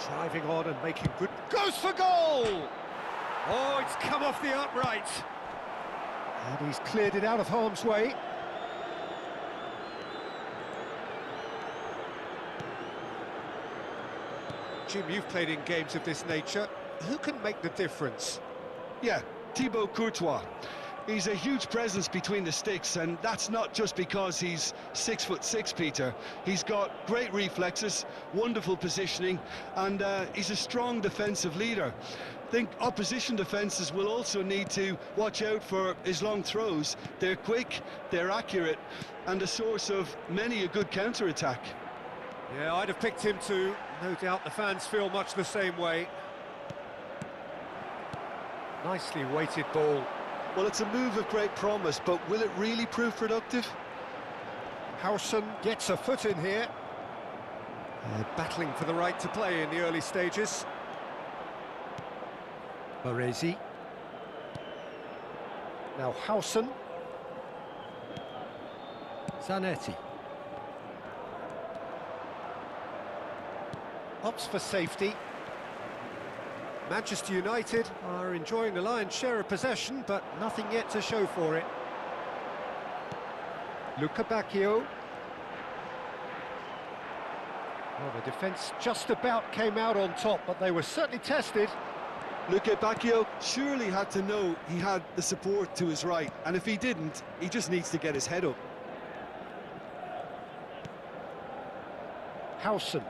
Driving on and making good... Goes for goal! Oh, it's come off the upright. And he's cleared it out of harm's way. Jim, you've played in games of this nature. Who can make the difference? Yeah, Thibaut Courtois. He's a huge presence between the sticks, and that's not just because he's 6'6", Peter. He's got great reflexes, wonderful positioning, and he's a strong defensive leader. I think opposition defences will also need to watch out for his long throws. They're quick, they're accurate, and a source of many a good counter-attack. Yeah, I'd have picked him too. No doubt the fans feel much the same way. Nicely weighted ball. Well, it's a move of great promise, but will it really prove productive? Howson gets a foot in here. Battling for the right to play in the early stages. Baresi. Now Howson. Zanetti. Opts for safety. Manchester United are enjoying the lion's share of possession, but nothing yet to show for it. Luca Bacchio. Well, the defence just about came out on top, but they were certainly tested. Luca Bacchio surely had to know he had the support to his right, and if he didn't, he just needs to get his head up. Howson.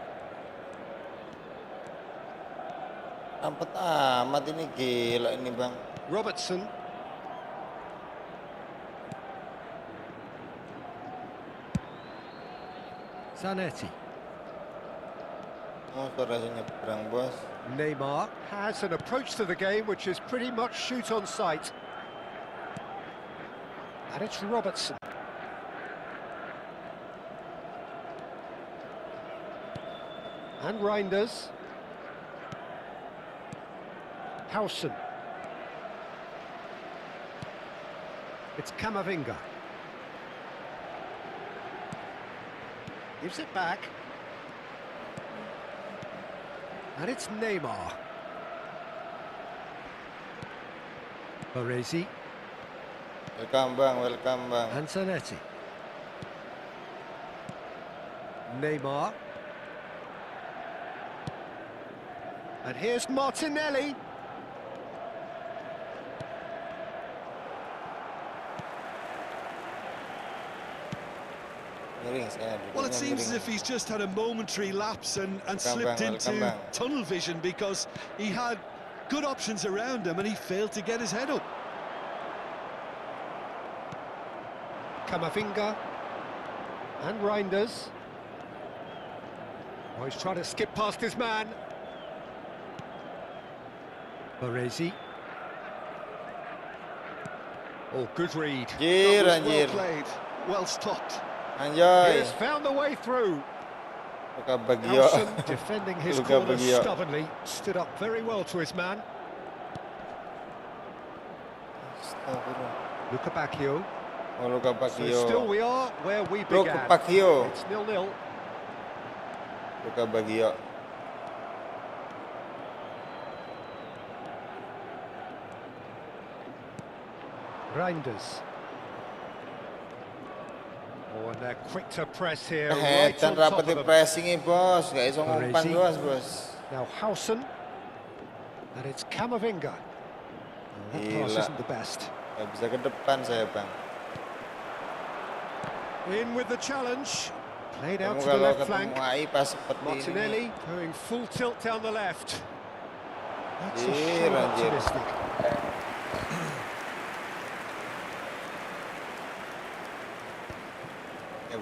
Rampet amat ini, gila ini bang. Robertson. Zanetti. Oh, suaranya nyebrang, bos. Neymar has an approach to the game which is pretty much shoot on sight. And it's Robertson. And Reinders. Howson. It's Camavinga. Gives it back. And it's Neymar. Baresi. Welcome bang, welcome bang. And Zanetti. Neymar. And here's Martinelli. Well, it seems as if he's just had a momentary lapse and slipped into tunnel vision, because he had good options around him and he failed to get his head up. Camavinga and Reinders. Oh, he's trying to skip past his man. Baresi. Oh, good read. Well played, well stopped. Anjay. He's found the way through. Luka Bacchio. Howson defending his corner stubbornly, stood up very well to his man. Luka Bacchio. Oh, Luka Bacchio. So still we are where we began. Luka Bacchio. It's 0-0. Luka Bacchio. Reinders. Oh, and they're quick to press here. Right on top of them. Pressing bos, gak iso ngumpan bos. Now Howson, and it's Camavinga. Oh, that pass isn't the best. Gak bisa ke depan saya bang. In with the challenge. Played out to the left flank. Martinelli going full tilt down the left. That's a shame optimistic.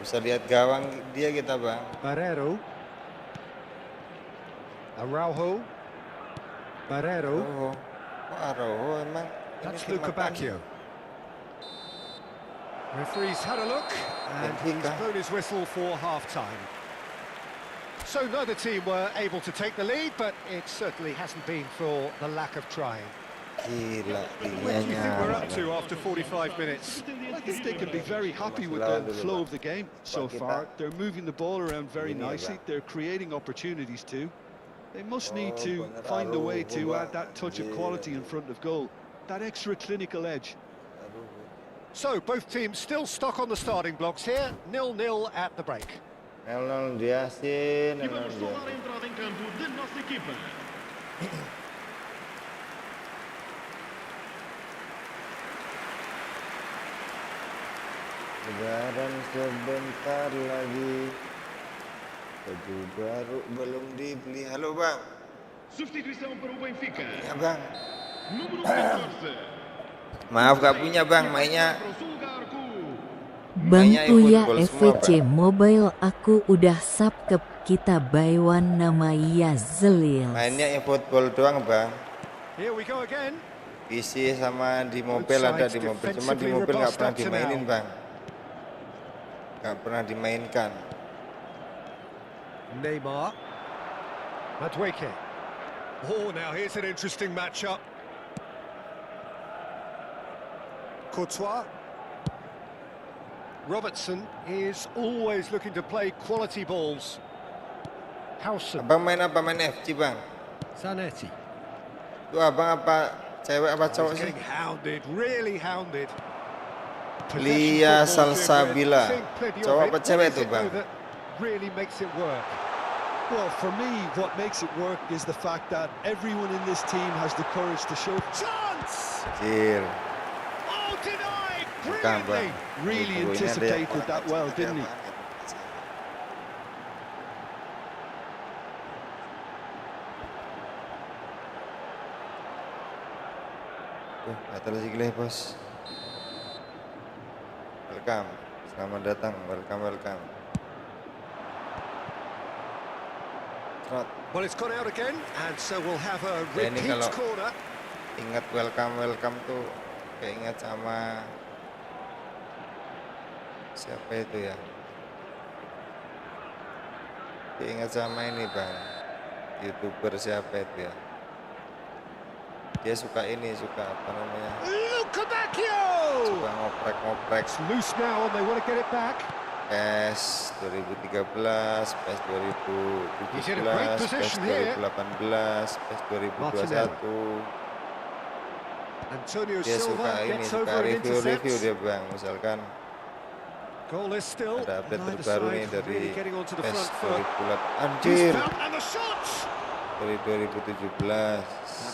Bisa lihat gawang dia kita bang. Barreiro. Araujo. Barreiro. Araujo emang. That's Luka Bacchio. Referee's had a look and he's blown his whistle for half-time. So neither team were able to take the lead, but it certainly hasn't been for the lack of trying. Gila, Where do you think we're up to after 45 minutes? I think they can be very happy with the flow of the game so far. They're moving the ball around very nicely. They're creating opportunities too. They must need to find a way to add that touch of quality in front of goal, that extra clinical edge. So, both teams still stuck on the starting blocks here, 0-0 at the break. Nel dia sih, E vamos tornar a entrada em campo da nossa equipa. Lebaran sebentar lagi. Baju baru belum dibeli. Halo bang. Substituição para o Benfica. Ya bang. Número 14. Maaf gak punya bang, mainnya. Para o seu lugar com Bang Mainnya Uya efootball semua, FVC Mobile aku udah subscribe kita baywan nama ya Zelil. Mainnya efootball doang bang. Here we go again. PC sama di mobil ada di mobil, cuma di mobil nggak pernah dimainin bang. Nggak pernah dimainkan. Neymar. Madueke. Oh, now here's an interesting matchup. Courtois. Robertson is always looking to play quality balls. Howson. Abang main apa? Main FC bang? Zanetti. Tuh abang apa cewek apa He's cowok sih? getting hounded, really hounded. Lia Salsabila. Cowok apa cewek itu bang? Really makes it work. Well, for me, what makes it work is the fact that everyone in this team has the courage to show. Chance! Cil. Oh, denied! Bukan bang. Brilliantly! Really Ini anticipated that well, didn't he? Datang lagi leh bos. Welcome, selamat datang, welcome. Trot. Well, it's gone out again, and so we'll have a Ya, ini repeat kalau- corner. Ingat welcome tuh kayak ingat sama siapa itu ya? Kayak ingat sama ini bang, YouTuber siapa itu ya? Dia suka ini, suka apa namanya? Lukabakio! Suka ngoprek-ngoprek. It's loose now, and they want to get it back. PES 2013, PES He's in a great 2017, PES position here. 2018, PES 2021. Antonio Dia suka Silva ini, gets suka over and review-review intercepts. dia bang. Misalkan Goalless still. ada update Neither terbaru side nih dari really getting onto the PES front foot. 2008. He's Anjir, found and the shot! dari 2017.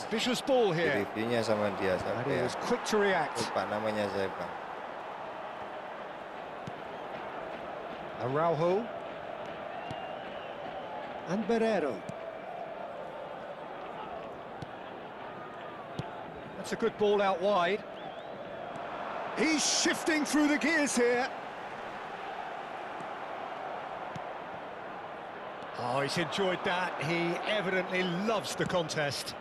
Vicious ball Di here. reviewnya sama dia And siapa he ya? was quick to react. Lupa namanya saya bang. Araujo. And Barrero. That's a good ball out wide. He's shifting through the gears here. Oh, he's enjoyed that. He evidently loves the contest.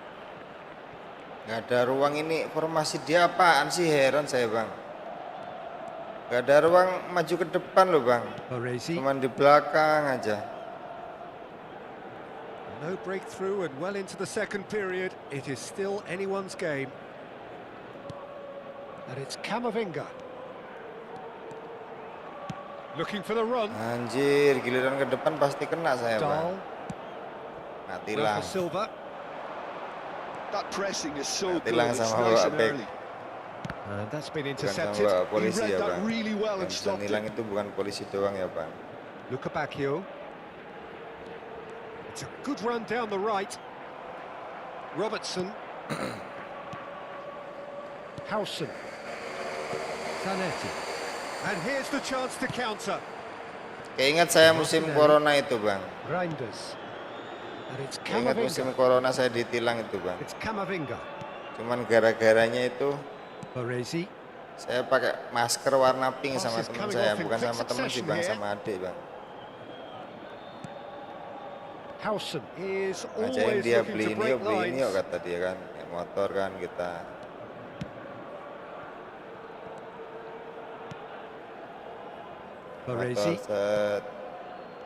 Nggak ada ruang ini, formasi dia apaan sih, heran saya bang. Nggak ada ruang maju ke depan loh bang. Baresi. Cuman di belakang aja. No breakthrough and well into the second period. It is still anyone's game. And it's Camavinga. Looking for the run. Anjir, giliran ke depan pasti kena saya bang. Dahl. Nggak tilang. Rafa Silva. That pressing is so Nggak good. tilang It's sama nice bawa and back. early. And that's been Bukan sama intercepted. bawa He polisi read ya that bang. really well Yang and bisa stopped nilang it. itu bukan polisi doang ya bang. Lukabakio. It's a good run down the right. Robertson. Howson. Zanetti. And here's the chance to counter. Keinget saya musim corona itu bang. Reinders. And it's Keinget musim Camavinga. corona saya ditilang itu bang. It's Camavinga. Cuman gara-garanya itu Baresi. saya pakai masker warna pink sama Passes teman coming saya, off in bukan quick sama teman sih succession bang, here. sama adik bang. Howson is Ngajain always dia looking beli to ini break yuk, beli ini yuk lines. kata dia kan, naik motor kan kita. Motor Baresi. set.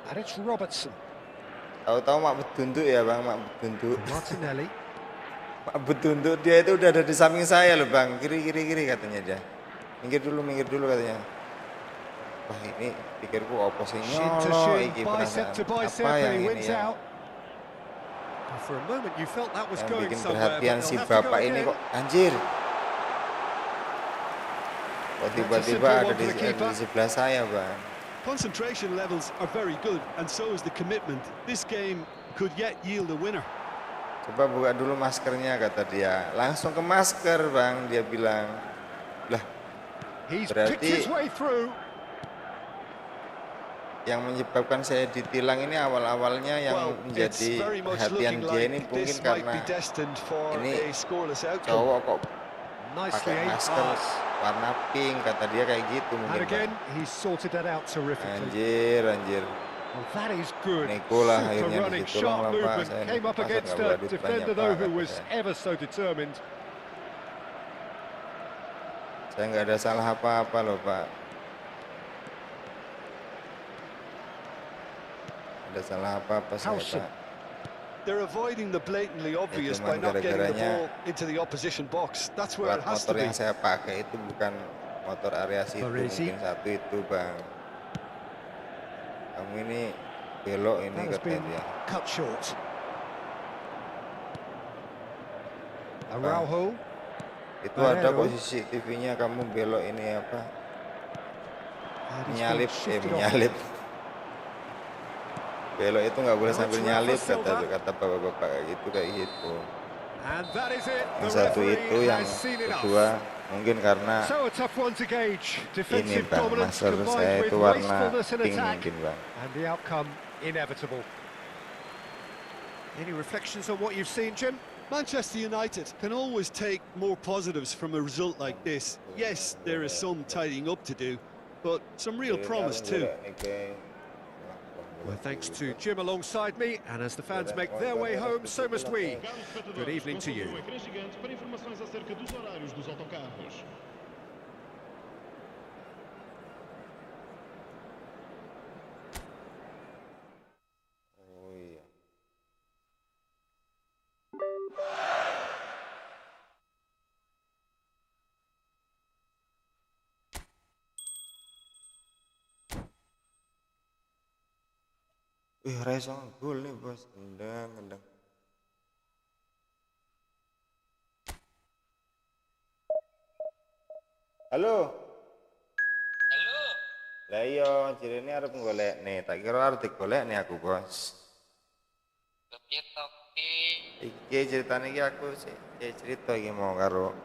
And it's Robertson. Tahu-tahu mak bedunduk ya bang, mak bedunduk. Martinelli. Mak bedunduk dia itu udah ada di samping saya loh bang, kiri katanya dia. Minggir dulu katanya. Wah ini pikirku apa sih Shin to nyolo shin, iki bicep to perasaan. bicep, Apa and yang he ini wins ya? out. For a moment you felt that was Yang going bikin somewhere, perhatian but si they'll have to go bapak ini again. kok anjir. Kok tiba-tiba simple ada one for di, the keeper. ada di sebelah saya, Bang. Concentration levels are very good, and so is the commitment. This game could yet yield a winner. Coba buka dulu maskernya, kata dia. Langsung ke masker, Bang, dia bilang. Lah, He's picked his berarti way through. yang menyebabkan saya ditilang ini awal-awalnya yang Well, it's menjadi very much perhatian looking dia like ini mungkin this might karena be destined for ini a scoreless outcome. cowok kok Nicely pakai aimed masker pass. warna pink, kata dia kayak gitu And mungkin, again, Bang. he's sorted that out terrifically. Anjir. Well, that is good. Neko lah Super akhirnya running, ditolong sharp lah, Pak. movement. Saya Came up pasar against nggak a boleh duit defender banyak, though Pak, who kata was saya. ever so determined. Saya nggak ada salah apa-apa loh, Pak. Ada salah apa-apa saya, Howson. Pak. They're avoiding the blatantly obvious by cuman not getting the gara-garanya ball into the opposition box. That's where Plat it has to motor be. yang saya pakai itu bukan motor area situ, Baresi. mungkin satu itu, Bang. Kamu ini belok ini, That has kata been dia. cut short. Araujo. Itu ada Barero. kok CCTV-nya, kamu belok ini apa? And he's been Menyalip, shifted off. menyalip. Belok itu nggak boleh Now sambil it's nyalip, Rafa Silva. kata bapak-bapak kayak gitu. And that is it. The Yang satu referee itu, yang has seen enough. kedua mungkin karena So a tough one to gauge. ini, Defensive Bang, dominance masker saya combined with itu warna wastefulness in pink attack, mungkin, Bang. and the outcome inevitable. Any reflections on what you've seen, Jim? Manchester United can always take more positives from a result like this. Yes, there is some tidying up to do, but some real promise too. Well, thanks to Jim alongside me, and as the fans make their way home, so must we. Good evening to you. O ecrã gigante para informações acerca dos horários dos autocarros. Oh iya. Reso gol nih, Bos. Kendang. Halo. Halo, Lah iya, jirene arep golek nih. Tak kira arep digolek nih aku, Bos. kepiye to ki? Iki ceritanya iki aku sih cerita iki mau karo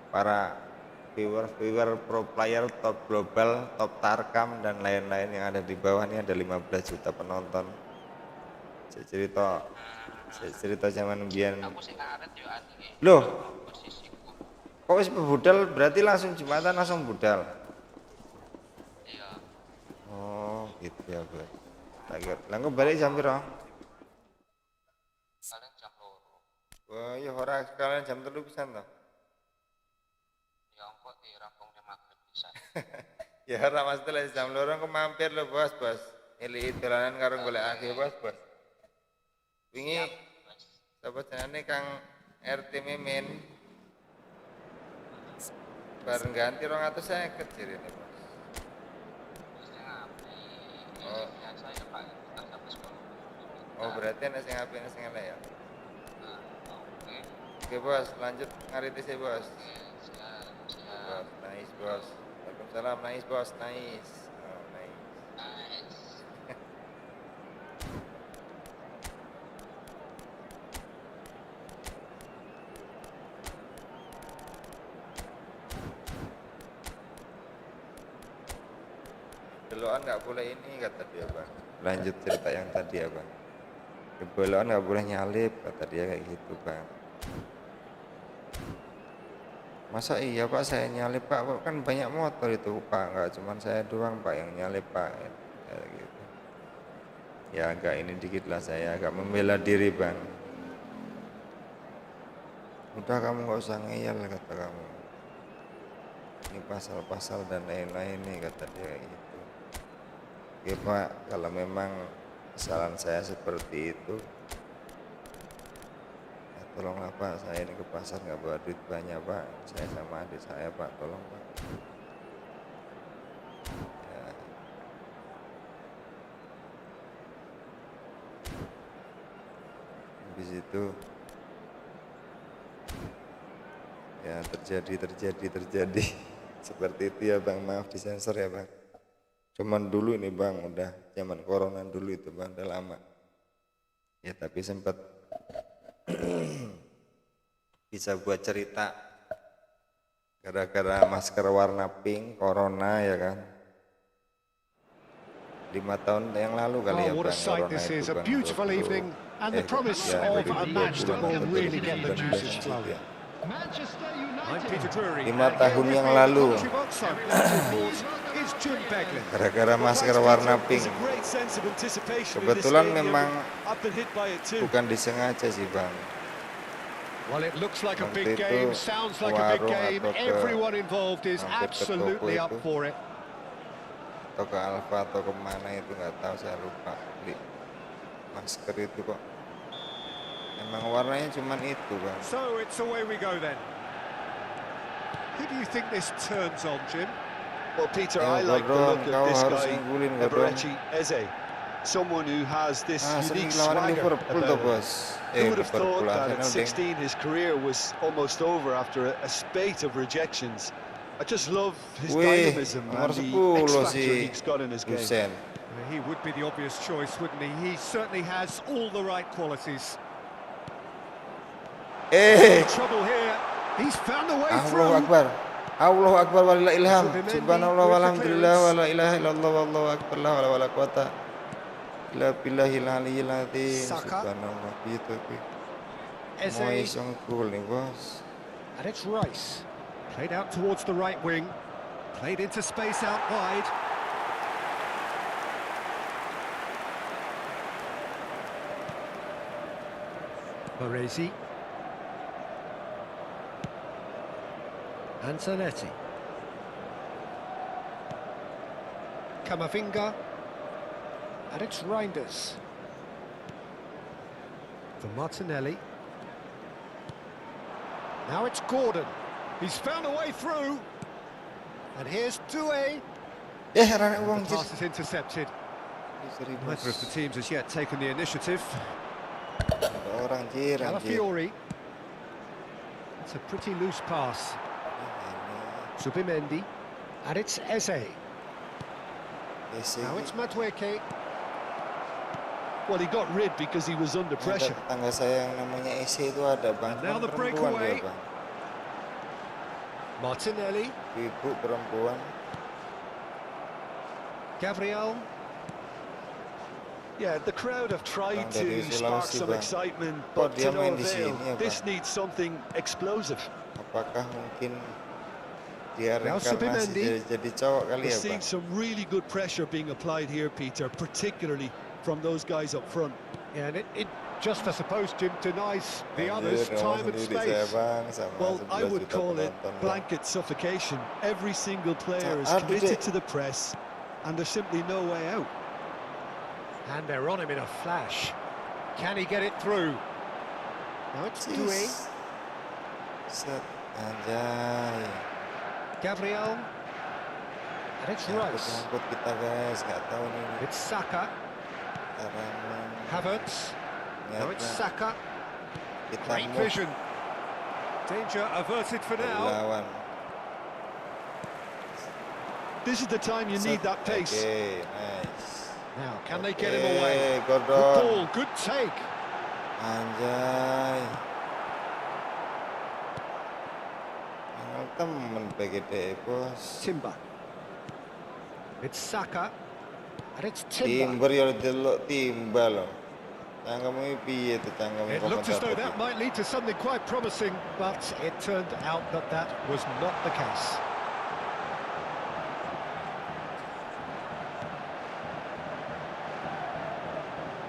para viewer pro player top global, top tarkam dan lain-lain yang ada di bawah ini, ada 15 juta penonton. Saya cerita zaman biyen. Aku sing ngaret yo ati. Loh, Posisiku. kok wis budal berarti langsung Jumatan langsung budal. Iya. Oh, gitu ya, Bro. Tak kira. Lah engko balik jam piro? Paling jam 2. Wah, ya ora sekalian jam 3 pisan to. Ya engko rampung di maghrib pisan. Ya ora mesti lah jam 2 engko mampir lho, Bos. Ili dolanan karo golek akeh, Bos. Wingi Wes. sapa jenenge Kang RT Mimin. Bareng ganti 250 jirene, Bos. Wis ngapi. Oh. Biasa ya Pak, kita sampai sekolah. Oh, berarti ana sing apik ana sing elek ya. Nah, oke. Oke, Bos, lanjut ngariti sih, Bos. Siap. Bos, nice, Bos. Waalaikumsalam, nice, Bos, nice. Oh, nice. Nice. Belokan nggak boleh ini, kata dia, Bang. Lanjut cerita yang tadi ya, Bang. Belokan nggak boleh nyalip, kata dia kayak gitu, Bang. Masa iya, Pak, saya nyalip, Pak? Kan banyak motor itu, Pak. Nggak cuma saya doang, Pak, yang nyalip, Pak. Kayak gitu. Ya agak ini dikit lah, saya agak membela diri, Bang. Udah, kamu nggak usah ngeyel, kata kamu. Ini pasal-pasal dan lain-lain nih, kata dia kayak gitu. Oke, Pak, kalau memang kesalahan saya seperti itu, ya tolonglah, Pak, saya ini ke pasar nggak bawa duit banyak, Pak. Saya sama adik saya, Pak, tolong, Pak. Ya. Habis itu. Ya terjadi seperti itu ya Bang, maaf disensor ya Bang. Cuman dulu ini Bang, udah zaman corona dulu itu Bang, udah lama ya, tapi sempat bisa buat cerita gara-gara masker warna pink corona ya kan, 5 tahun yang lalu kali ya Oh, what a Bang, sight corona this itu is, a Bang, beautiful 20 evening and the promise ya, of a match that will 2020 really get the 2019 juices gitu flowing. ya. Manchester I'm United. Peter Drury. 5 and tahun here yang with me in the lalu. commentary box, I'm glad to report, is Jim Beglin. Gara-gara masker warna pink. There's a great sense of anticipation in this Kebetulan stadium. memang I've been hit by it too. bukan disengaja sih Bang. Well, it looks like a Waktu big itu game, sounds like a big warung game. atau ke- Everyone involved is hampir ke toko absolutely up itu. for it. Atau ke Alfa atau kemana itu nggak tahu, saya lupa. Beli masker itu kok emang warnanya cuman itu Bang. So it's away we go then. Who do you think this turns on, Jim? Well, Peter, Ayo, I like the Gordon, look kau of this harus guy, unggulin, Gordon. Eberechi Eze. Someone who has this Sering unique lawan swagger Liverpool tuh about him. Bos. Who would have thought Liverpool that at Arsenal ding. 16 his career was almost over after a spate of rejections? I just love his Wih, dynamism nomor and the 10 X factor sih he's got in his game. Hussein. He would be the obvious choice, wouldn't he? He certainly has all the right qualities. Trouble here. He's found a way Allahu through. Akbar. Allahu Akbar walillah ilham. Zubimendi Subhanallah with the walhamdulillah clearance. wala ilaha illallah wallahu akbar la hawla wala quwata illa billahil aliyyil azim. Saka. Subhanallah gitu kuwi. Eze, Mau isong gol nih Bos. and it's Rice. Played out towards the right wing. Played into space out wide. Baresi. Antonetti. Camavinga. And it's Reinders. For Martinelli. Now it's Gordon. He's found a way through. And here's Doué. Rane uang The pass is intercepted. Neither of the teams has yet taken the initiative. Ada orang jir. Calafiori. It's a pretty loose pass. Zubimendi. And it's Eze. Now it's Madueke. Well, he got rid because he was under pressure. Tetangga saya yang namanya Ese itu ada Bang. And now the Perempuan breakaway. dia, Bang. Martinelli. Ibu perempuan. Gabriel. Yeah, the crowd have tried Bang dari to spark Sulawesi, some Bang. excitement, Kok but dia to no main di avail. sini ya, This Bang? needs something explosive. Apakah mungkin dia Now reinkarnasi Zubimendi. jadi cowok kali We're ya seeing Bang? some really good pressure being applied here, Peter, particularly from those guys up front. And it just, I suppose, Jim, denies the Anjir, others nomor time and sendiri saya, space. Bang, sama Well, I 11 would juta call it penonton, Bang. blanket suffocation. Every single player is Aduh, committed Dek. to the press, and there's simply no way out. And they're on him in a flash. Can he get it through? Now it's Doué. Set, anjay. Gabriel. And it's Rice. Nyangkut kita guys, nggak tahu nih It's Saka. cara Havertz. Now it's niatnya Saka. kita Great move vision. Danger averted for dari now. lawan. This is the time you need that pace. Oke, nice. Now, can they get him away? Good Gordon. ball, good take. Anjay. Angel temen PGD Bos. Timber. It's Saka. And it's Timber. Timber ya delok timbal loh. Cangkemmu piye tuh cangkemmu It looked as though komentator that iki? might lead to something quite promising, but it turned out that that was not the case.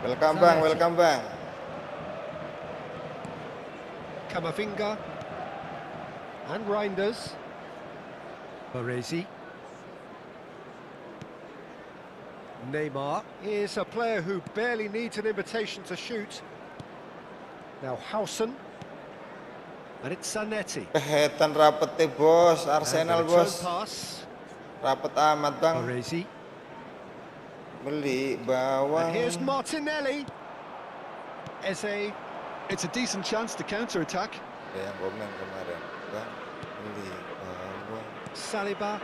Welcome Bang, Zanetti. welcome Bang. Camavinga. And Reinders. Baresi. Neymar is a player who barely needs an invitation to shoot. Now Howson. And it's Zanetti. Kehetan rapet teh Bos, Arsenal And the return Bos. pass. Rapet amat Bang. Baresi. Beli bawang. And here's Martinelli. Eze. It's a decent chance to counter-attack. Ada yang komen kemarin, Bang, beli Bang. Saliba.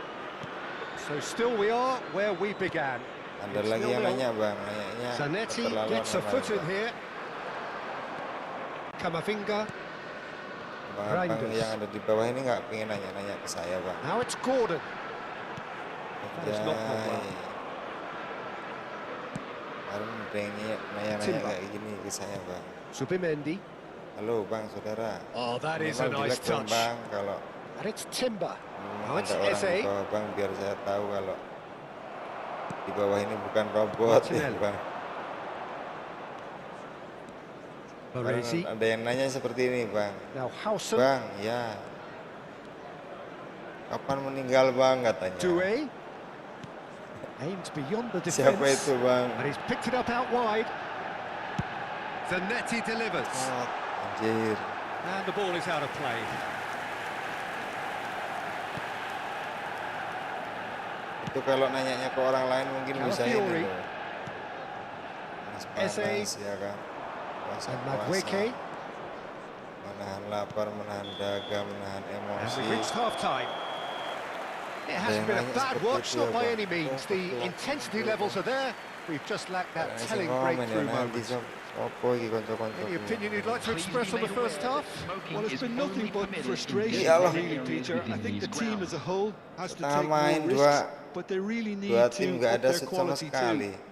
So still we are where we began. Ada It's lagi yang 0-0. nanya, Bang, nanyanya Zanetti keterlaluan gets a kemarin, foot in Bang. here. Kamavinga. Bang Reinders. yang ada di bawah ini nggak pengen nanya-nanya ke saya, Bang. Now it's Gordon. That's not Anjay. Pogba. Kemarin ada yang nanya-nanya Timber. kayak gini ke saya, Bang. Subimendi. Halo, Bang, saudara. Oh, that is a Minimal nice jelek dong, touch. Bang, kalau And it's Timber. Now ada it's orang di Eze. bawah, Bang, biar saya tahu kalau di bawah ini bukan robot ya, Martinelli. Bang. Kemarin Baresi. ada yang nanya seperti ini, Bang. Now Howson. Bang, ya. Kapan meninggal, Bang, katanya. Due. Aimed beyond the Siapa defence. itu, Bang? And he's picked it up out wide. Zanetti delivers. Oh, anjir. And the ball is out of play. Itu kalau nanyanya ke orang lain mungkin bisa Calafiori. ini loh. Eze. Panas ya kan. And Madueke. Menahan lapar, menahan dahaga, menahan And emosi. we've reached half-time. It hasn't been a bad watch, not by any means. The intensity levels are there. We've just lacked that telling breakthrough moment. Any opinion you'd like to express on the first half? Well, it's been nothing but frustration, Iyalah. really, Peter. I think the team as a whole has to Pertama take main more risks, but they really need dua to tim up nggak ada their shoot sama quality sekali. too.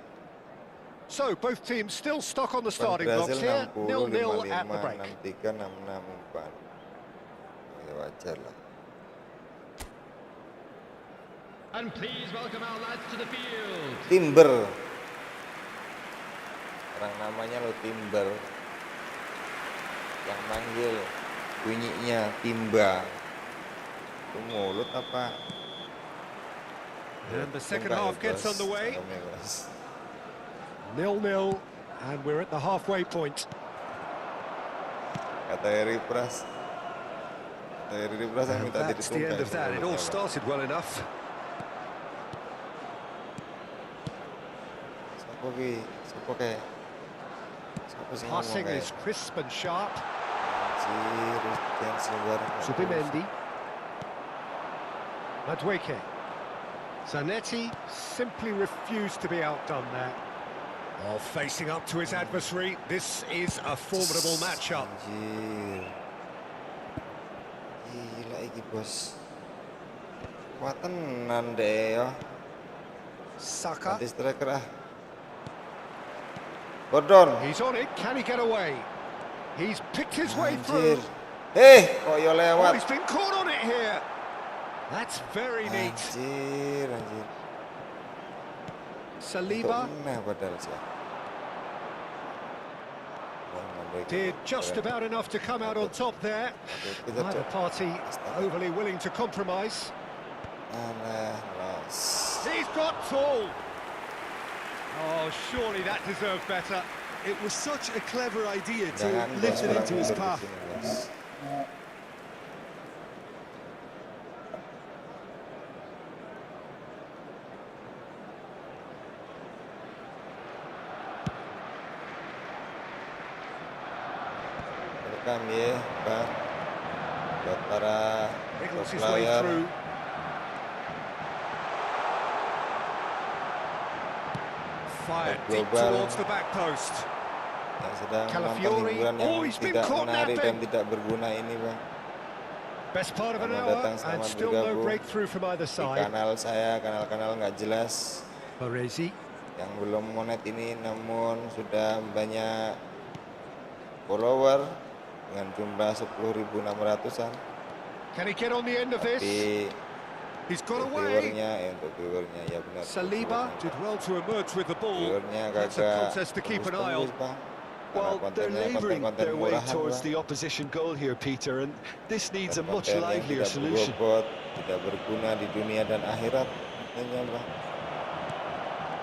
So, both teams still stuck on the Ban starting blocks Brazil here. 60, 0-0 at 55, the break. 63, 66, 4. Ya wajar lah. And please welcome our lads to the field. Timber. Orang namanya lo Timber. Yang manggil bunyinya Timba. Itu mulut apa? And the second Enggak ya, half gets Bos. underway. Salam ya, Bos. 0-0, and we're at the halfway point. Kata Eri Pras. Kata Eri Pras yang And minta that's the end of that. It all started well enough. Siapa ki? Siapa kayak? Siapa sih ngomong Passing kayak? is crisp and sharp. Anjir, jangan sebar. Subimendi. Madueke. Zanetti simply refused to be outdone there. Oh, facing up to his adversary, this is a formidable matchup. Anjir. Gila iki, Bos. Kuat tenan deh ya. Saka. Nanti striker ah. Gordon. He's on it. Can he get away? He's picked his way Anjir. through. Kok yo Oh, lewat. he's been caught on it here. That's very neat. Anjir, anjir. Saliba Untuk meneh padahal sih. did just about enough to come out on top there. Neither party overly willing to compromise. He's got tall. Oh, surely that deserved better. It was such a clever idea to lift it into his path. Rekam ya, Bang. Buat para Wriggles his way player. through. Fired deep Global. towards the back post. Yang sedang menonton Calafiori. hiburan yang Oh, he's been tidak caught menarik napping. dan tidak berguna ini, Bang. Best part of an Selamat hour datang, and selamat still no bergabung breakthrough from either Di side. kanal saya, kanal-kanal nggak jelas. Baresi. Yang belum monet ini namun sudah banyak follower dengan jumlah 10.600-an. Can he get on the end of this? Tapi He's got untuk away. viewernya, untuk viewernya ya benar. Saliba viewernya, did well to emerge with the ball. viewernya That's a kagak contest to keep an eye on. tembus, Bang. Well, Karena they're kontennya labouring konten-konten their way murahan, towards Bang. the opposition goal here, Peter, and this needs a Dan much konten yang livelier tidak solution. berbobot, tidak berguna di dunia dan akhirat. Katanya, Bang.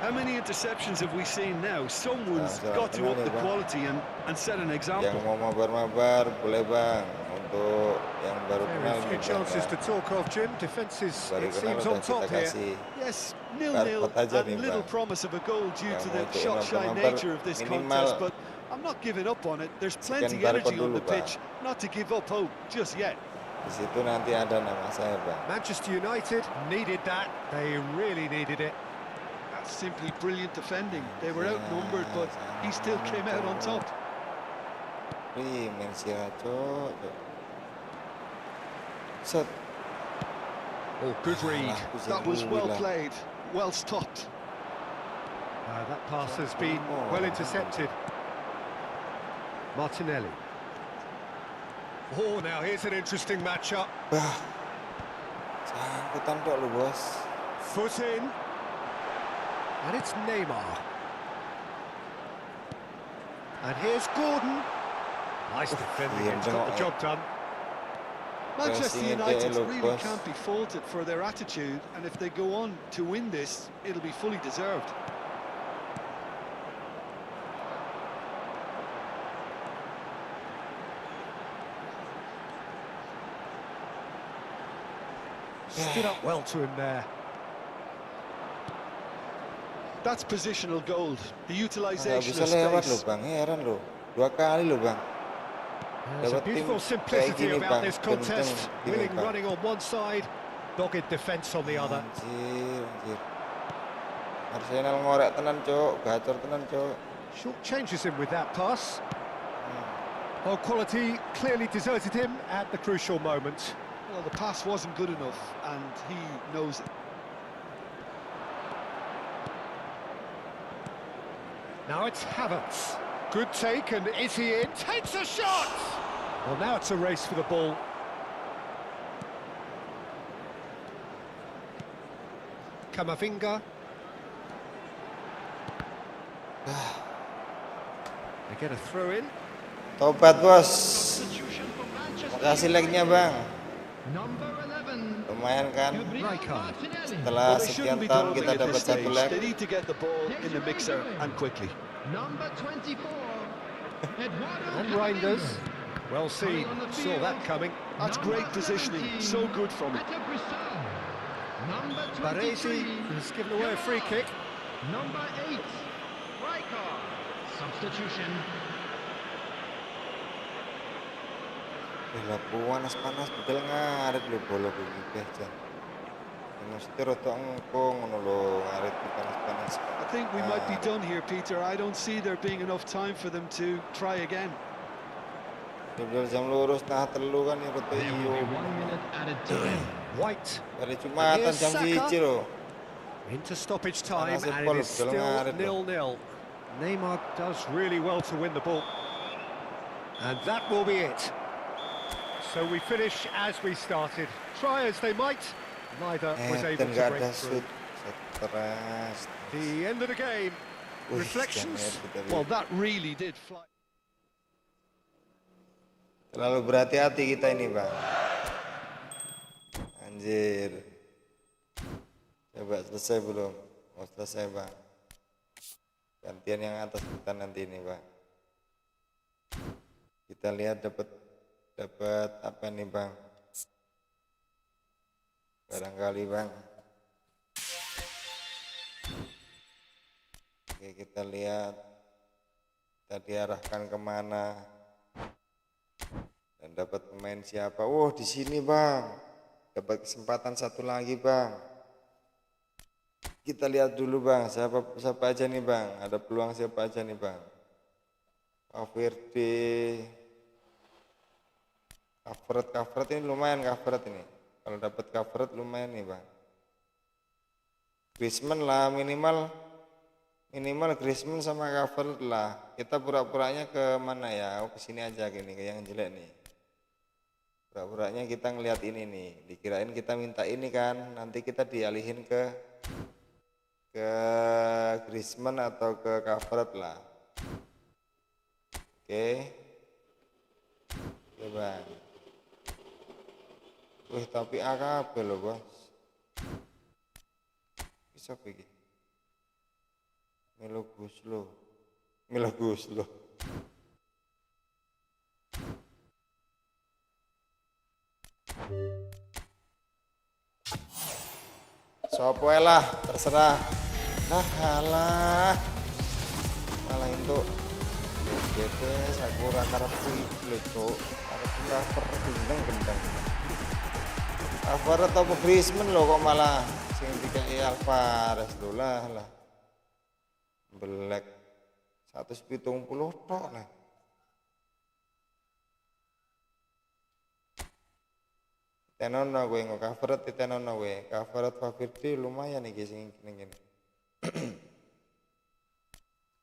How many interceptions have we seen now? Someone's got to up the quality and set an Yang example. mau mabar-mabar boleh, Bang. Untuk yang baru kenal Very few mungkin chances ya. to talk of, Jim. Defence is, Baru it kenal seems, udah on top kita here. kasih Yes, 0-0 karpet aja nih, and little Bang. promise of a goal due Yang to mau the ikut shot-shy mabar-mabar nature of this minimal contest, but I'm not giving up on it. There's plenty Sekian energy barcode on the dulu, Pak. pitch. Not to give up hope just yet. Di situ nanti ada nama saya, Bang. Manchester United needed that. They really needed it. That's simply brilliant defending. They were outnumbered, but he still came out on top. Main sirah, Cok. Set. Oh, good read. That was well played, well stopped. That pass has been well intercepted. Martinelli. Oh, now here's an interesting matchup. Bah. Sangkutan tok lu, Bos. Foot in. And it's Neymar. And here's Gordon. Nice defending, it's got the job done. Manchester United really can't be faulted for their attitude, and if they go on to win this, it'll be fully deserved. Stood up well to him there. That's positional gold. The Nggak utilization bisa of lewat loh, space. Bang. Heran loh. 2 kali loh, Bang. There's a Dapat tim beautiful kayak simplicity gini, about Bang. this contest. Kenceng gini, Willing Bang. running on one side, dogged defence on the other. Anjir. Arsenal ngorek tenan, Cok. Gacor tenan, Cok. Short changes him with that pass. Oh, quality clearly deserted him at the crucial moment. Well, the pass wasn't good enough, and he knows it. Now it's Havertz. Good take, and is he in? Takes a shot! Well, now it's a race for the ball. Camavinga. They get a throw in. Tobat, Bos. Makasih like-nya, Bang. Lumayan kan? Rijkaard. Setelah They sekian shouldn't be tahun dawdling kita at dapat this 1 stage. like. They need to get the ball in the mixer and quickly. And Reinders. Well seen. Saw that coming. That's great positioning. So good from him. Baresi has given away a free kick. Number 8, Rijkaard. Substitution. Lah panas betul ngaret lho bola kuwi jan. Mesti rada engko ngono lho ngaret panas-panas. I think we might be done here, Peter. I don't see there being enough time for them to try again. Jebul jam lurus setengah 3 kan ya rada There will iyo. be 1 minute added time. White Hari Jumatan Here's jam Saka. 1 lho. into stoppage time, Nasib and gol it is betul still ngaret lho. 0-0. Neymar does really well to win the ball. And that will be it. So we finish as we started. Try as they might, neither was able Dan to gak break ada through. shoot. Stres. The end of the game. Wih, Reflections? jangan kita Well, lihat. that really did fly. Terlalu berhati-hati kita ini, Bang. Anjir. Coba selesai belum? Mau selesai, Bang. Gantian yang atas kita nanti ini, Bang. Kita lihat dapat apa nih, Bang? Barangkali, Bang. Oke, kita lihat kita diarahkan kemana dan dapat pemain siapa. Di sini, Bang. Dapat kesempatan satu lagi, Bang. Kita lihat dulu, Bang. Siapa aja nih, Bang? Ada peluang siapa aja nih, Bang? Covered ini lumayan, covered ini. Kalau dapat covered lumayan nih, Bang. Griezmann lah minimal Griezmann sama covered lah. Kita pura-puranya ke mana ya? Ke sini aja gini, ke yang jelek nih. Pura-puranya kita ngelihat ini nih. Dikirain kita minta ini kan, nanti kita dialihin ke Griezmann atau ke covered lah. Oke. Coba. Wih, tapi AKB loh, Bos. Bisa pergi. Milo Guslo. Sopo lah, terserah. Malah itu. Oke guys, aku rata-rata iki lho cuk. Arep cover gendeng-gendeng. Alvarez atau Griezmann lho kok malah sing dikai Alvarez lho lah. Belek 170 tok lah. Tenono gue nggak cover tenono gue cover Favirdi lumayan nih sing gini.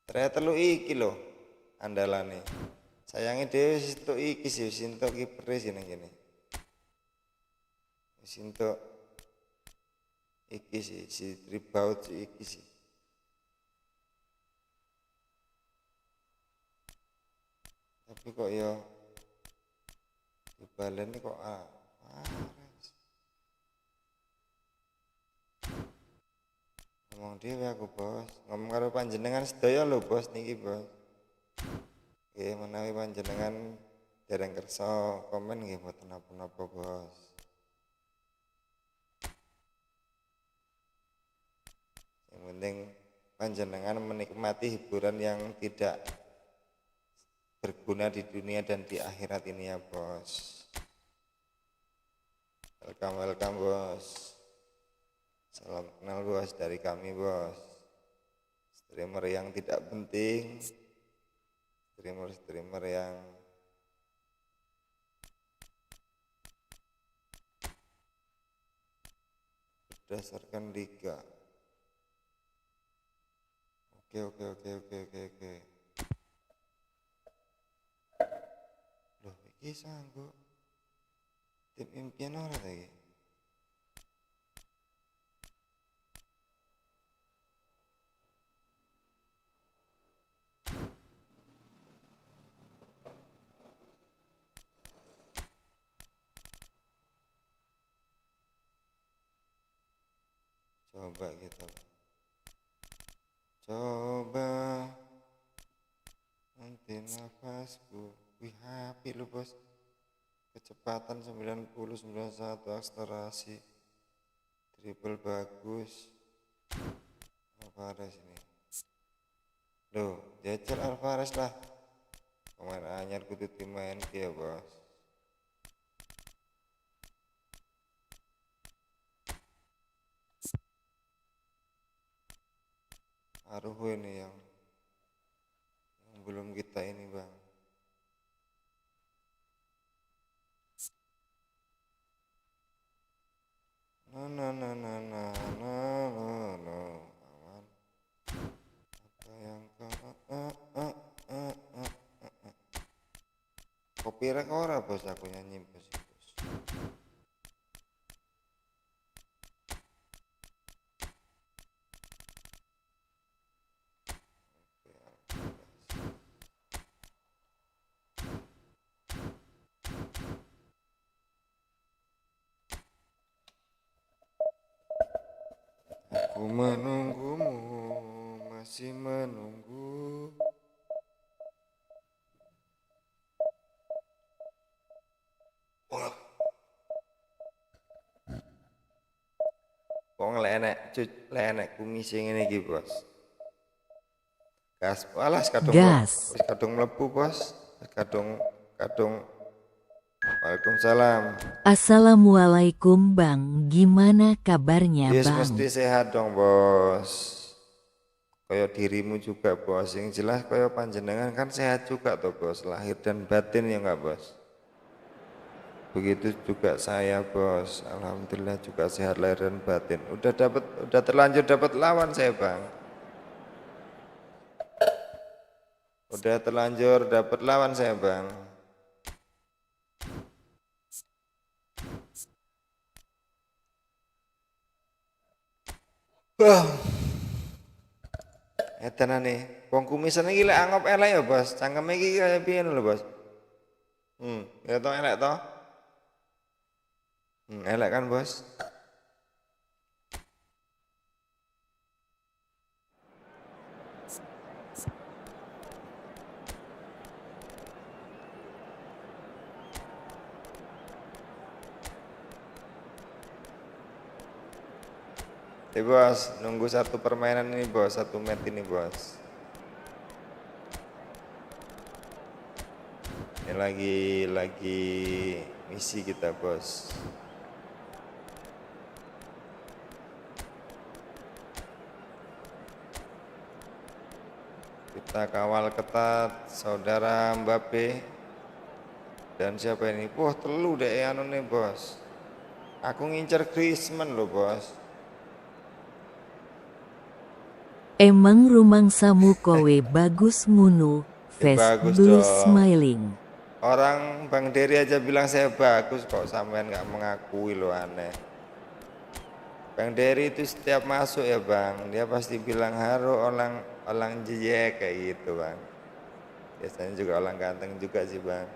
Ternyata lu iki lho andalane. Sayangnya dia situ iki sih sinto kiper sih nang gini. Sinto iki sih si Tribaut si iki sih. Tapi kok ya dibalen kok ngomong dhewe aku bos, ngomong karo panjenengan sedaya lho bos niki bos. Nggih menawi panjenengan dereng kersa komen nggih mboten napa-napa bos. Yang penting panjenengan menikmati hiburan yang tidak berguna di dunia dan di akhirat ini ya bos. Welcome bos. Salam kenal bos dari kami bos. Streamer yang tidak penting, streamer yang berdasarkan liga. Oke. Loh, iki sanggup tim impian ora lagi. Coba gitu. Coba nanti nafasku. Wih happy lu bos. Kecepatan 90-91 akselerasi. Dribble bagus. Alvarez ini. Loh, jajar Alvarez lah. Pemain anyar kudu dimain ya bos. Aruh ini yang belum kita ini bang. No. Aman. Apa yang Copyright ora bos aku nyanyi bos. Aku menunggumu, masih menunggu. Wah. Kok lenek kumis ngene iki, Bos. Gas, alas kadung mlebu, Bos. Kadung. Waalaikumsalam. Assalamualaikum Bang, gimana kabarnya Yes, Bang? mesti sehat dong bos. Kayak dirimu juga bos. Yang jelas kayak panjenengan kan sehat juga tuh bos. Lahir dan batin ya nggak bos. Begitu juga saya bos. Alhamdulillah juga sehat lahir dan batin. Udah terlanjur dapat lawan saya bang. Udah terlanjur dapat lawan saya bang. Wah. Edan nih, wong kumisan iki lek anggap elek ya, Bos. Cangkeme iki kaya piye lho, Bos? Ya toh elek toh? Elek kan, Bos? Bos, nunggu satu permainan ini bos, satu match ini bos. lagi misi kita, bos. Kita kawal ketat saudara Mbappe. Dan siapa ini? Wah, telu deh anu nih, bos. Aku ngincer Griezmann loh, bos. Emang rumangsamu kowe bagus ngunu, face bagus blue dong. smiling. Orang Bang Dery aja bilang saya bagus, kok sampean nggak mengakui, lo aneh. Bang Dery itu setiap masuk ya bang, dia pasti bilang haro orang jijek kayak gitu bang. Biasanya juga orang ganteng juga sih bang.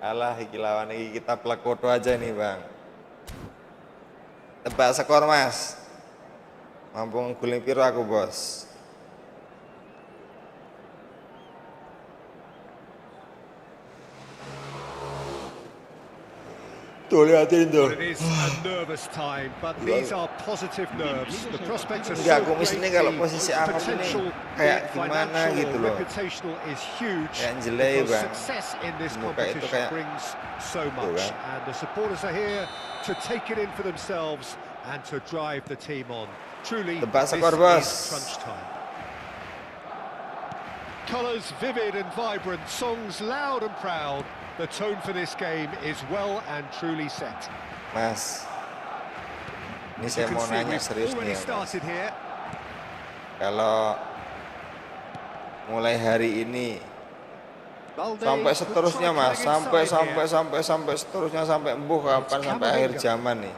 Alah, iki lawan iki kita plekoto aja nih bang. Tebak skor mas. Mampu ngegulin piro aku bos. Tuh liatin tuh. It is a nervous time, but these are positive nerves. The prospects are Enggak, so kumis great. ini kalau posisi The angkat ini potential, kayak be it gimana financial gitu or loh. reputational, is huge. Kayak jelek Because bang. success in this Muka itu competition kayak brings so tuh much, kan. and the supporters are here to take it in for themselves and to drive the team on. Truly, Tebak this skor, bos. is crunch time. Colours vivid and vibrant, songs loud and proud. The tone for this game is well and truly set. Mas, ini As saya you can mau see, nanya we've serius already nih ya mas. started here. Kalau mulai hari ini Balde sampai could seterusnya try mas, cutting inside here. sampai seterusnya, sampai kapan, sampai akhir zaman nih.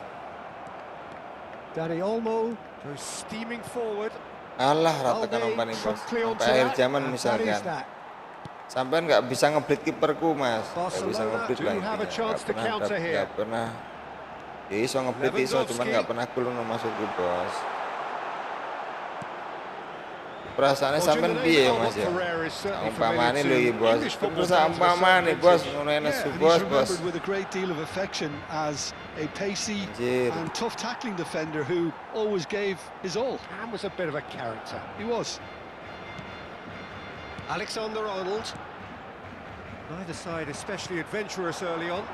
Dani Olmo goes steaming forward. Alah, ratakan Balde umpan nih bos, promptly onto sampai akhir that, zaman and that is misalkan. that. Sampai nggak bisa ngeblit kiperku mas, nggak bisa Barcelona ngeblit do lah have a intinya. chance to counter here. Nggak pernah. Ya iso ngeblit iso, cuman nggak pernah gol maksudku bos. Perasaannya Well, sampean the name piye Albert mas ya? Ferrer is certainly Umpamane familiar lho iki to bos. English football Terus fans to a umpamane certain bos, vintage. ngono enes Yeah, and bos he's bos. remembered with a great deal of affection as a pacey Anjir. and tough tackling defender who always gave his all. And was a bit of a character. He was. Alexander-Arnold. Neither side especially adventurous early on.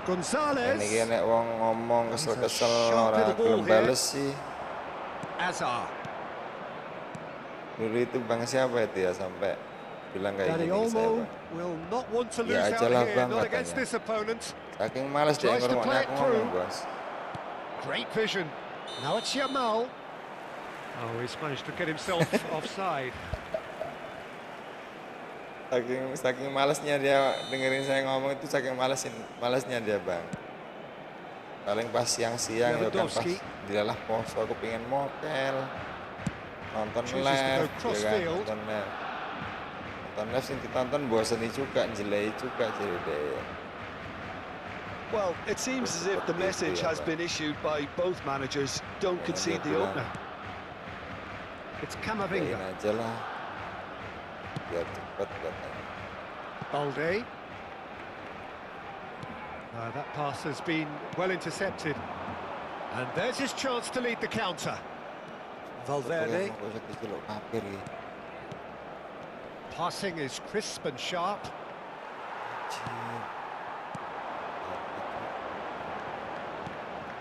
Gonzalez. Ini nek wong ngomong kesel-kesel Sharp ora hit the ball gelem here. bales sih. Azar. Dulu itu bang siapa itu ya sampai bilang kayak Dani gini ke saya Olmo bang. will not want to lose Ya out aja lah, here, Bang, not against katanya. this opponent. Saking males dia Tries to ngomongnya play aku it ngomong through. bos. Great vision. Now it's Yamal. Oh, he's managed to get himself offside. Saking malesnya dia dengerin saya ngomong itu, saking malesnya dia bang. Paling pas siang-siang ya kan pas Lewandowski. dilalah poso aku pengen mokel, nonton Chooses to live, go ya kan, cross-field. nonton live sing ditonton bosen juga, jelek juga jadi deh. Well, it seems as if the message has been issued by both managers. Don't concede the opener. It's Yain Camavinga. aja lah, biar cepet katanya. Balde. That pass has been well intercepted. And there's his chance to lead the counter. Valverde. Aku sakit dulu kafir ya. Passing is crisp and sharp.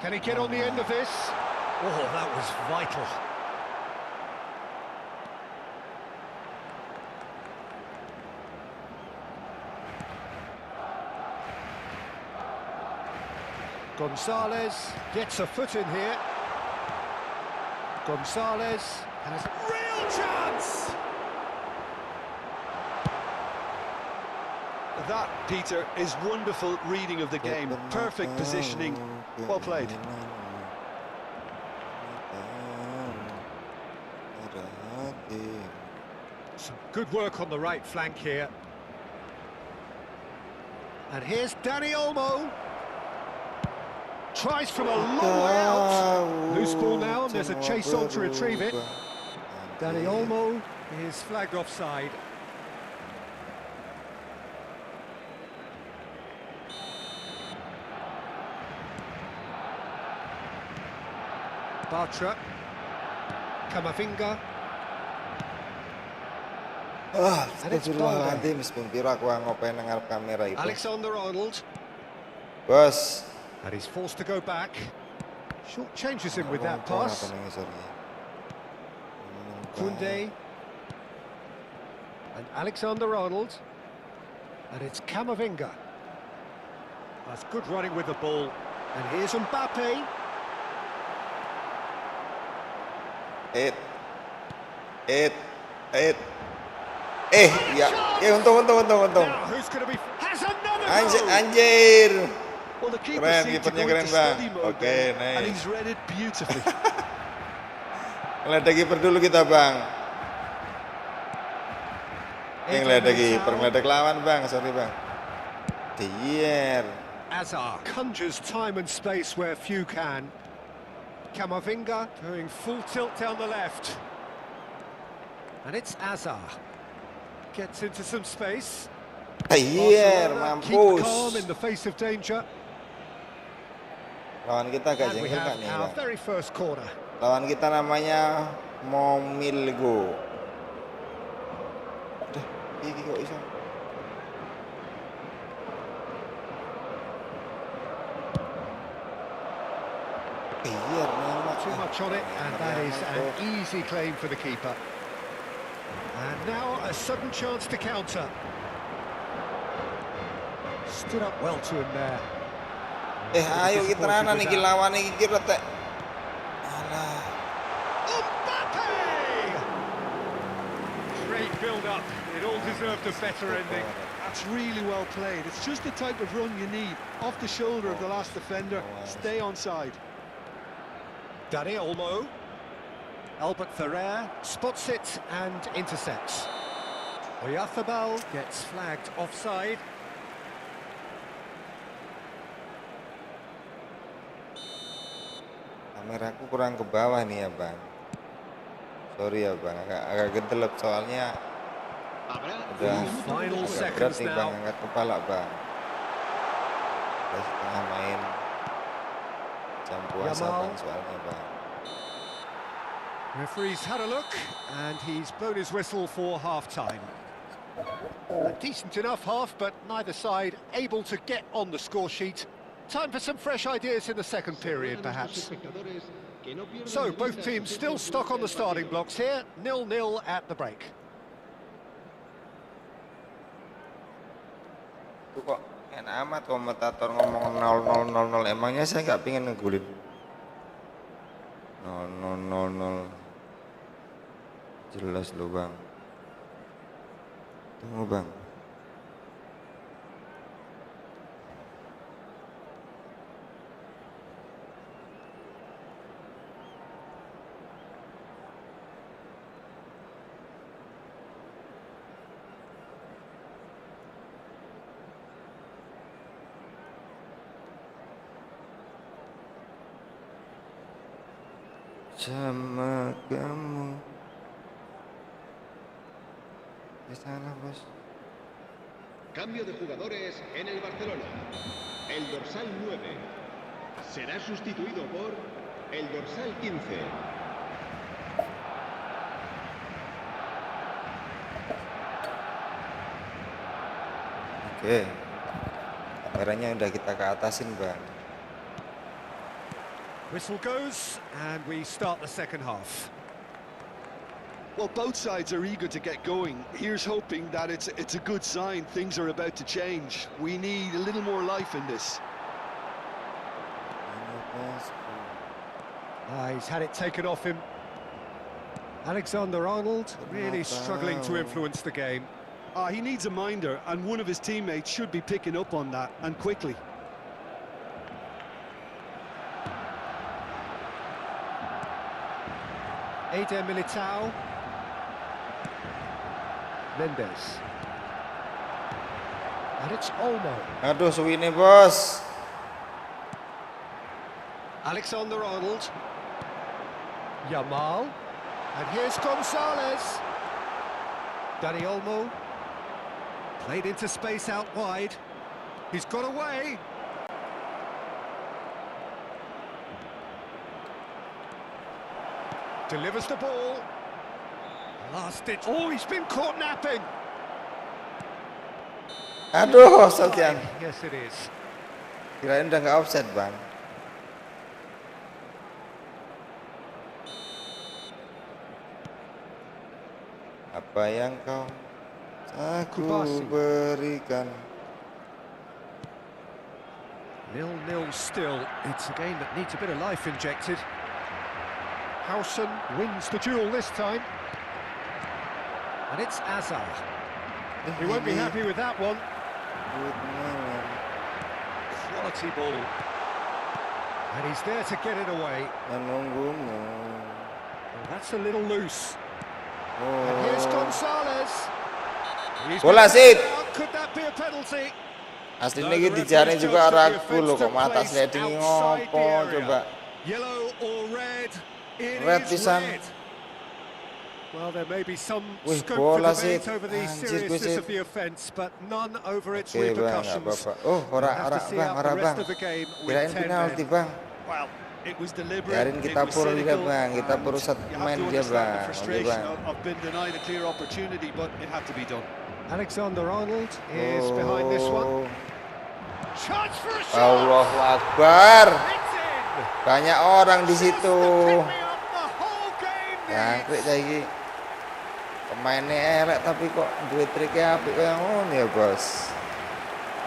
Can he get on the end of this? Oh, that was vital. Gonzalez gets a foot in here. Gonzalez has a real chance! That, Peter, is wonderful reading of the game. Perfect positioning. Well played. Some good work on the right flank here. And here's Dani Olmo. Tries from a long way out. Loose ball now, and there's a chase on to retrieve it. Dani Olmo is flagged offside. Bartra. Camavinga. And it's Balde. Meskipun piro aku ngopen nang kamera itu. Alexander-Arnold. Bos. And he's forced to go back. Short changes him with that pass. Kunde. And Alexander-Arnold. And it's Camavinga. That's good running with the ball. And here's Mbappe. Untung. Now, who's going to be... Has another goal! Anjir. Well, the keeper Keren, seemed to kipernya go keren, into Bang. study mode Oke, there, nice. and he's read it beautifully. Ngeledek kiper dulu kita, Bang. Ngeledek lawan, Bang. Sorry, Bang. Dier. Azar conjures time and space where few can. Camavinga going full tilt down the left. And it's Azar. Gets into some space. Dier, Barcelona keep calm mampus. in the face of danger. Lawan kita agak And we jengkel have Kak nih, our Bang. very first corner. Lawan kita namanya Momilgo. Udah, iki kok iso. Dier, Too much on it, and that is an easy claim for the keeper. And now a sudden chance to counter. Stood up well to him there. Ayo kita ranan iki lawan iki kira tek. Alah. Mbappe! Great build-up. It all deserved a better ending. That's really well played. It's just the type of run you need. Off the shoulder of the last defender. Stay onside. Dani Olmo. Albert Ferrer spots it and intercepts. Oyarzabal gets flagged offside. Kameraku kurang ke bawah nih ya, Bang. Sorry ya, Bang. Agak gedelep soalnya udah Final agak berat seconds nih, Bang. now. Angkat kepala, Bang. Udah setengah main jam puasa, Yamal. Bang, soalnya, Bang. Referee's had a look and he's blown his whistle for half-time. A decent enough half, but neither side able to get on the score sheet. Time for some fresh ideas in the second period, perhaps. So, both teams still stuck on the starting blocks here, 0-0 at the break. Tuh kok enak amat komentator ngomong 0-0. Emangnya saya nggak pengen ngegulin 0-0. Jelas loh, Bang. Tunggu, Bang. Sama kamu. Di sana, Bos. Cambio de jugadores en el Barcelona. El dorsal 9 será sustituido por el dorsal 15. Oke. Kameranya udah kita ke atasin, Bang. Whistle goes, and we start the second half. Well, both sides are eager to get going. Here's hoping that it's a good sign. Things are about to change. We need a little more life in this. He's had it taken off him. Alexander-Arnold really struggling to influence the game. He needs a minder, and one of his teammates should be picking up on that, and quickly. Eder Militao. Mendes. And it's Olmo. Aduh, suwine, Bos. Alexander-Arnold. Yamal. And here's Gonzalez. Dani Olmo. Played into space out wide. He's got away. Delivers the ball. Last ditch. Oh, he's been caught napping. Aduh, Sofian. Yes, it is. Kirain udah nggak offset, Bang. Apa yang kau aku berikan? 0-0 still. It's a game that needs a bit of life injected. Howson wins the duel this time. And it's Azar. He won't be happy with that one. Quality ball. And he's there to get it away. Well, that's a little loose. And here's Gonzalez. Bola sit. Could that be a penalty? Aslinya iki dijane juga ragu lho kok mata sliding ngopo coba. Yellow or red? Red pisan. Well, there may be some scope bola for debate sih. over the Anjir, seriousness sih. of the offence, but none over its Oke, Bang, nggak repercussions. apa-apa. Oh, ora Bang. Kirain penalti, Bang. Well, it was deliberate. Biarin kita it was pur dia, cynical, Bang. Kita and pur satu you have pemain to dia, understand the Bang. Oke, frustration Bang. of being denied a clear opportunity, but it had to be done. Alexander-Arnold is behind this one. Chance for a shot! Allahu Akbar. It's in! Banyak orang di situ. Pick me up the whole game Jangkrik needs. saiki. Pemainnya elek tapi kok duwe triknya apik kaya ngono ya, Bos.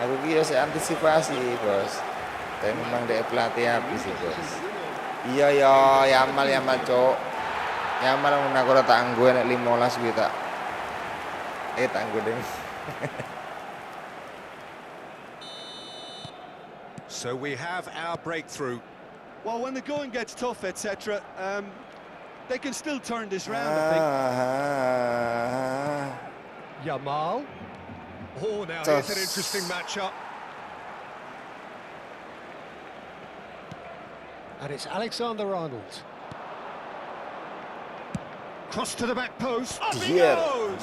Aku ki yo sik antisipasi, Bos. Tapi memang dia pelatih habis sih, Bos. Iya ya, Yamal cok. Yamal ngono aku ora tak anggo nek 15 kuwi tak. Tak anggo ding. So we have our breakthrough. Well, when the going gets tough, etc., they can still turn this round, I think. Yamal. Oh, now here's an interesting matchup. And it's Alexander-Arnold. Cross to the back post. Up he goes!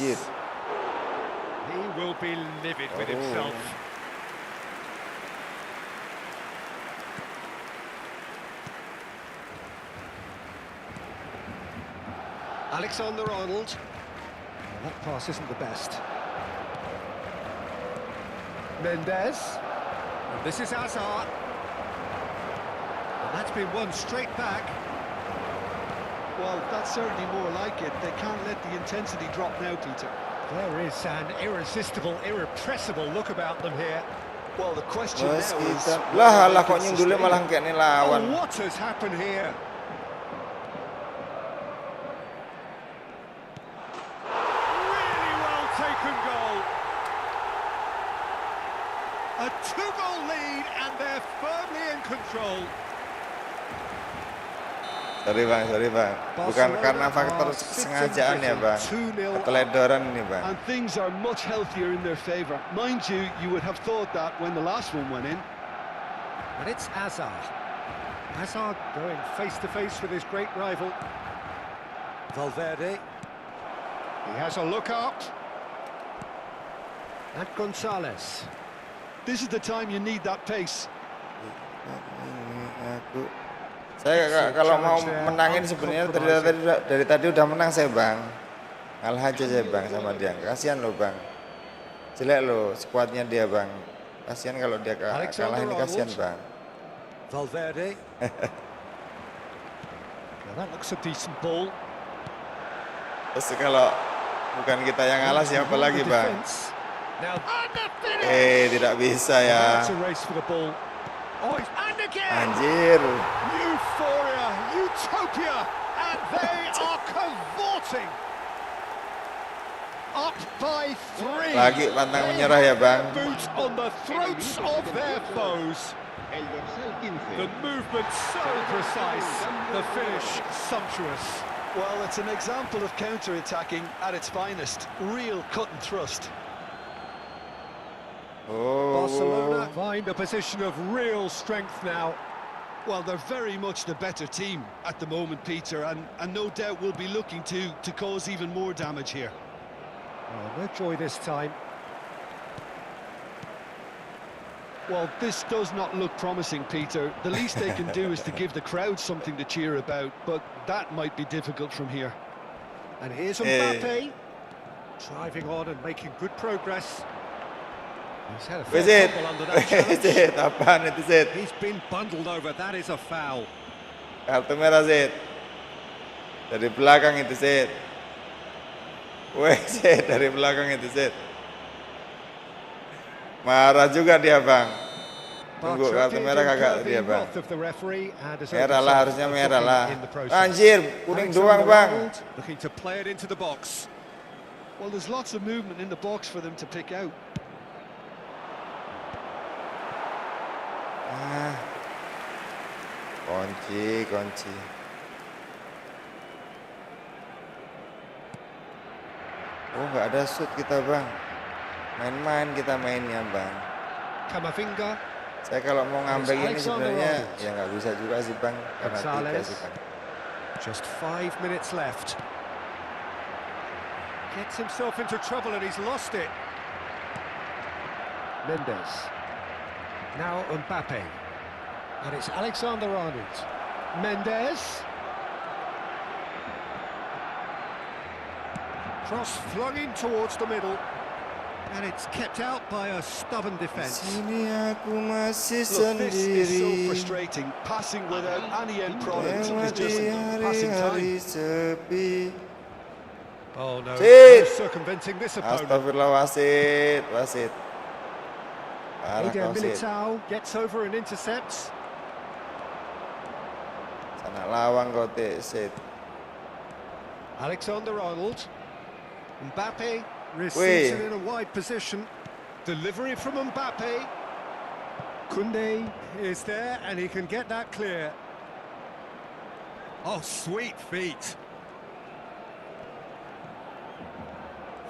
He will be livid with himself. Alexander-Arnold. Well, that pass isn't the best. Mendes. And this is Hazard. And that's been won straight back. Well, that's certainly more like it. They can't let the intensity drop now, Peter. There is an irresistible, irrepressible look about them here. Well, the question now is... Lah kok nyundulnya malah kene lawan. Oh, what has happened here? Really well taken goal. A 2-goal lead and they're firmly in control. Sorry bang. Bukan karena faktor sengajaan ya bang, keteledoran ini bang. And things are much healthier in their favour. Mind you, you would have thought that when the last one went in. And it's Hazard. Hazard going face to face with his great rival. Valverde. He has a look up. And Gonzalez. This is the time you need that pace. Saya kalau mau menangin sebenarnya dari tadi udah menang saya bang. Ngalah aja saya bang sama dia. Kasihan loh bang. Jelek loh skuadnya dia bang. Kasihan kalau dia kalah ini kasihan bang. Valverde. Now that looks a decent ball. Terus kalau bukan kita yang ngalah siapa lagi bang? Tidak bisa ya. Anjir. Euphoria, utopia, and they are cavorting. Up by 3. Lagi pantang menyerah ya bang. Boots on the throats of their foes. El dorsal 15. The movement so precise, the finish sumptuous. Well, it's an example of counter-attacking at its finest. Real cut and thrust. Barcelona find a position of real strength now. Well, they're very much the better team at the moment, Peter, and no doubt will be looking to cause even more damage here. Oh, no joy this time. Well, this does not look promising, Peter. The least they can do is to give the crowd something to cheer about, but that might be difficult from here. And here's Mbappe, driving on and making good progress. He's had a fair couple under that challenge. Apaan itu, Zid? He's been bundled over, that is a foul. Kartu merah, Zid. Dari belakang itu, Zid. Weh, Zid, dari belakang itu, Zid. Marah juga dia, Bang. Tunggu kartu merah kagak dia, Bang. Merah lah, harusnya merah lah. Anjir, kuning doang, Bang. Looking to play it into the box. Well, there's lots of movement in the box for them to pick out. Kunci. Oh, nggak ada shoot kita, Bang. Main-main kita mainnya, Bang. Kamavinga. Saya kalau mau ngambek ini sebenarnya ya nggak bisa juga sih, Bang, karena 3 sih, Bang. Just 5 minutes left. Gets himself into trouble and he's lost it. Mendes. Now Mbappe. And it's Alexander-Arnold. Mendes. Cross flung in towards the middle. And it's kept out by a stubborn defence. Sini aku masih Look, this is so sendiri. frustrating. Passing without any end product is Lewati just passing hari-hari time. sepi. Oh no, Sit. circumventing this opponent. Astagfirullah, wasit. Parah Eder kau, Sid. Militao gets over and intercepts. Sana lawang kau, Sid. Alexander-Arnold. Mbappe receives it in a wide position. Delivery from Mbappe. Koundé is there and he can get that clear. Oh, sweet feet.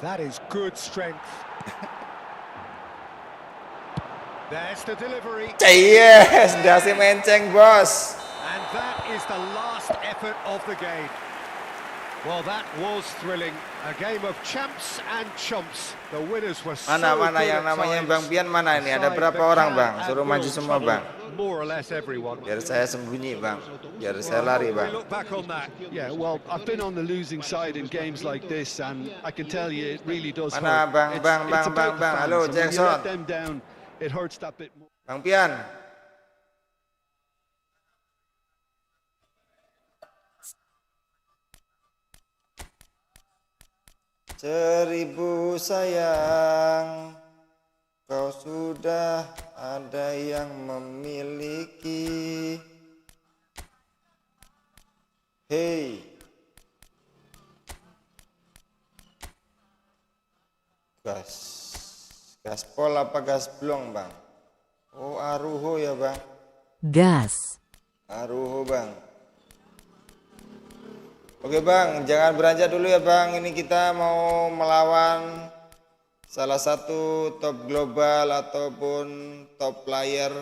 That is good strength. There's the delivery. Yes, dasi menceng, bos. And that is the last effort of the game. Well, that was thrilling. A game of champs and chumps. The winners were so Mana good yang at namanya times. Bang Pian mana ini? Ada Side berapa that orang, can Bang? and Suruh will maju semua, trouble Bang. More or less everyone. Biar saya sembunyi, Bang. Biar saya lari, We Bang. look back on that. Yeah, well, I've been on the losing side in games like this, and I can tell you it really does Mana, hurt. Bang, It's Bang, about Bang, the Bang. fans, Halo, and when you Jackson. let them down, it hurts that bit more. Bang Pian. Seribu sayang, kau sudah ada yang memiliki. Hey, gaspol apa gasblong, Bang? Oh, aruho ya, Bang. Gas. Aruho, Bang. Oke, Bang, jangan beranjak dulu ya, Bang. Ini kita mau melawan salah satu top global ataupun top player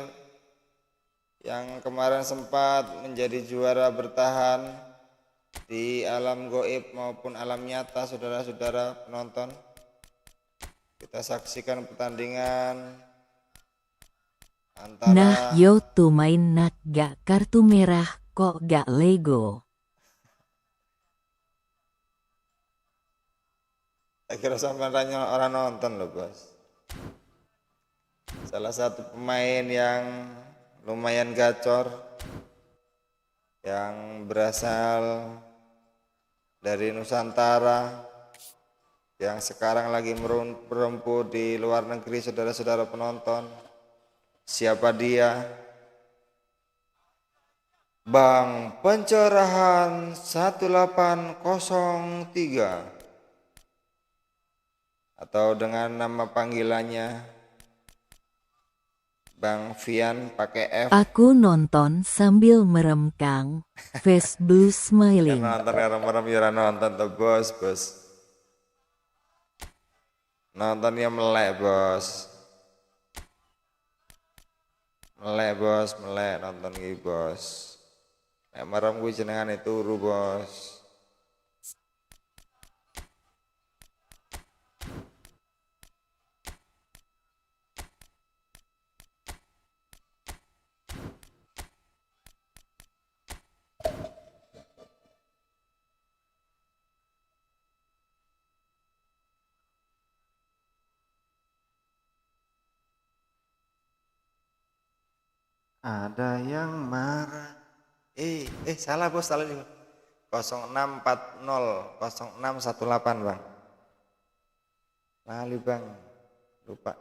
yang kemarin sempat menjadi juara bertahan di alam goib maupun alam nyata, saudara-saudara penonton. Kita saksikan pertandingan antara Nah yo tuh main nak gak kartu merah kok gak Lego. saya kira sampai orang nonton loh, bos. Salah satu pemain yang lumayan gacor yang berasal dari Nusantara yang sekarang lagi merempuh di luar negeri, saudara-saudara penonton. Siapa dia? Bang Pencerahan 1803 atau dengan nama panggilannya Bang Vian pakai F. Aku nonton sambil meremkang, face blue smiling. Nonton merem-merem ya nonton tuh, bos. Nontonnya melek, bos. Melek nonton iki, bos. Nek merem kuwi jenengane turu, bos. Ada yang marah. Salah bos, salah nih. 0640 0618 bang. Lali bang, lupa.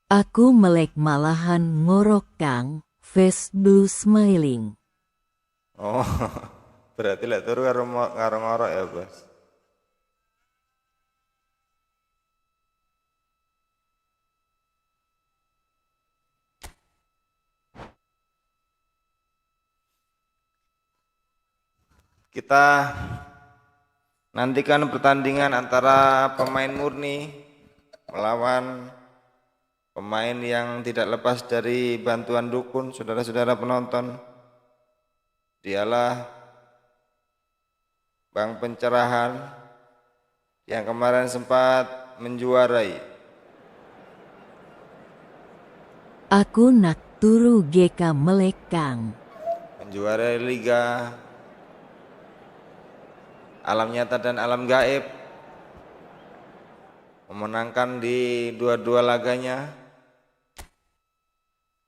Aku melek malahan ngorok Kang, face blue smiling. Oh, berarti lek turu karo ngorok ya bos. Kita nantikan pertandingan antara pemain murni melawan pemain yang tidak lepas dari bantuan dukun, saudara-saudara penonton. Dialah Bang Pencerahan yang kemarin sempat menjuarai. Aku nak turu GK melek Kang. Menjuarai Liga Alam Nyata dan Alam Gaib, memenangkan di dua-dua laganya.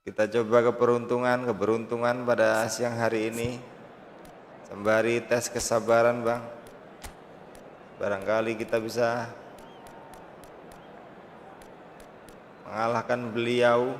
Kita coba keberuntungan pada siang hari ini, sembari tes kesabaran bang. Barangkali kita bisa mengalahkan beliau.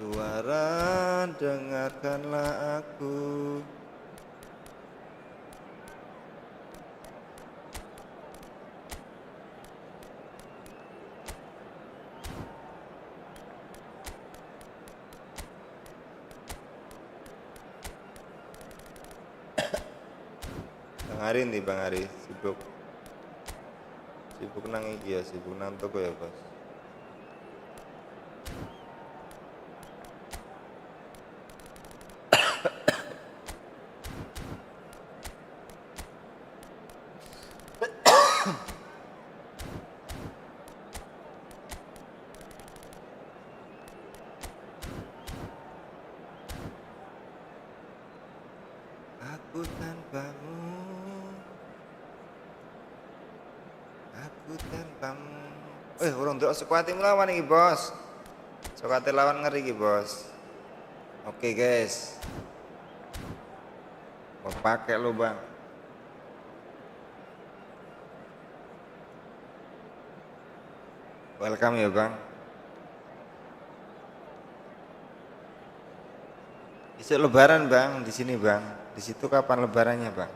Suara dengarkanlah aku. Bang Ari nih Bang Ari sibuk nang iki ya, sibuk nang toko ya bos. Aku tanpamu, aku tanpamu. Urung ndelok sekuate lawan iki, Bos. Sekuate lawan ngeri iki, Bos. Oke, guys. Mau pakai lo, Bang. Welcome ya, Bang. Besok lebaran, Bang, di sini, Bang. Di situ kapan lebarannya, Bang?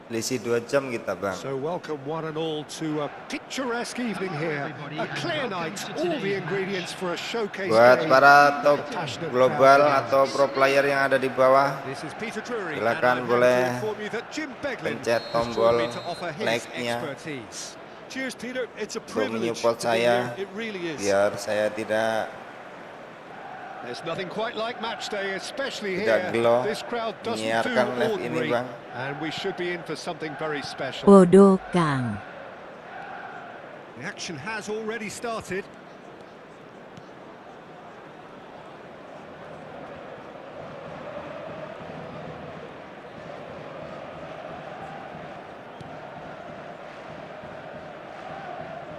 Selisih 2 jam kita, Bang. So welcome one and all to a picturesque evening here. A clear night, all the ingredients for a showcase. Buat para top global atau pro player yang ada di bawah, silakan boleh pencet tombol like-nya untuk menyupport saya, biar saya tidak There's nothing quite like match day, especially tidak here. gelo This crowd doesn't menyiarkan do live ini, ordinary, Bang. and we should be in for something very special. Podo Kang. The action has already started.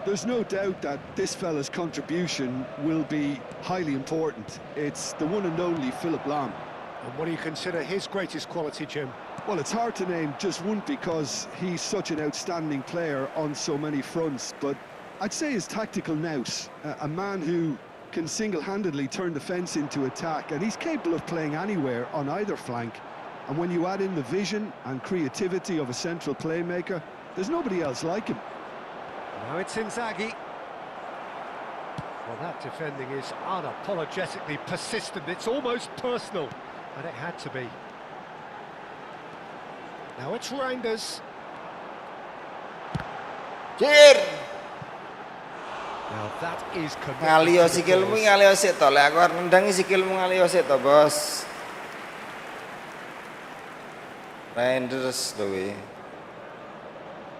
There's no doubt that this fella's contribution will be highly important. It's the one and only Philip Lahm. And what do you consider his greatest quality, Jim? Well, it's hard to name just one because he's such an outstanding player on so many fronts, but I'd say his tactical nous, a man who can single-handedly turn defence into attack, and he's capable of playing anywhere on either flank. And when you add in the vision and creativity of a central playmaker, there's nobody else like him. Now it's Inzaghi. Well, that defending is unapologetically persistent. It's almost personal, and it had to be. Now it's Reinders. Jir. Now that is Ngalio sikilmu ngalio sik to, lek aku arep nendang sikilmu ngalio sik to, Bos. Reinders lho kuwi.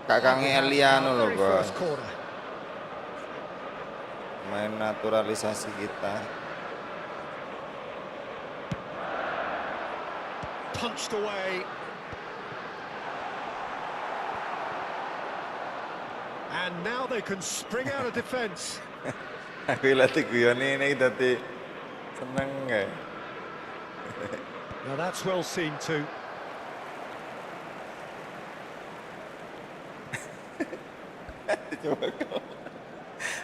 Kakange Eliano lho, Bos. Main naturalisasi kita. Punched away. And now they can spring out of defence. Aku latih guyon ini dadi seneng kae. Now that's well seen too. Coba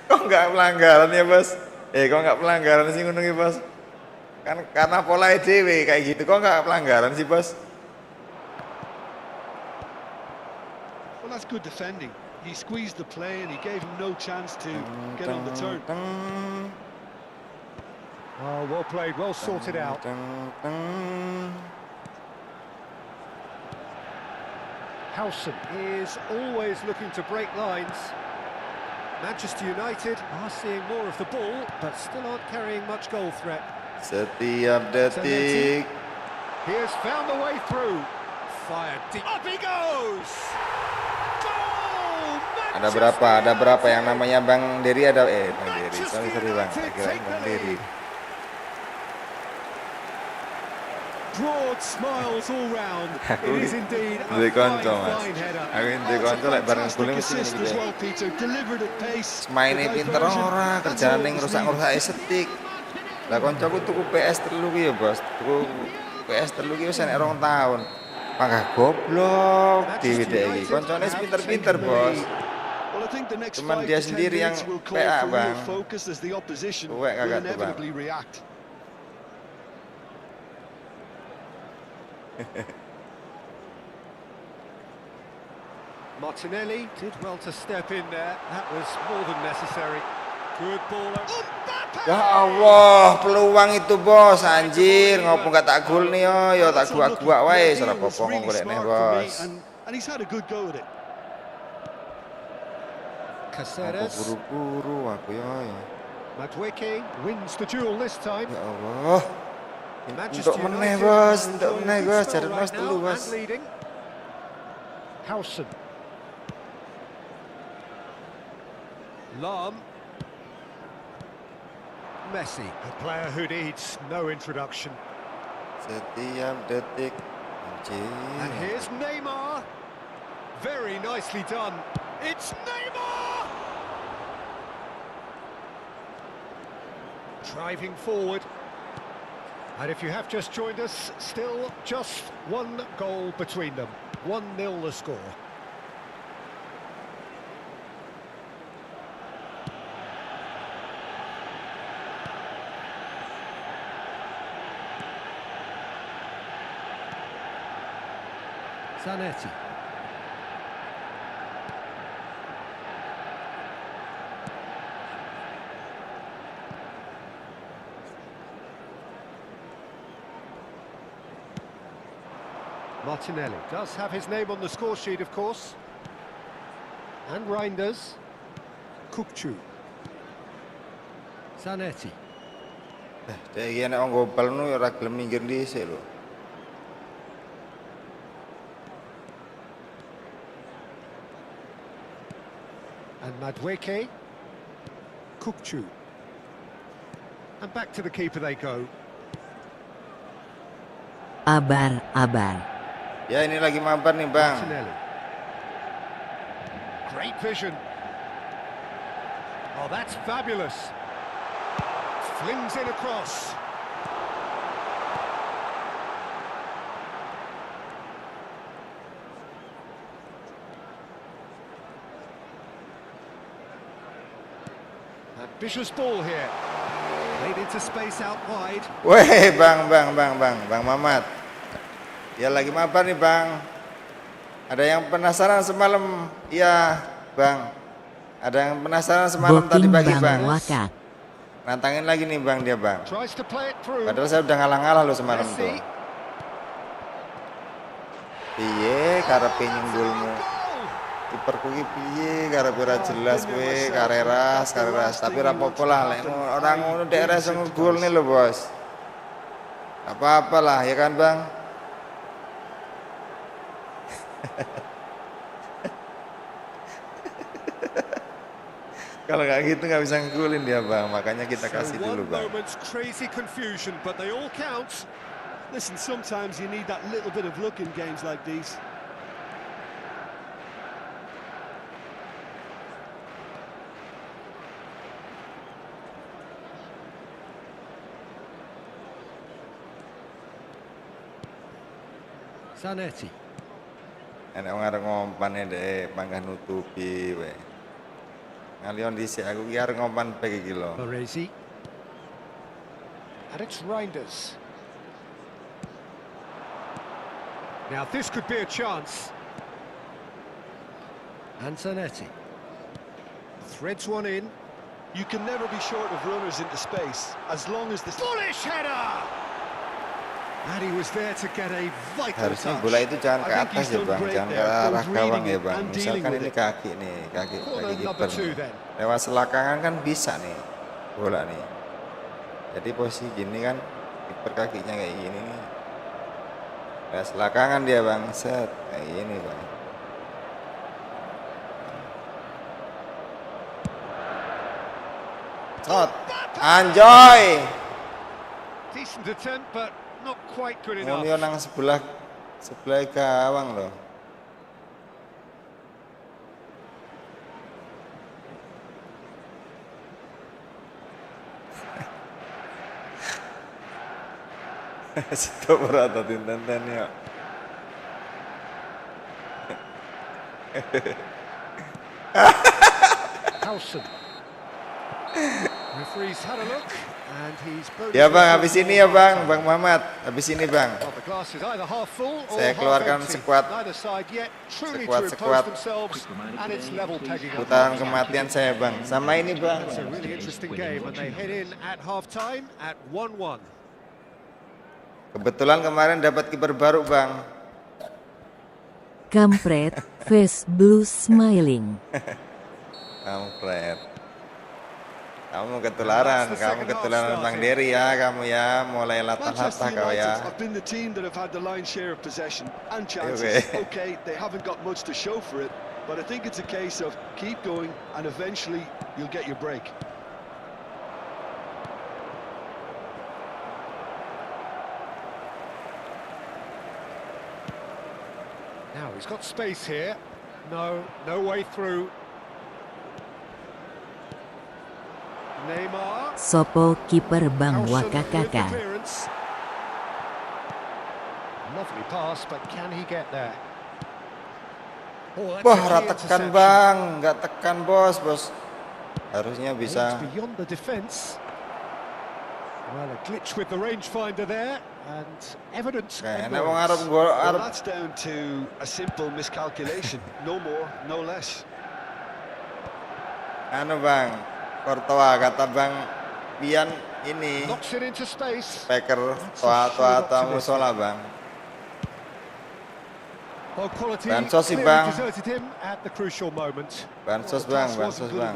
kok nggak pelanggaran ya, Bos? Kok nggak pelanggaran sih ngono iki, Bos? Kan karena pola dhewe kayak gitu, kok nggak pelanggaran sih, Bos? Well, that's good defending. He squeezed the play and he gave him no chance to get on the turn. Oh, well played, well sorted out. Howson is always looking to break lines. Manchester United are seeing more of the ball, but still aren't carrying much goal threat. Setiap detik. He has found a way through. Fired deep. Up he goes! Ada berapa yang namanya Bang Dery ada Bang Dery, sorry Bang, kira Bang Dery. Broad smiles all round. Aku It is indeed a duwe kanca, Mas. fine header. Aku duwe kanca lek bareng gol mesti ngene iki. Maine pinter ora, kerjane ngrusak-ngrusake setik. Lah kancaku tuku PS3 ki ya, Bos. Tuku PS3 ki wis enek 2 tahun. Mangga goblok dhewe-dhewe iki. Kancane pinter-pinter, Bos. Cuman dia sendiri yang PA, Bang. Tuwek kagak tuh, Bang. Martinelli did well to step in there. That was more than necessary. Good baller. Ya Allah, peluang itu, Bos, anjir. Ngopo gak tak gol nih yo tak gua wae, ora apa-apa golek neh, Bos. And he's had a good go at it. Caceres. Aku buru-buru aku ya. Madueke wins the duel this time. Ya Allah. Manchester Untuk meneh, United Bos, are untuk meneh, enjoying Bos, the jarum spell Bos right telu, now Bos. and leading. Howson. Lam. Messi, a player who needs no introduction. Setiap detik. Anjir. And here's Neymar. Very nicely done. It's Neymar! Driving forward. And if you have just joined us, still just 1 goal between them. 1-0 the score. Zanetti. Martinelli does have his name on the score sheet, of course. And Reinders. Kukcu. Zanetti. Dek iki nek wong gobal nu ora gelem minggir dhisik lho. And Madueke. Kukcu. And back to the keeper they go. Abar. Ya ini lagi mabar nih, Bang. Martinelli. Great vision. Oh, that's fabulous. Flings in across. Ambitious ball here. Played into space out wide. Weh, Bang Mamat. Ya lagi mabar nih, Bang. Ada yang penasaran semalam? Iya, Bang. Ada yang penasaran semalam tadi Booking pagi, Bang Bang. Wakat. Nantangin lagi nih Bang dia Bang. Tries to play it through. Padahal saya udah ngalah-ngalah loh semalam tuh. Piye karepe nyunggulmu? Kiperku ki piye karepe ora jelas kowe kareras. Tapi ora apa-apa lah lek orang ngono dek ora iso ngegol nih lho, Bos. Apa-apa lah ya kan, Bang? Kalau kayak gitu nggak bisa ngegolin dia Bang, makanya kita kasih dulu Bang. Crazy confusion, but they all count. Listen, sometimes you need that little bit of luck in games like these. Zanetti. Enak wong arep ngompane dek, panggah nutupi we. Ngalion dhisik aku ki arep ngompan bek iki lho. Baresi. And it's Reinders. Now this could be a chance. And Zanetti. Threads one in. You can never be short of runners into space, as long as the... Bullish header! And he was there to get a vital Harusnya touch. bola itu jangan ke atas ya Bang, jangan ke arah gawang ya Bang. Misalkan ini kaki nih, kaki kiper nih. Lewat selakangan kan bisa nih bola nih. Jadi posisi gini kan kiper kakinya kayak gini nih. Lewat selakangan dia Bang, set kayak gini Bang. Shot, anjoy. Decent attempt, but not quite good enough. Mulyo nang sebelah gawang loh. Situ berata tinten ya. Howson. Referee's had a look. Ya Bang, habis ini ya Bang, Bang Muhammad, habis ini Bang. Saya keluarkan sekuat putaran kematian saya Bang. Sama ini Bang. Kebetulan kemarin dapat kiper baru Bang. Kampret, face blue smiling. Kampret. Kamu ketularan Bang Dery ya, kamu ya, mulai latah-latah kau ya. Okay, they haven't got much to show for it, but I think it's a case of keep going and eventually you'll get your break. Now he's got space here. No way through. Sopo kiper Bang Wakakaka. Lovely pass, but can he get there? Wah, tekan Bang, nggak tekan bos. Harusnya bisa. Beyond the defense. Well, a glitch with the rangefinder there, and evidence. Well, that's down to a simple miscalculation. No more, no less. Bang. Courtois kata Bang Bian ini speaker tua musola Bang. Bansos sih Bang. Bansos Bang.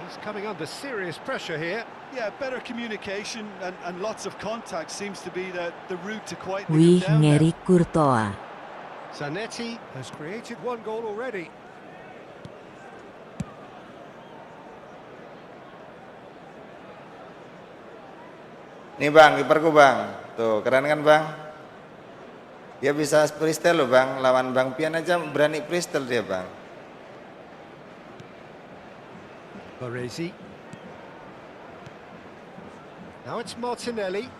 He's coming under serious pressure here. Yeah, better communication and lots of contact seems to be the route to quieten Wih, him down. ngeri Courtois. Zanetti has created one goal already. Nih Bang, kiperku Bang. Tuh, keren kan Bang? Dia bisa freestyle loh Bang. Lawan Bang Pian aja berani freestyle dia Bang. Baresi. Now it's Martinelli.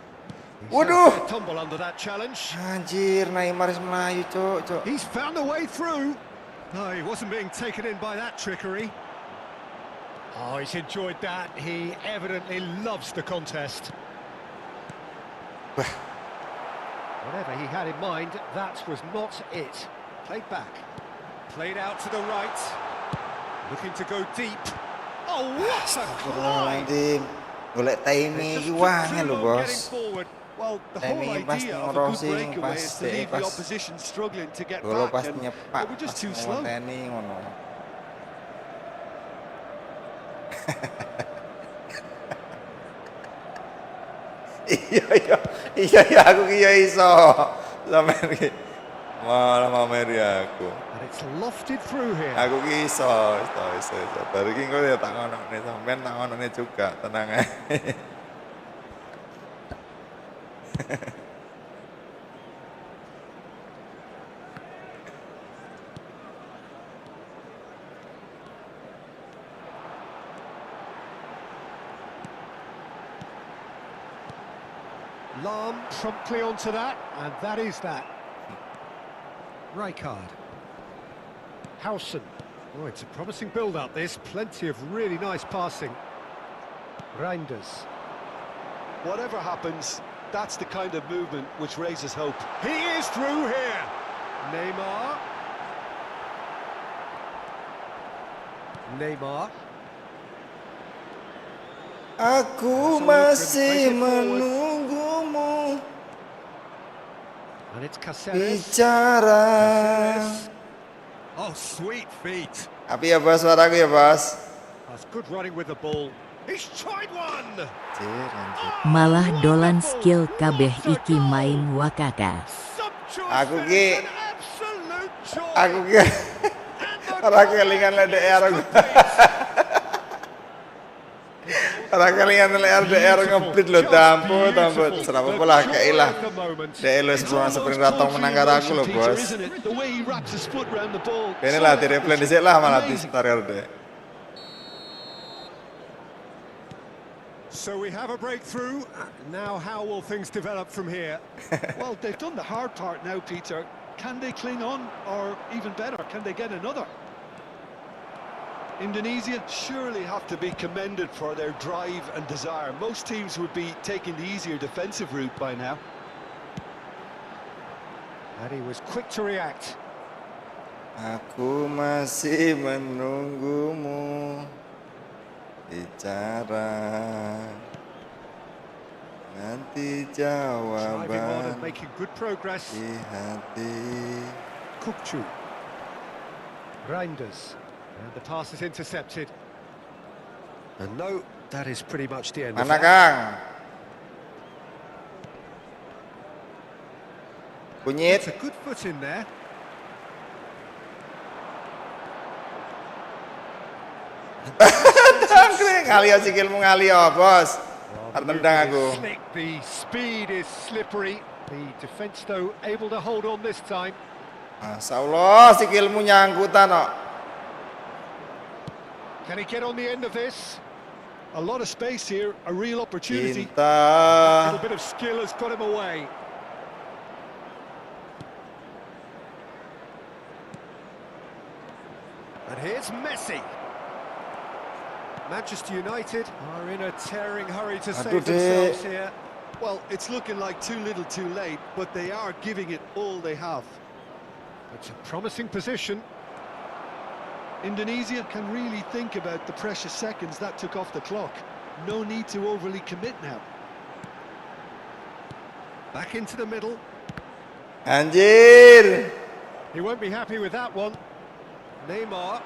Waduh. Tumble under that challenge. Anjir, Neymar Melayu, cok. He's found a way through. No, he wasn't being taken in by that trickery. Oh, he's enjoyed that. He evidently loves the contest. Whatever he had in mind, that was not it. Played back. Played out to the right. Looking to go deep. Oh, what a fly! Golek timing iki wangen lho, Bos. Well, the whole idea of a good breakaway is to leave the opposition struggling to get back, and we're just too slow. Iya aku ki ya iso. Sampeyan ki malah mameri aku. And it's lofted through here. Aku ki iso. Baru ki engko ya tak ngonone sampean tak ngonone juga, tenang ae. Lahm promptly onto that, and that is that. Rijkaard. Howson. Oh, it's a promising build-up, this. Plenty of really nice passing. Reinders. Whatever happens, that's the kind of movement which raises hope. He is through here. Neymar. Aku masih menunggumu. And it's Caceres. Bicara. Oh, sweet feet. Tapi ya Bos, suaraku ya Bos. That's good running with the ball. He's tried one. Malah dolan skill kabeh iki main wakaka. Aku ki ora kelingan LDR aku. Ora kelingan LDR ngeblit lho, tampo serapa pola kei lah. Dek lu sprint ratong menang karo aku lho, Bos. Kene lah direplay dhisik lah malah distarir dek. So we have a breakthrough. Now how will things develop from here? Well, they've done the hard part now, Peter. Can they cling on, or even better, can they get another? Indonesia surely have to be commended for their drive and desire. Most teams would be taking the easier defensive route by now. And he was quick to react. Aku masih menunggumu. Bicara. Nanti jawaban making good progress. Di hati. Kukcu. Reinders. And the pass is intercepted. And no, that is pretty much the end of Mana that. Kang? Kunyit. It's a good foot in there. Ngalio sikilmu ngalio, Bos. Tendang aku. The speed is slippery. The defense though able to hold on this time. Masyaallah, sikilmu nyangkutan kok. Can he get on the end of this? A lot of space here, a real opportunity. A Cinta. little bit of skill has got him away. And here's Messi. Manchester United are in a tearing hurry to save themselves here. Well, it's looking like too little too late, but they are giving it all they have. It's a promising position. Indonesia can really think about the precious seconds that took off the clock. No need to overly commit now. Back into the middle. Anjir. He won't be happy with that one. Neymar.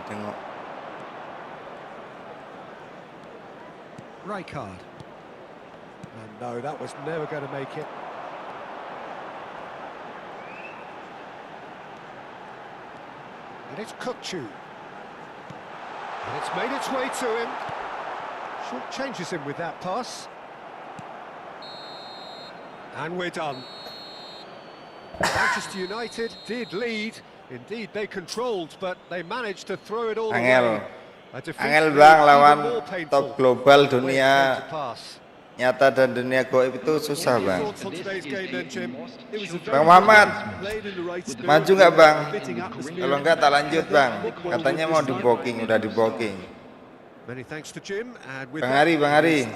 Tengok. Rijkaard. And no, that was never going to make it. And it's Kukcu. And it's made its way to him. Short changes him with that pass. And we're done. Manchester United did lead. Indeed, they controlled, but they managed to throw it all away. Angel bang lawan top global dunia nyata dan dunia goib itu susah bang. Bang Muhammad, maju nggak bang? Kalau nggak tak lanjut bang. Katanya mau di booking, udah di booking. Bang Ari, Bang Ari.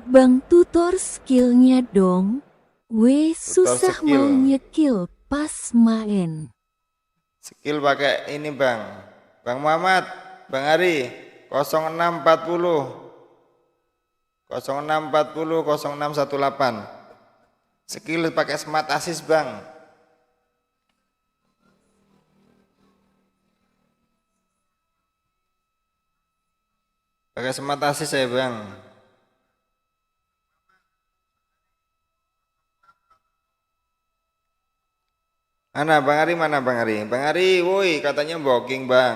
Bang tutor skillnya dong. Weh Tutor susah skill. mau nyekil pas main. Skill pakai ini Bang. Bang Muhammad, Bang Ari, 0640 0640 0618. Skill pakai smart assist Bang. Pakai smart assist saya Bang. Mana Bang Ari, mana Bang Ari? Bang Ari, woi katanya booking Bang.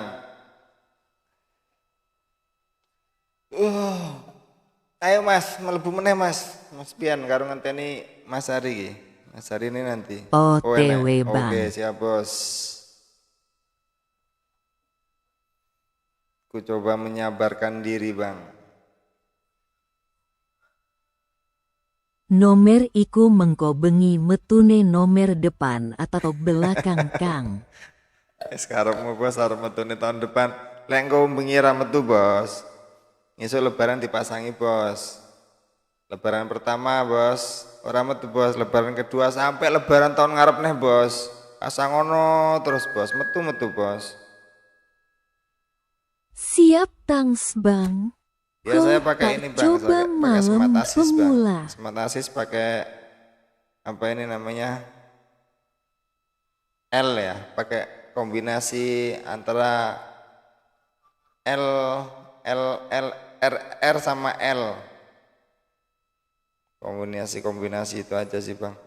Ayo Mas, melebu meneh Mas. Mas Pian karo ngenteni Mas Ari iki. Mas Ari ini nanti. OTW enak. Bang. Oke, siap Bos. Ku coba menyabarkan diri Bang. Nomer iku mengko bengi metune nomer depan atau belakang Kang. Sekarang Bos arep metune tahun depan. Lek engko bengi ra metu Bos. Ngisuk lebaran dipasangi Bos. Lebaran pertama Bos, ora metu Bos. Lebaran kedua sampai lebaran tahun ngarep neh Bos. Pasang ngono terus Bos, metu Bos. Siap tangs Bang. Ya saya pakai ini Bang, coba pakai malam smart assist Bang. pemula. Smart assist pakai apa ini namanya? L ya, pakai kombinasi antara L R sama L. Kombinasi itu aja sih Bang.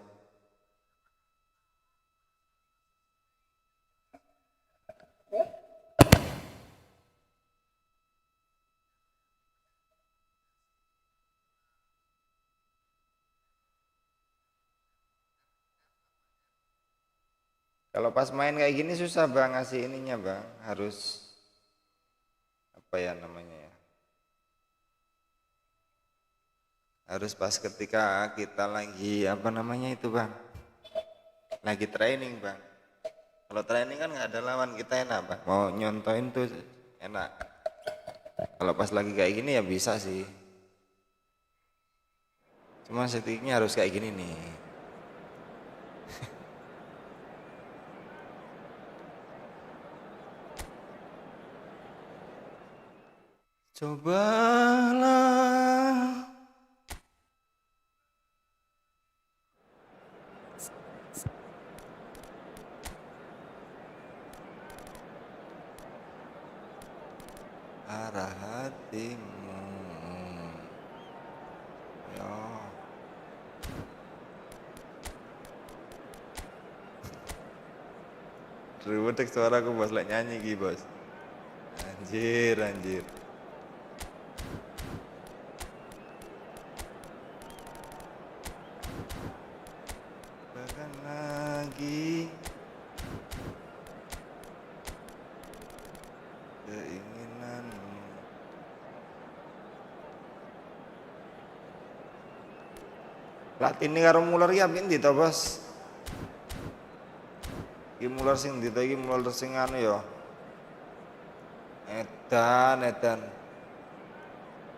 Kalau pas main kayak gini susah Bang ngasih ininya Bang, harus apa ya namanya ya? Harus pas ketika kita lagi apa namanya itu Bang? Lagi training Bang. Kalau training kan nggak ada lawan kita enak Bang. Mau nyontoin tuh enak. Kalau pas lagi kayak gini ya bisa sih. Cuma settingnya harus kayak gini nih. Cobalah arah hatimu ya. Ribet suara aku Bos, lek nyanyi gitu Bos. Anjir. Bahkan lagi keinginanmu. Latini karo Muller ya pinti to Bos? Iki Muller sing ndi to iki Muller sing anu ya. Edan.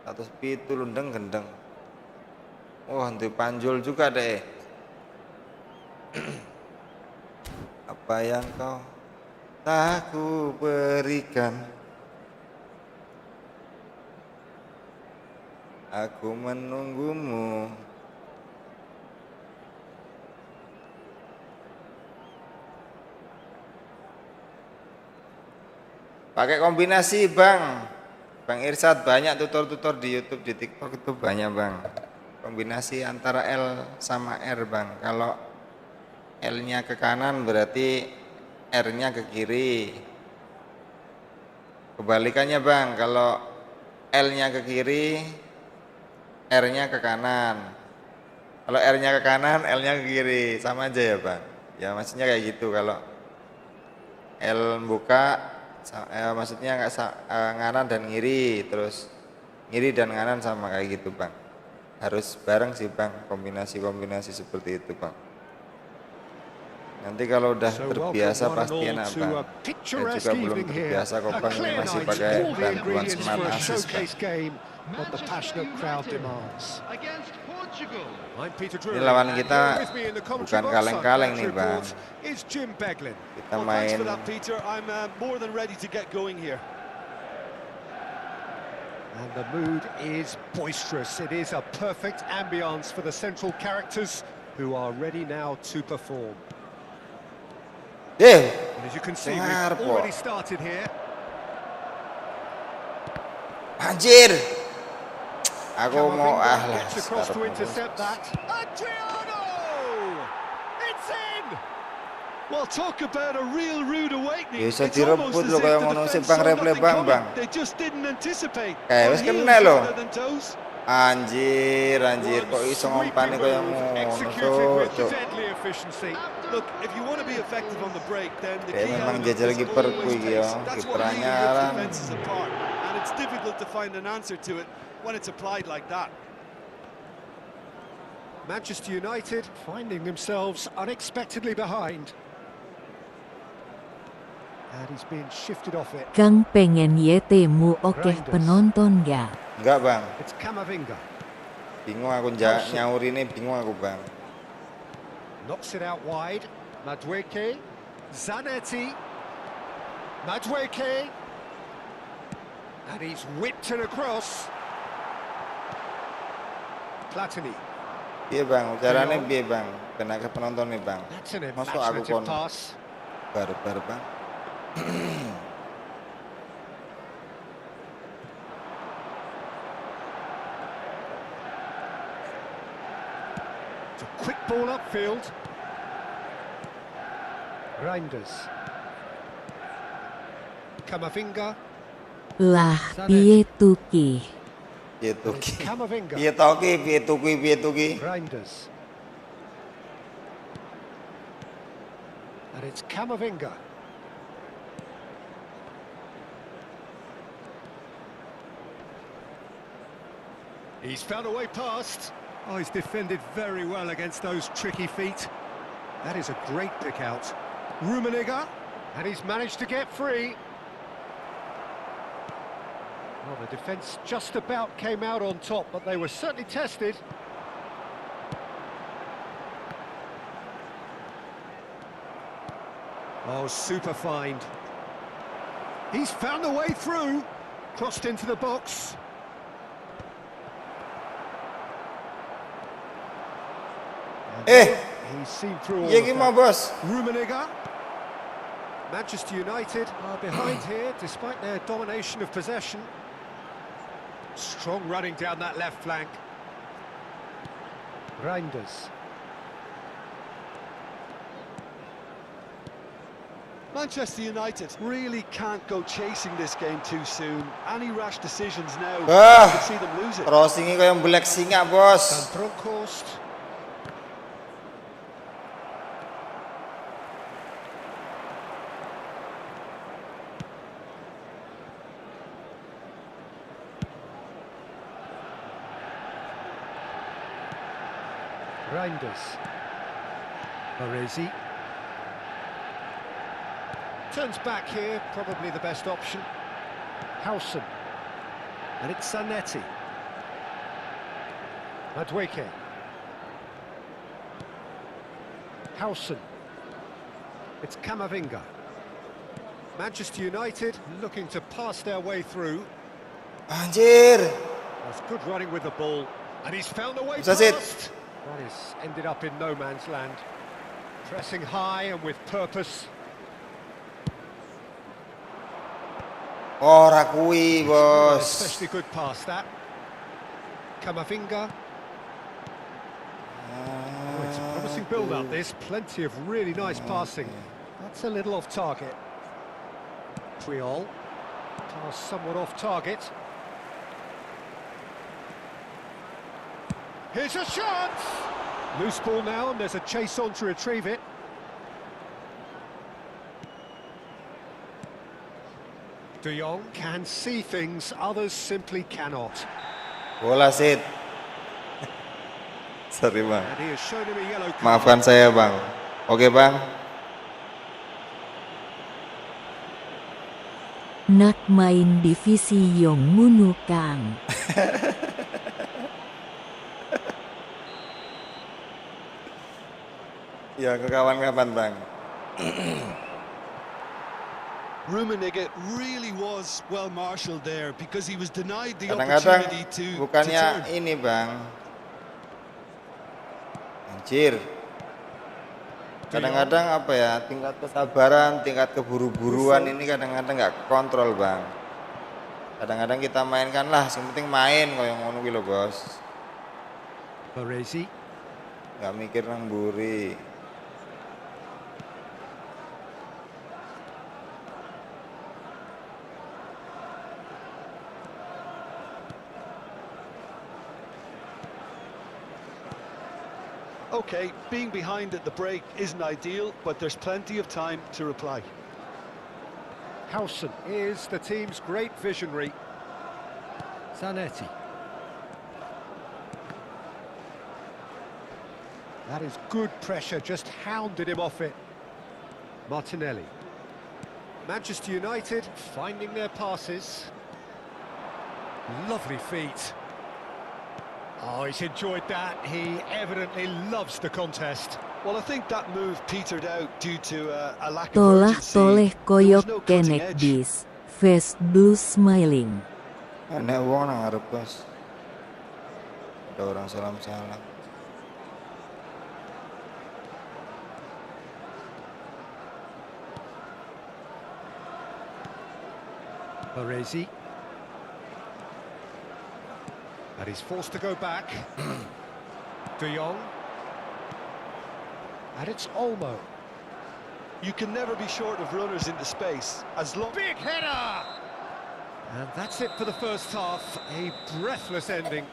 107 lundeng gendeng. Oh, nanti panjul juga deh. Apa yang kau tak ku berikan, aku menunggumu. Pakai kombinasi Bang. Bang Irsad banyak tutor-tutor di YouTube, di TikTok itu banyak Bang. Kombinasi antara L sama R Bang. Kalau L-nya ke kanan berarti R-nya ke kiri. Kebalikannya Bang, kalau L-nya ke kiri, R-nya ke kanan. Kalau R-nya ke kanan, L-nya ke kiri, sama aja ya Bang. Ya maksudnya kayak gitu. Kalau L buka, maksudnya nganan dan ngiri, terus ngiri dan nganan sama kayak gitu Bang. Harus bareng sih Bang, kombinasi seperti itu Bang. Nanti kalau udah So terbiasa welcome one and pasti all enak to bang. a Saya picturesque juga belum evening here. terbiasa kok A bang, ini clear masih night, pakai all the bantuan ingredients smart for a assist bang. showcase game that the passionate crowd demands. Against Portugal. I'm Peter Ini Drury. lawan kita With me in the commentary bukan box, kaleng-kaleng our nih report bang. is Jim Beglin. Kita Well, thanks main for that, Peter. I'm more than ready to get going here. And the mood is boisterous. It is a perfect ambience for the central characters who are ready now to perform. And as you can see, we've already started here. Anjir. Aku mau Camavinga gets across to intercept that. Adriano! It's in! Well, talk about a real rude awakening. Bisa It's almost direbut as lo if kayak the ngono sih defense bang, saw replay nothing bang coming. bang. They just didn't anticipate. Kayak wis On heels kena lo. rather than toes. Anjir, kok iso ngompani kayak ngono Executed with cuk. deadly efficiency. Look, if you want to be effective on the break, then the Kayak key memang element jajal is kiperku always iki ya. pace. That's what really Kiperannya rips kan. defenses apart, and it's difficult to find an answer to it when it's applied like that. Manchester United finding themselves unexpectedly behind. And he's being shifted off it. Kang pengen YT-mu oke penonton gak? Enggak bang, It's Camavinga. bingung aku nyaur ini, bingung aku bang. Knocks it out wide. Madueke. Zanetti. Madueke. And he's whipped it across. Platini. Iya bang, caranya biar bang, kena ke penonton nih bang. That's an Masuk aku imaginative kon pass. barbar bang. It's a quick ball upfield. Reinders. Camavinga. Lah, piye tuki? Piye It's tuki? Camavinga. Piye toki? Piye tuki? Piye tuki? Reinders. And it's Camavinga. He's found a way past. Oh, he's defended very well against those tricky feet. That is a great pick out. Rummenigge, and he's managed to get free. Well, the defence just about came out on top, but they were certainly tested. Oh, super find. He's found a way through. Crossed into the box. He's seen through all Iya of gimana that. bos? Rummenigge. Manchester United are behind here despite their domination of possession. Strong running down that left flank. Reinders. Manchester United really can't go chasing this game too soon. Any rash decisions now, you could see them lose it. Crossingnya kayak black singa bos. Van Bronckhorst. Reinders. Baresi. Turns back here, probably the best option. Howson. And it's Zanetti. Madueke. Howson. It's Camavinga. Manchester United looking to pass their way through. Anjir. That's good running with the ball. And he's found a way That's it. past. That is ended up in no man's land. Pressing high and with purpose. Ora kui bos. Especially good pass that. Camavinga. Oh, it's a promising build-up this. Plenty of really nice passing. That's a little off target. Puyol. Pass somewhat off target. Here's a chance! Loose ball now, and there's a chase on to retrieve it. De Jong can see things others simply cannot. Bola sit. Sorry bang. And he has shown him a yellow card. Maafkan saya bang. Oke bang. นักmain divisi yang menukang. Ya ke kawan-kawan bang. Rummenigge really was well marshalled there because he was denied the Kadang-kadang opportunity to bukannya turn. ini bang. Anjir. Kadang-kadang apa ya, tingkat kesabaran, tingkat keburu-buruan ini kadang-kadang nggak kontrol bang. Kadang-kadang kita mainkan lah, yang penting main kok yang ngono ki lho bos. Baresi. Nggak mikir nang mburi. Okay, being behind at the break isn't ideal, but there's plenty of time to reply. Howson is the team's great visionary. Zanetti. That is good pressure, just hounded him off it. Martinelli. Manchester United finding their passes. Lovely feet. Oh, he's enjoyed that. He evidently loves the contest. Well, I think that move petered out due to a lack of Tolah urgency. toleh There was koyok no cutting kenek edge. dis. Face blue smiling. Enak wong nang ngarep bos. Ada orang salam-salam. Baresi. And he's forced to go back. De Jong. And it's Olmo. You can never be short of runners into space as long. Big header! And that's it for the first half. A breathless ending.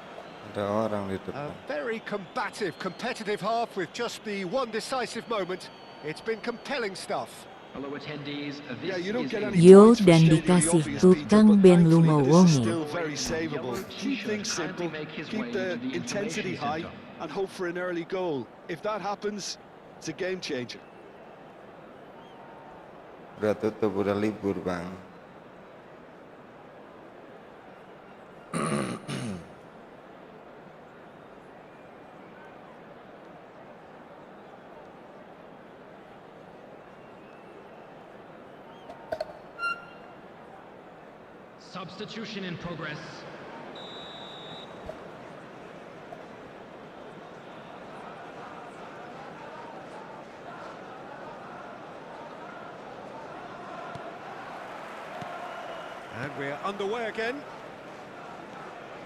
Ada orang di A depan. very combative, competitive half with just the one decisive moment. It's been compelling stuff. Hello attendees, Yeah, you don't get any Yo points for dan stating the dikasih obvious, tukang Peter, but ben thankfully lumo this is wonge. still very savable. Keep things simple, keep the intensity high, and hope for an early goal. If that happens, it's a game changer. Udah tutup, udah libur bang. Substitution in progress. And we're underway again.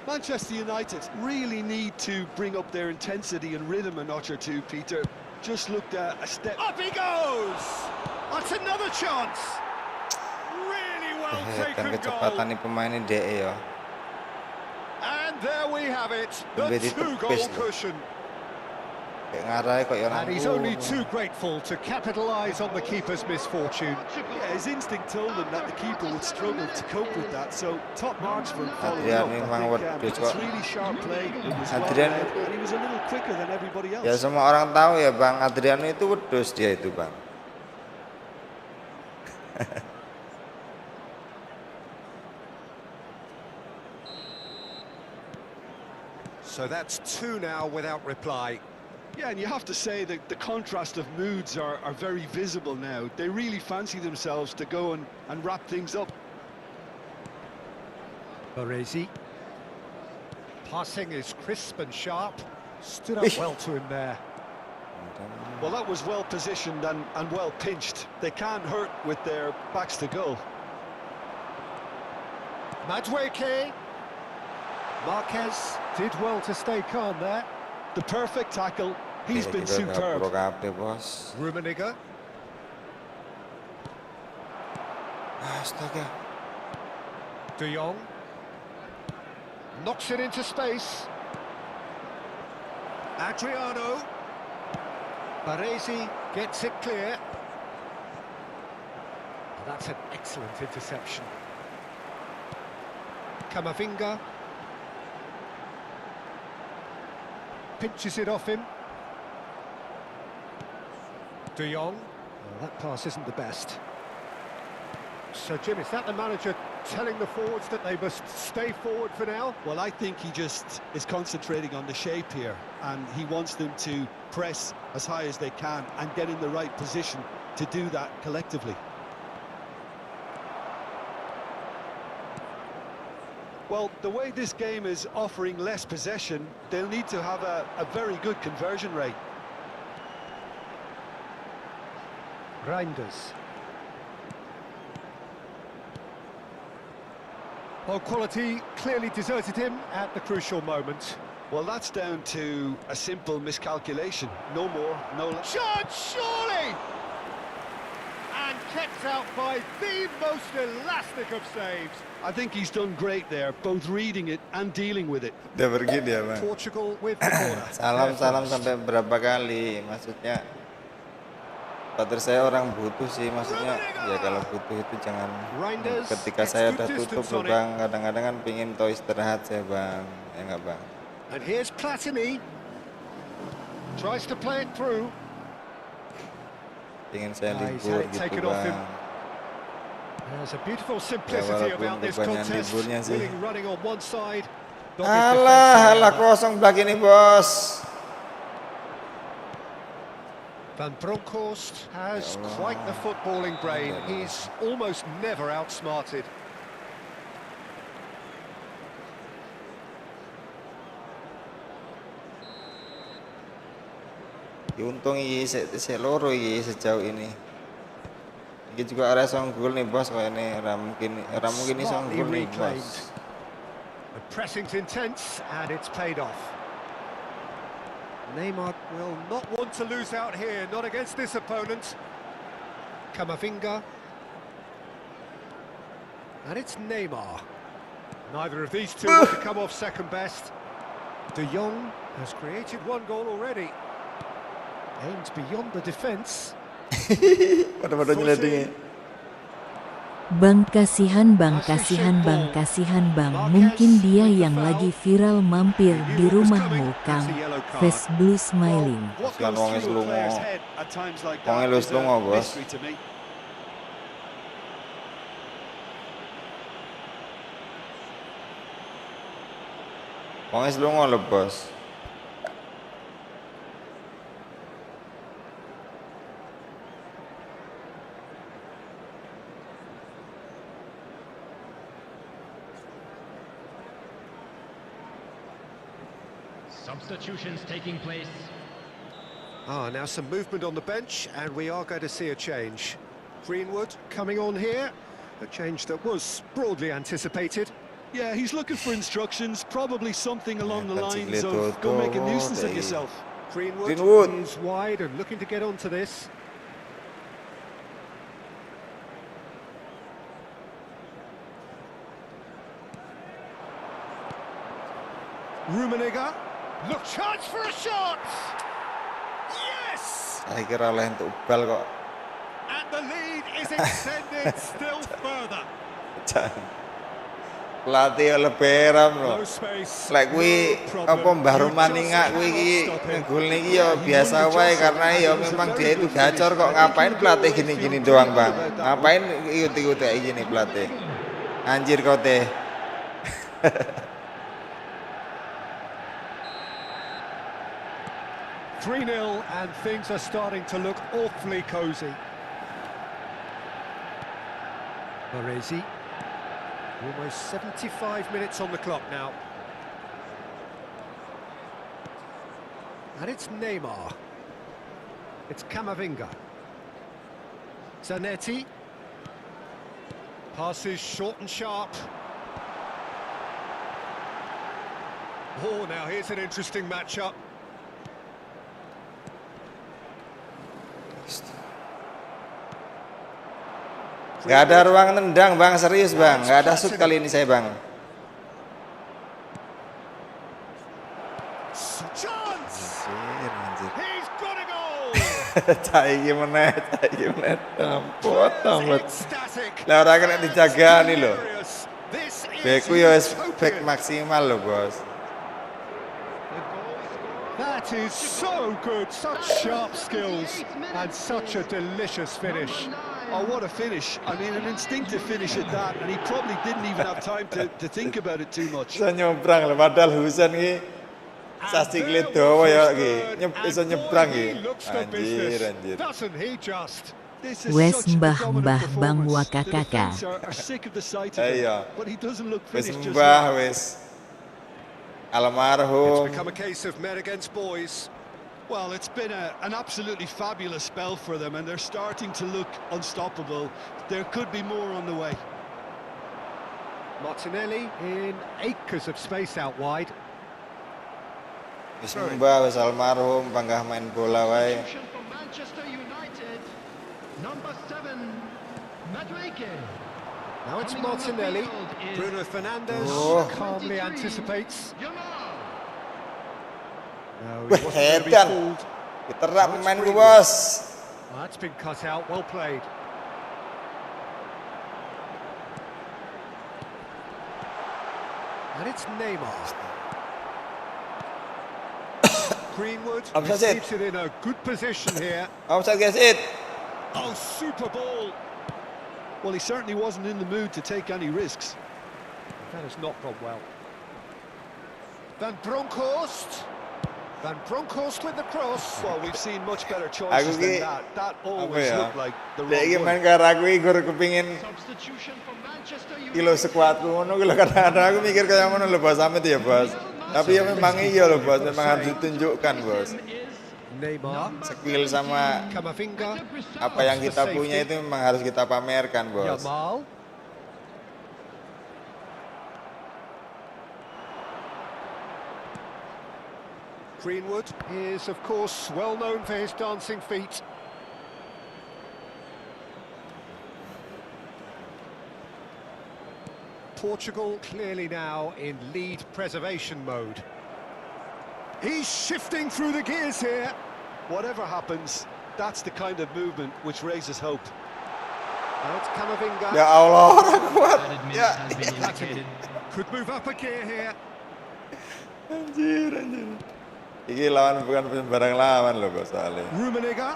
Manchester United really need to bring up their intensity and rhythm a notch or two, Peter. Just looked a step. Up he goes! That's another chance! Really well Kan taken kecepatan goal. nih pemain ini DE ya. And there we have it, the Jadi two-goal tepis loh. cushion. Kayak ngarai kok ya And he's only too grateful to capitalise on the keeper's misfortune. Yeah, his instinct told him that the keeper would struggle to cope with that, so top marks for him following up. Adrian I memang think wedus it's kok. really sharp play. It was well Adrian- read, and he was a little quicker than everybody else. Ya semua orang tahu ya bang, Adriano itu wedus dia itu bang. So that's two now without reply. Yeah, and you have to say that the contrast of moods are very visible now. They really fancy themselves to go and wrap things up. Baresi. Passing is crisp and sharp. Stood up well to him there. Well, that was well positioned and well pinched. They can't hurt with their backs to goal. Madueke. Marquez did well to stay calm there. The perfect tackle. He's been Kita udah pro superb. kabeh bos. Rummenigge. Astaga. De Jong. Knocks it into space. Adriano. Baresi gets it clear. That's an excellent interception. Camavinga. Pinches it off him. De Jong. Well, that pass isn't the best. So, Jim, is that the manager telling the forwards that they must stay forward for now? Well, I think he just is concentrating on the shape here, and he wants them to press as high as they can and get in the right position to do that collectively. Well, the way this game is offering less possession, they'll need to have a very good conversion rate. Reinders. Well, quality clearly deserted him at the crucial moment. Well, that's down to a simple miscalculation. No more, no less. Shot, surely! And kept out by the most elastic of saves. I think he's done great there, both reading it and dealing with it. Udah pergi dia, Bang. Portugal with the corner. Salam sampai berapa kali, maksudnya Pater saya orang butuh sih, maksudnya ya kalau butuh itu jangan ketika saya udah tutup loh Bang, kadang-kadang kan pingin toh istirahat saya Bang, ya nggak Bang? And here's Platini, tries to play it through. Pingin saya libur gitu Bang. There's a beautiful simplicity about this contest, winning running on one side. Alah kosong belakang ini bos. Van Bronckhorst has quite the footballing brain. He's almost never outsmarted. Untung saya loro sejauh ini. Ini juga ada song gol nih bos, kayak ini mungkin ini song gol nih bos. The pressing's intense and it's paid off. Neymar will not want to lose out here, not against this opponent. Camavinga. And it's Neymar. Neither of these two want to come off second best. De Jong has created one goal already. Aims beyond the defence. Pada nyeledingnya. Bang kasihan bang, kasihan bang, kasihan bang. Mungkin dia yang lagi viral mampir di rumahmu Kang. Face blue smiling. Kasihan wongnya selungo bos. Wongnya selungo loh bos. Substitutions taking place. Now some movement on the bench, and we are going to see a change. Greenwood coming on here, a change that was broadly anticipated. Yeah, he's looking for instructions, probably something along the lines of go make a nuisance of yourself. Greenwood is wide and looking to get onto this. Rummenigge. Look, chance for a shot! Yes! Saya kira oleh untuk bal kok. And the lead is extended still further. Pelatih oleh Beram loh. Lek kuwi apa Mbah Rumaninga kuwi iki ngegol niki ya biasa wae karena ya memang dia itu gacor kok, ngapain pelatih gini-gini doang Bang. Ngapain ikut-ikut kayak gini pelatih. Anjir kau teh. 3-0 and things are starting to look awfully cosy. Baresi. Almost 75 minutes on the clock now. And it's Neymar. It's Camavinga. Zanetti. Passes short and sharp. Oh, now here's an interesting matchup. Gak ada ruang tendang Bang, serius Bang, gak ada shoot kali ini saya Bang. Anjir. Cai gimana, tampot. Lah ora kena dijagani lho. Beku ya back maksimal lho, Bos. That is so good, such sharp skills and such a delicious finish. Oh, what a finish. I mean, an instinctive finish at that, and he probably didn't even have time to think about it too much. Bisa nyebrang lho, padahal Husain ki sasi klit dawa ya ki. Bisa nyebrang ki. Anjir. Doesn't he just? This is Wes such a mbah-mbah dominant bang performance. The wakakaka. defense are sick of the sight of it, Iya. but he doesn't look Wis finished just mbah yet. wis. It's Almarhum. become a case of men against boys. Well, it's been an absolutely fabulous spell for them, and they're starting to look unstoppable. There could be more on the way. Martinelli in acres of space out wide. Wis mbah wis almarhum panggah main bola wae. Substitution for Manchester United. Number 7, Madueke. Now it's Coming on the Martinelli. field is Bruno Fernandes Oh. calmly 23. anticipates. Yamal. No, he Wah, wasn't going to be edan. fooled. Diterap pemain ku, Bos. Well, that's been cut out. Well played. And it's Neymar. Greenwood Offside. receives it in a good position here. Offside guys, it. Oh, super ball. Well, he certainly wasn't in the mood to take any risks. That has not gone well. Van Bronckhorst. Van Bronckhorst with the cross. Well, we've seen much better Aku choices ki than that. That always ya? looked like the Dek iki wrong main one. karo aku iki gur kepingin Substitution for Manchester kilo United. sekuatku ngono ki lho, kadang-kadang aku mikir kayak ngono lho Bos, amit ya Bos. Tapi ya memang iya lho Bos, memang harus ditunjukkan Bos. Neymar. Skill sama Camavinga. apa yang kita punya itu memang harus kita pamerkan Bos. Yamal. Greenwood is, of course, well known for his dancing feet. Portugal clearly now in lead preservation mode. He's shifting through the gears here. Whatever happens, that's the kind of movement which raises hope. Now it's Camavinga. Ya Allah, orang kuat. Added minutes Ya. has been indicated. Could move up a gear here. Anjir, anjir. Iki lawan bukan sembarang lawan loh Bos Ale. Rummenigge.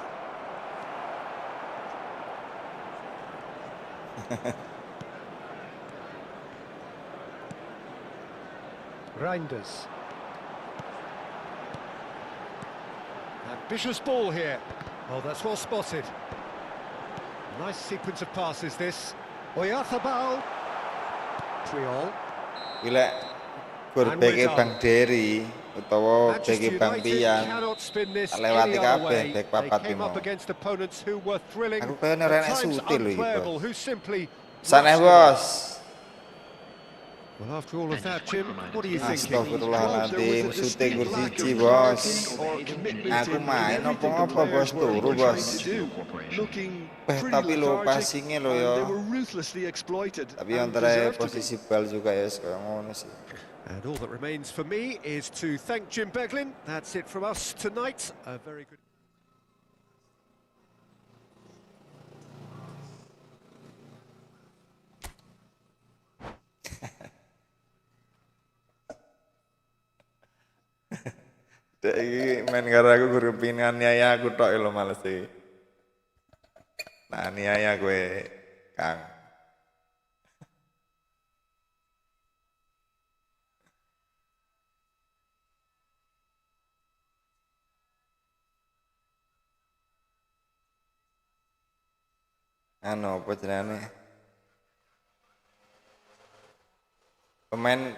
Reinders. Ambitious ball here. Oh, that's well spotted. Nice sequence of passes this. Oyarzabal. Triol. Gila berbeke Bang Dery utawa beke Bang Pian cannot spin this lewati any other kabeh way. bek They papat came up mau. against opponents who were thrilling, Aku kayaknya at renek times sutil lho iki, unplayable, Bos. who simply Saneh rushed it. Bos. Well, after all of that, Jim, what are you thinking? Astagfirullahaladzim, syuting gur siji Bos. Aku main apa-apa Bos, turu Bos. Looking Beh, pretty tapi lo lethargic, passingnya lo and ya. they were ruthlessly exploited. Tapi and antara deserved to be. posisi bal juga ya kayak ngono sih. And all that remains for me is to thank Jim Beglin. That's it from us tonight. A very good... Dek iki main karo aku guru pingan niaya aku tok lho males iki. Nah niaya kowe Kang. Anu apa jenenge?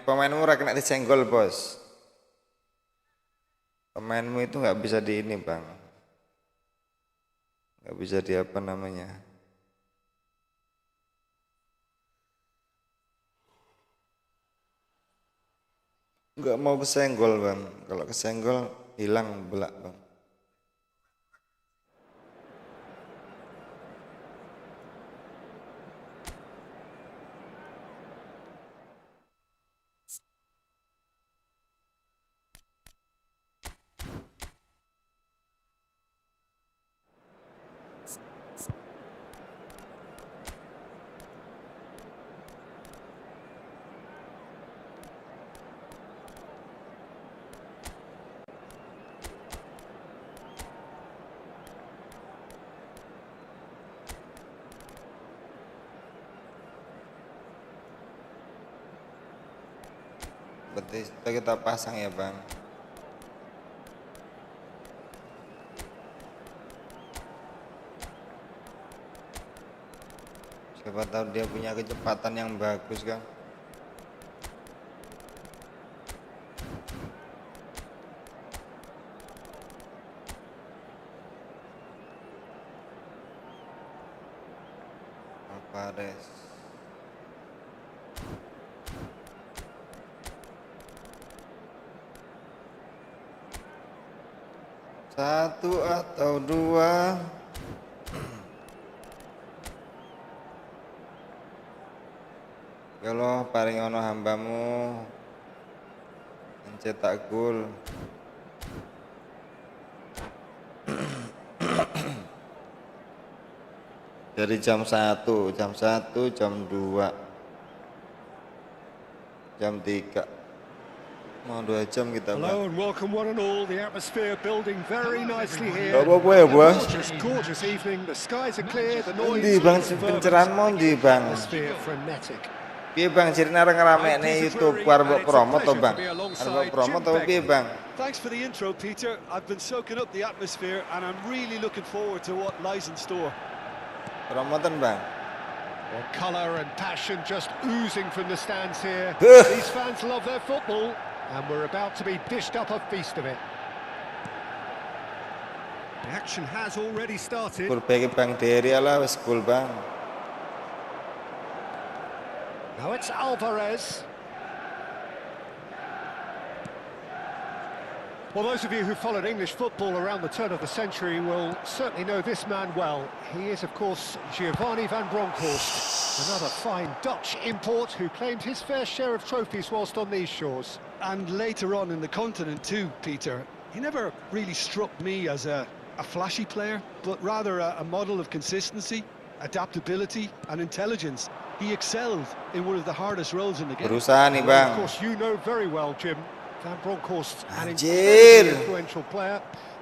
Pemain ora kena disenggol, Bos. Pemainmu itu nggak bisa di ini Bang, nggak bisa di apa namanya, nggak mau kesenggol Bang. Kalau kesenggol hilang belak Bang. Berarti kita pasang ya bang. Siapa tahu dia punya kecepatan yang bagus kan. Alvarez. Satu atau dua. Kalau paring ono hambamu mencetak gol. Dari jam 1, jam 2, jam 3. Mau 2 jam kita bang. Hello and welcome one and all. The atmosphere building very nicely here. Apa ya bos? Gorgeous evening. The skies are clear. The noise Di bang is pencerahan mau di bang. atmosphere frenetic. Piye bang cirine arep ngeramekne YouTube arep promo to bang. Arep promo to piye bang? Thanks for the intro, Peter. I've been soaking up the atmosphere and I'm really looking forward to what lies in store. Promoten bang. Well, colour and passion just oozing from the stands here. Ugh. These fans love their football, and we're about to be dished up a feast of it. The action has already started. Gol bagi bang Dery lah wis gol bang. Now it's Alvarez. Well, those of you who followed English football around the turn of the century will certainly know this man well. He is, of course, Giovanni van Bronckhorst, another fine Dutch import who claimed his fair share of trophies whilst on these shores. And later on in the continent too, Peter. He never really struck me as a flashy player, but rather a model of consistency, adaptability and intelligence. He excelled in one of the hardest roles in the game. Berusaha nih Well, bang. of course, you know very well, Jim, Van Bronckhorst, an Anjir. incredibly influential player,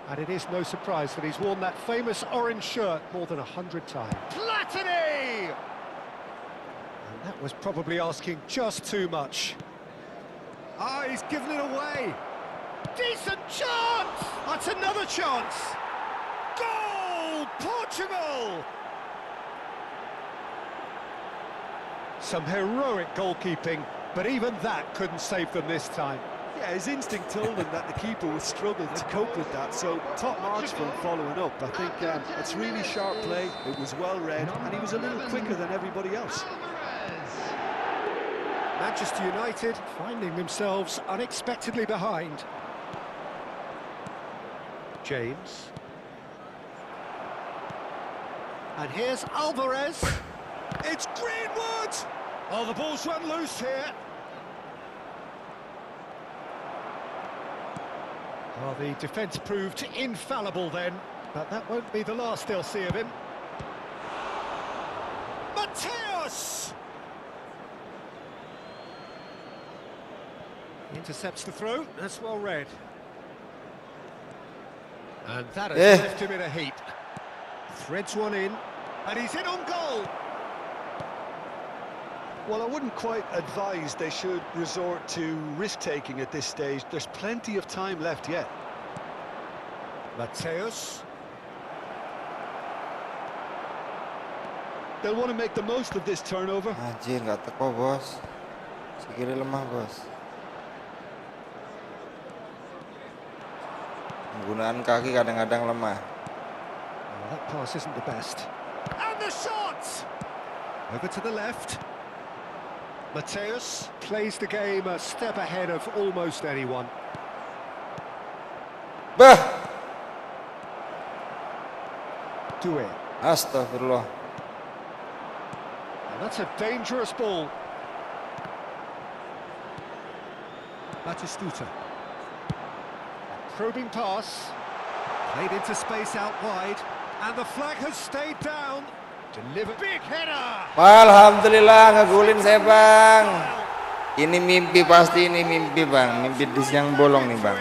and it is no surprise that he's worn that famous orange shirt more than 100 times. Platini! And that was probably asking just too much. Ah, he's given it away. Decent chance! That's another chance! Goal! Portugal! Some heroic goalkeeping, but even that couldn't save them this time. Yeah, his instinct told him that the keeper would struggle to cope with that, so top marks for him following up. I think it's really sharp play, it was well read, and he was a little quicker than everybody else. Manchester United finding themselves unexpectedly behind. James. And here's Alvarez. It's Greenwood! Oh, the ball's run loose here. Well, the defence proved infallible then, but that won't be the last they'll see of him. Mateus! Intercepts the throw, that's well read. And that has left him in a heap. Threads one in, and he's in on goal! Well, I wouldn't quite advise they should resort to risk-taking at this stage. There's plenty of time left yet. Mateus. They'll want to make the most of this turnover. Anjir nggak teko bos. Si kiri lemah bos. Penggunaan kaki kadang-kadang lemah. Oh, that pass isn't the best. And the shot! Over to the left. Mateus plays the game a step ahead of almost anyone. Bah! Do it. Astagfirullah. And that's a dangerous ball. Batistuta. Probing pass. Played into space out wide. And the flag has stayed down. Delivered. Big header! Alhamdulillah ngegolin saya bang. Ini mimpi pasti, ini mimpi bang. Mimpi di siang bolong nih bang.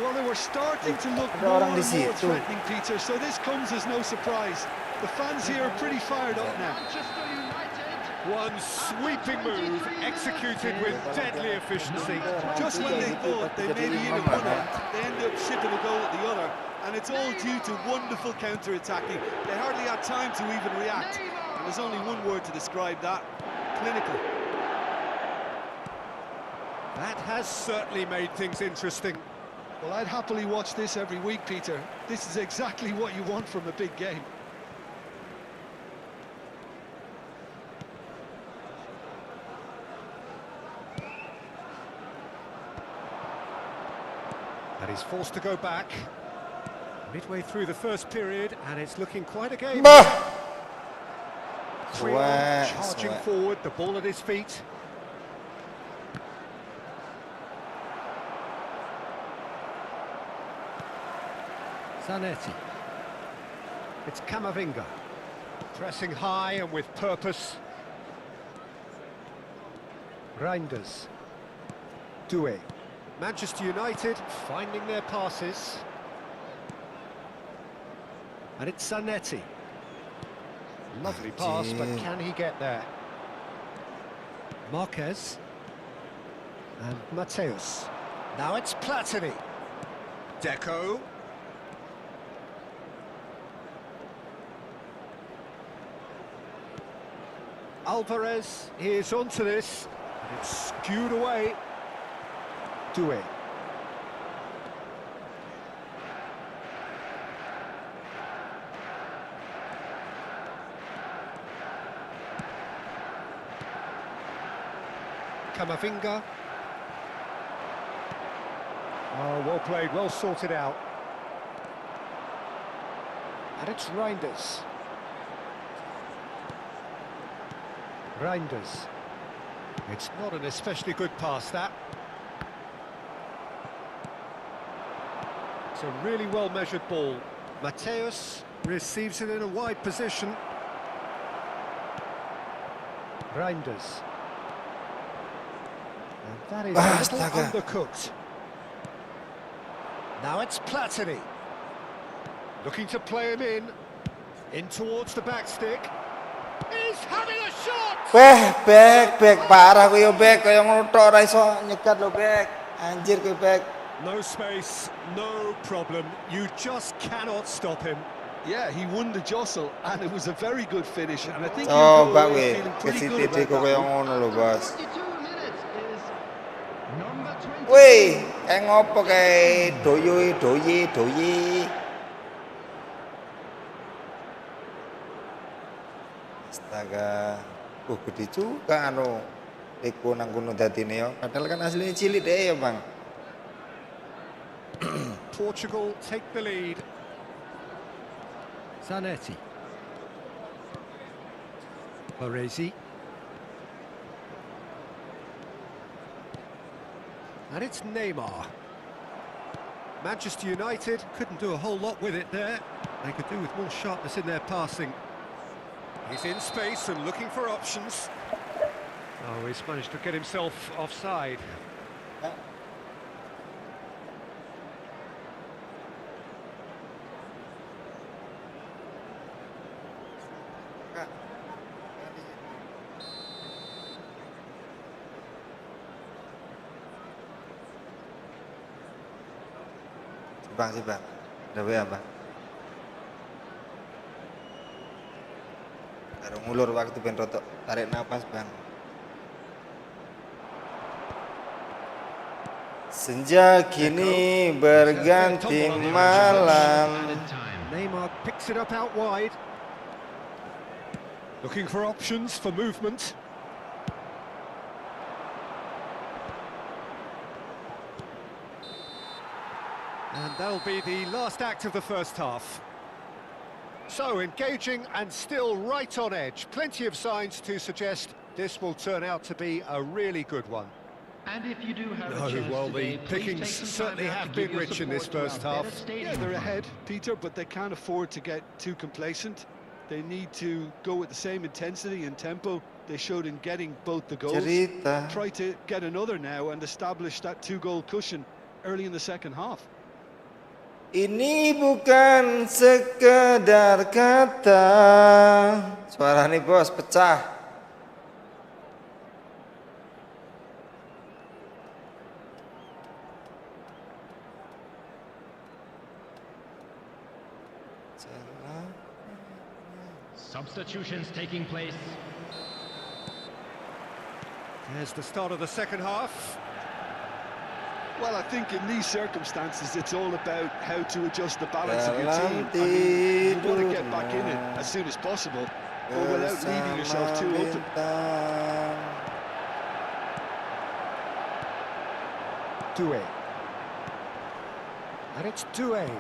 Well, they were starting to look Ada more orang and di more situ. threatening, Peter, so this comes as no surprise. The fans here are pretty fired up now. Manchester United One sweeping move executed with deadly efficiency. Just when they thought they maybe either won it, they ended up shipping a goal at the other, and it's all due to wonderful counter-attacking. They hardly had time to even react, and there's only one word to describe that: clinical. That has certainly made things interesting. Well, I'd happily watch this every week, Peter. This is exactly what you want from a big game. And he's forced to go back. Midway through the first period, and it's looking quite a game. Charging forward, the ball at his feet. Zanetti. It's Camavinga. Pressing high and with purpose. Reinders. Doué. Manchester United finding their passes. And it's Zanetti. Lovely pass, but can he get there? Marquez. And Mateus. Now it's Platini. Deco. Alvarez is onto this, and it's skewed away. Doué. Camavinga. Oh, well played, well sorted out. And it's Reinders. Reinders. It's not an especially good pass, that. It's a really well-measured ball. Mateus receives it in a wide position. Reinders. And that is a little undercooked. Now it's Platini. Looking to play him in towards the back stick. He's having a shot! Back parah koyo back koyo ngono tok ora iso nyekat lo back. Anjir koyo back. No space, no problem. You just cannot stop him. Yeah, he won the jostle, and it was a very good finish, and I think Oh, he'll go bak away we. feeling pretty good Kesiti about koyo that one. ngono lo, Bos. 52 minutes is number 20. Wih, kayak ngopo kayak doyi. Astaga, gede juga anu Eko nang gunung dadine yo. Padahal kan aslinya cilik deh ya, Bang. Portugal take the lead. Zanetti. Baresi. And it's Neymar. Manchester United couldn't do a whole lot with it there. They could do with more sharpness in their passing. He's in space and looking for options. Oh, he's managed to get himself offside. Bang, ada WA, Bang. Baru ngulur waktu ben rotok tarik napas, Bang. Senja kini berganti malam. Neymar picks it up out wide. Looking for options for movement. And that'll be the last act of the first half. So engaging and still right on edge. Plenty of signs to suggest this will turn out to be a really good one. And if you do have No, a chance well, today, the please pickings take some time certainly out to have give been your rich in this support to first our half. better stadium Yeah, they're crowd. ahead, Peter, but they can't afford to get too complacent. They need to go with the same intensity and tempo they showed in getting both the goals. Cerita. Try to get another now and establish that two-goal cushion early in the second half. Ini bukan sekedar kata. Suara nih, Bos, pecah. Substitutions taking place. There's the start of the second half. Well, I think in these circumstances, it's all about how to adjust the balance of your team. I mean, you want to get back in it as soon as possible, but without leaving yourself too open. Doué. And it's Doué.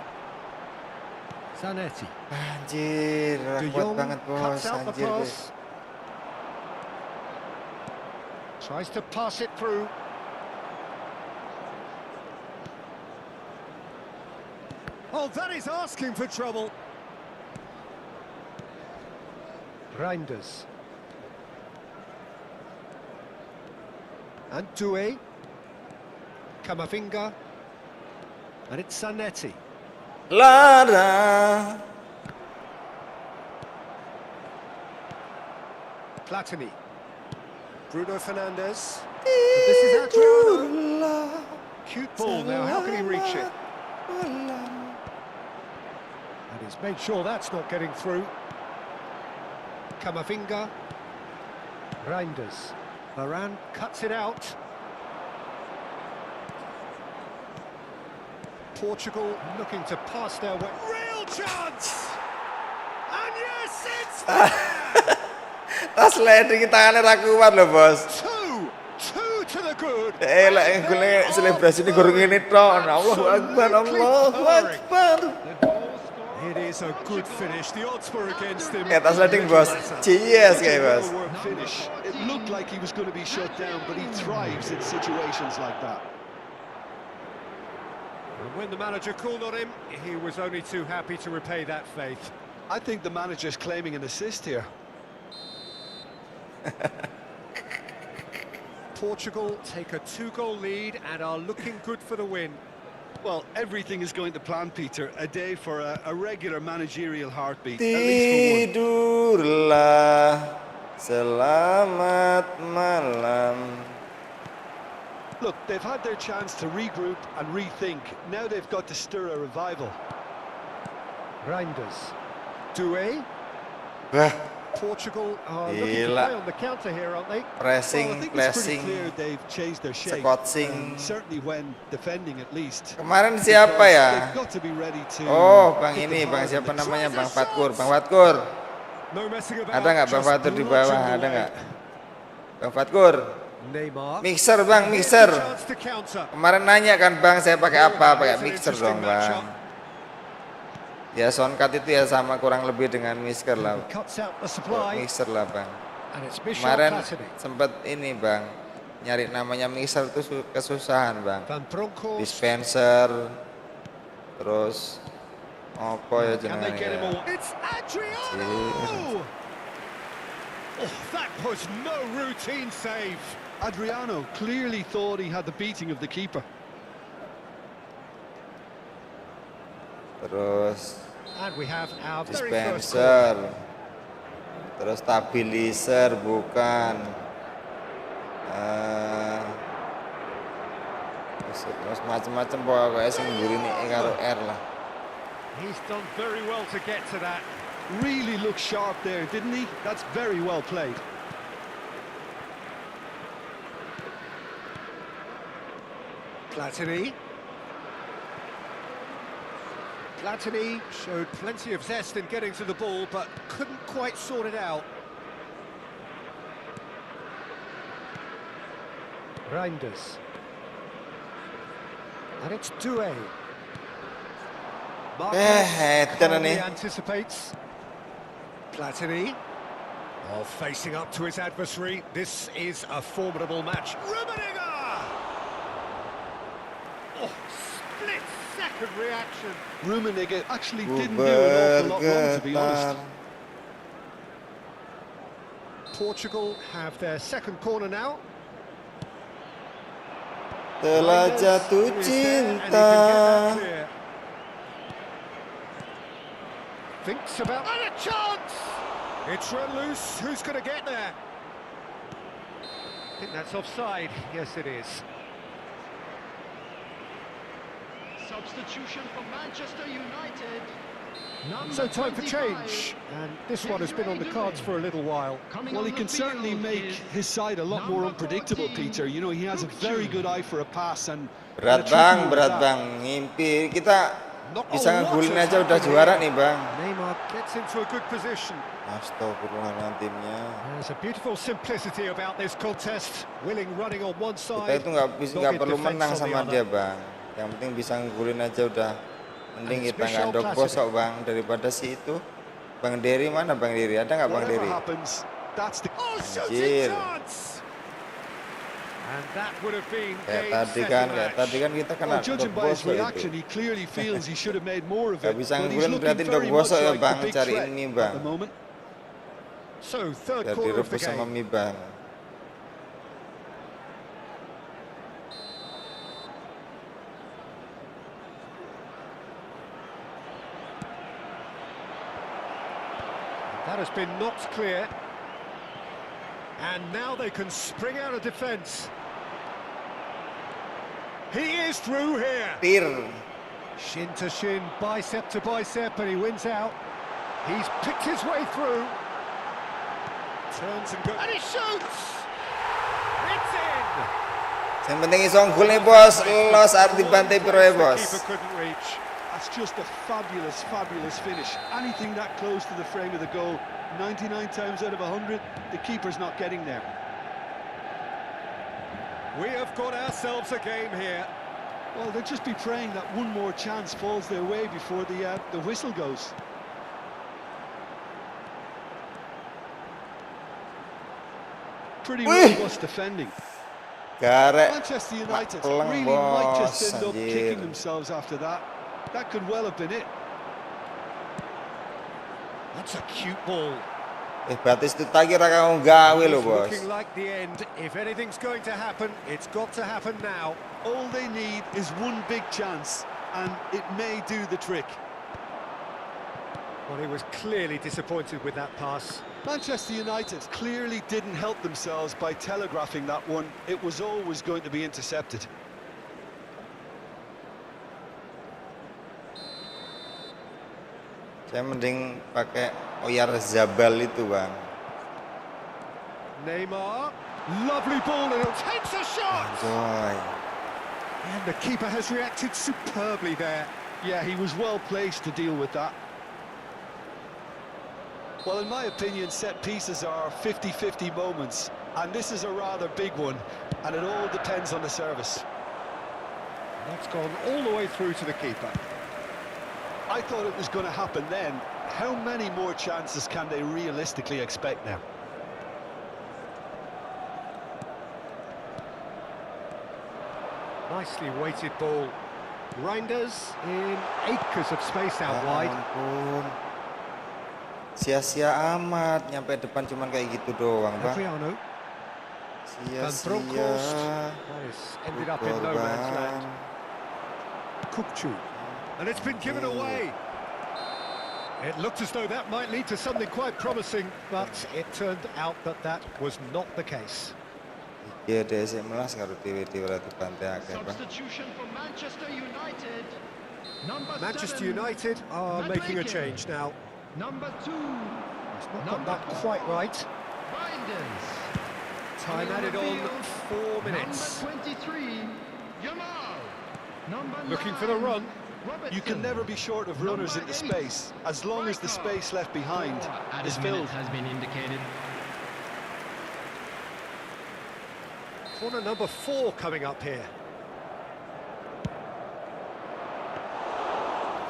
Zanetti. Anjir, De kuat Jong banget bos, cuts out the anjir. pass. Tries to pass it through. Oh, that is asking for trouble. Reinders. And Doué. Camavinga. And it's Zanetti. Lara. Platini. Bruno Fernandes. And this is Adriano. Cute ball now, how can he reach it? And he's made sure that's not getting through. Camavinga. Reinders. Varane cuts it out. Portugal looking to pass their way. Real chance! And yes, it's there! Tas sliding tangannya ra kuat loh bos. Two to the good. Lah golnya selebrasi ini gorong ini tok. Allahu Akbar, Allahu Akbar. It is a good finish. The odds were against him. Ya tas sliding bos. Cheers kayak bos. Finish. It looked like he was going to be shut down, but he thrives in situations like that. And when the manager called on him, he was only too happy to repay that faith. I think the manager's claiming an assist here. Portugal take a 2-goal lead and are looking good for the win. Well, everything is going to plan, Peter. A day for a regular managerial heartbeat. At least for one. Tidurlah, selamat malam. Look, they've had their chance to regroup and rethink. Now they've got to stir a revival. Reinders. Doué. Wah, Portugal are looking to gila. play on the counter here, aren't they? Well, I pressing, think it's pretty pressing, clear they've changed their shape. scotsing. Certainly when defending, at least. Kemarin siapa ya? They've got to be ready to. Oh, Bang hit ini, the Bang target. siapa namanya? Bang Fatkur. Bang Fatkur. No messing about. Ada nggak Bang just Fatkur di bawah? bludgeoned Ada away. nggak? Bang Fatkur. Neymar. Mixer Bang, mixer. Chance to counter. Kemarin nanya kan Bang, saya pakai apa? Pakai It's an mixer interesting dong Bang. Ya soundcard itu ya sama kurang lebih dengan mixer lah. Cuts out the supply. Mixer lah Bang. And it's Michel Kemarin Platini. sempet ini Bang, nyari namanya mixer itu kesusahan Bang. Van Bronckhorst. Dispenser, terus apa ya Can they get him jenengannya? away? It's Adriano! Oh, that was no routine save. Adriano clearly thought he had the beating of the keeper. Terus And we have our very first goal. dispenser, terus stabilizer bukan, terus macam-macam pokoknya sing mburi nih karo R lah. He's done very well to get to that. Really looked sharp there, didn't he? That's very well played. Platini. Platini showed plenty of zest in getting to the ball, but couldn't quite sort it out. Reinders. And it's Doué. Header calmly nih. anticipates. Platini. Oh, facing up to his adversary. This is a formidable match. Rummenigge! Oh, split-second reaction. Rummenigge actually didn't do an awful lot wrong, to be honest. Portugal have their second corner now. Telah Reinders jatuh is there, and he can get cinta. that clear. Thinks about and a chance. It's run loose. Who's going to get there? I think that's offside. Yes, it is. Substitution for Manchester United. So time for change, and this one has been on the cards for a little while. Well, he can certainly make his side a lot more unpredictable, Peter. You know, he has a very good eye for a pass and Berat bang, ngimpi. Kita bisa ngegulin aja udah juara nih, Bang. Neymar gets into a good position. Astagfirullahaladzim timnya. There's a beautiful simplicity about this contest. Willing running on one side. Kita itu nggak perlu menang sama dia, Bang. Yang penting bisa ngegulin aja udah. Mending kita ngandok bosok, Bang, daripada si itu. Bang Dery mana, Bang Dery? Ada nggak Bang Dery? Anjir. Kayak tadi kan kita kena dok bosok itu. Gak bisa ngegulin berarti dok bosok ya, Bang. Cariin mie, Bang. Biar direbus sama mie, Bang. That has been knocked clear. And now they can spring out of defence. He is through here. Shin to shin, bicep to bicep, and he wins out. He's picked his way through. Turns and goes. And he shoots! It's in! Yang penting iso ngegol nih, Bos. Los arep dibantai piro ya, Bos. Keeper couldn't reach. That's just a fabulous, fabulous finish. Anything that close to the frame of the goal, 99 times out of 100, the keeper's not getting there. We have got ourselves a game here. Well, they'll just be praying that one more chance falls their way before the whistle goes. Pretty robust defending. Manchester United really might just end up kicking themselves after that. That could well have been it. That's a cute ball. Batis itu tadi ra gawe lho, Bos. Looking like the end. If anything's going to happen, it's got to happen now. All they need is one big chance, and it may do the trick. Well, he was clearly disappointed with that pass. Manchester United clearly didn't help themselves by telegraphing that one. It was always going to be intercepted. Saya mending pakai Oyarzabal itu, Bang. Neymar, lovely ball, and he'll take the shot. Joy. And the keeper has reacted superbly there. Yeah, he was well placed to deal with that. Well, in my opinion, set pieces are 50-50 moments, and this is a rather big one, and it all depends on the service. That's gone all the way through to the keeper. I thought it was going to happen then. How many more chances can they realistically expect now? Nicely weighted ball. Reinders in acres of space out wide. Sia-sia amat, nyampe depan cuman kayak gitu doang, Bang. Adriano. Sia-sia. That is ended up in no man's land. Kupchu. And it's been given away. It looked as though that might lead to something quite promising, but it turned out that that was not the case. Iya, DC melas karo TV ora dibanteake, Bang. Substitution for Manchester United. Manchester United are making a change now. Number 2. It's not got that quite right. Reinders. Time added on 4 minutes. Number 23. Yamal. Number 9. Looking for the run. You can never be short of runners into space, as long as the space left behind is filled. Has been indicated. Corner number 4 coming up here.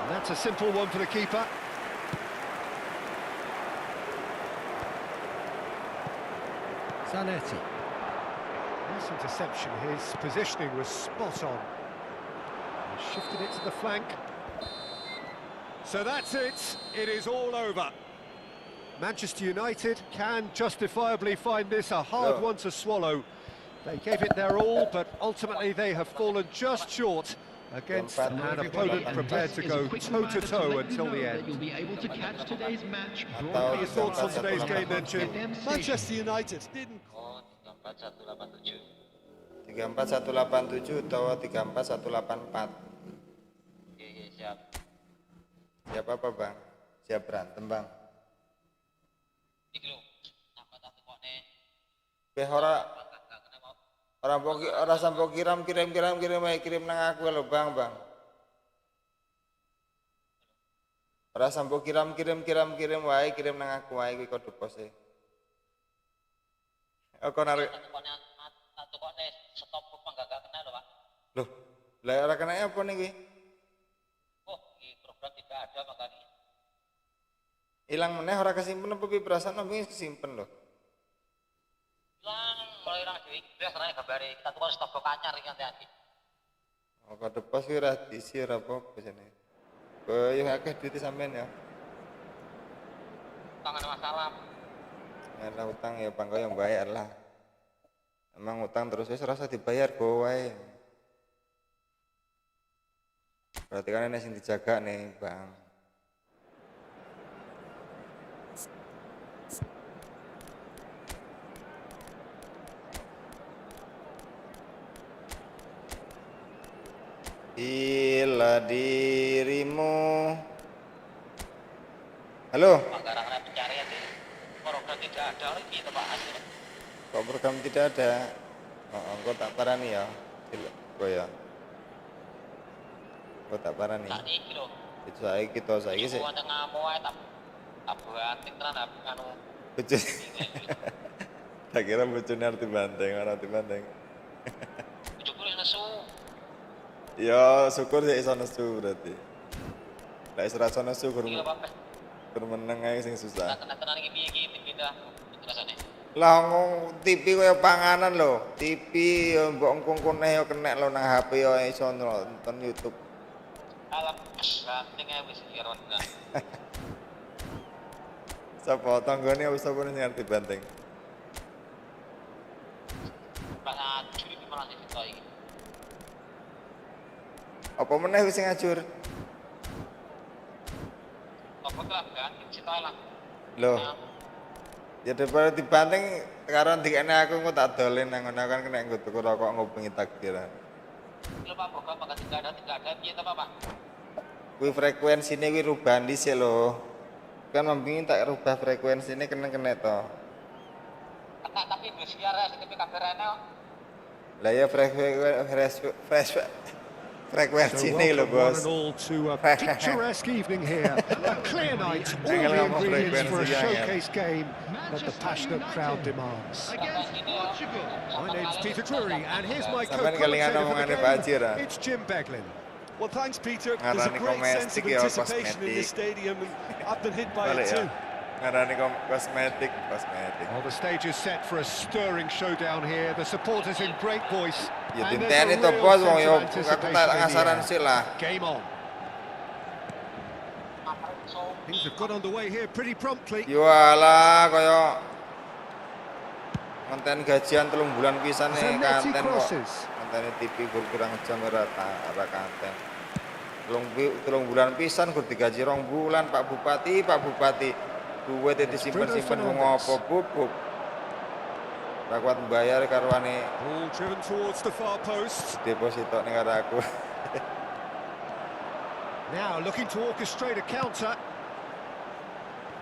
And that's a simple one for the keeper. Zanetti. Nice interception. His positioning was spot on. He shifted it to the flank. So that's it. It is all over. Manchester United can justifiably find this a hard one to swallow. They gave it their all, but ultimately they have fallen just short against an opponent prepared to go toe-to-toe until the end. You'll be able to catch today's match. What are your thoughts on today's game then, Jim? Manchester United didn't... Oh, 34187. 34187 atau 34184. Oke, siap. Siap, apa-apa, Bang. Siap berantem, Bang. Iki lho, sampe tak tukone. Ora sampo kirim nang aku lho, Bang. Ora sampo kirim wae, kirim nang aku wae kuwi kode pose. Aku narik. Tak tukone stop pun gak kena lho, Pak. Loh, lah ora kena apa nih kuwi? Oh, ini program tidak ada makanya. Hilang meneh ora kesimpen apa piye perasaan wingi kesimpen lho. Hilang, kalau hilang di Inggris karena gambare kita tukone stop anyar iki nanti. Oh, kode pos kuwi ora diisi ora apa-apa jane. Yo akeh duit sampean ya. Tangan masalah. Ada utang ya Bang, yang bayar lah. Emang utang terus wis rasa dibayar go wae. Berarti kan ini sing dijaga nih, Bang. Bila dirimu. Halo. Karena pencarian di program tidak ada lagi itu Pak hasil. Kok program tidak ada? Oh, engko tak parani ya. Kok ya. Kok tak parani. Saiki lho. Itu saiki sih. Wong ngamuk ae tak banting tenan anu. Bocah. Tak kira bocone arti banteng, ora arti banteng. Bojoku nesu. Ya, syukur sih iso nesu berarti. Lah iso rasa nesu gur meneng ae sing susah. Tenan iki piye iki pindah rasane. Lah ngomong TV kaya panganan lho. TV yo mbok engkon-engkone yo kenek lho nang HP yo iso nonton YouTube. Alam banting ae wis iron. Sapa tanggane wis sapa sing arti banteng? Pas juri malah dito iki. Apa meneh wis sing ajur? Apa lah ganti cita lah. Loh. Ya daripada dibanting sekarang dikene aku engko tak dolen nang ngono kan kena nggo tuku rokok ngobengi takbiran. Lho Pak, program maka tidak ada piye ta Pak? Kuwi frekuensine kuwi rubah dhisik lho. Kan membingin tak rubah frekuensine kena to. Tapi wis siar STP kabarane kok. Lah ya frekuensi ini lho bos. Picturesque evening here. A clear night. All the ingredients for a showcase game that the passionate crowd demands. Against Portugal. My name's Peter Drury, and here's my Sampeyan kelingan co-commentator for omongane the Pak game. Haji ra. It's Jim Beglin. Well, thanks, Peter. There's a Ngarani great sense of komestik ya, anticipation in this kosmetik. stadium, and I've been hit by Balik it ya. too. Ngarani kosmetik. Well, the stage is set for a stirring showdown here. The supporters in great voice. Ya And there's dinteni a to real bos wong sense yo of aku anticipation tak in the ngasaran air. sih lah. Game on. Things have got underway here pretty promptly. Yo alah kaya konten gajian 3 bulan pisan nih Zanetti kanten kok. crosses. Konten TV kurang jam ora kanten. 3 bulan pisan gur digaji 2 bulan Pak Bupati. Duit disimpen-simpen wong apa bubuk. Ora kuat mbayar karwane Ball driven towards the far post. deposito ning karo aku. Now looking to orchestrate a counter.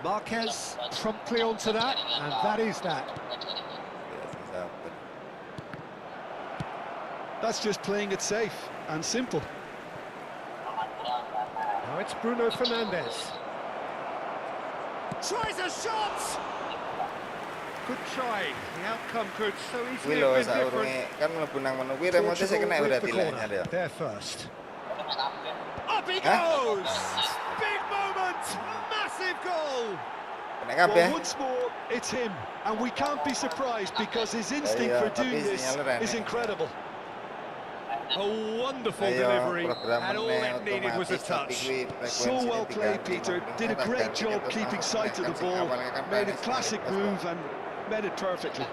Marquez promptly onto that, and that is that. That's just playing it safe and simple. Now it's Bruno Fernandes. Tries a shot! Good try. The outcome could so Kuwi easily lho have been saurunge different. kan mlebu nang menu kuwi remote sik kena Portugal with berarti the lah corner. nyari ya. They're first. Up he Huh? goes! Big moment! Massive goal! Kena kabeh. Well, once more, it's him, and we can't be surprised because his instinct Iya, for tapi doing this sinyalnya is aneh. incredible. A wonderful Ayo delivery, program and all meneh it needed was a otomatis tapi touch. kuwi So frekuensine well played, diganti, Peter. makanya Did a tak great ganti job terus keeping langsung sight of the kan sing ball, awalnya kan made a panis, classic panis, move and made it perfectly.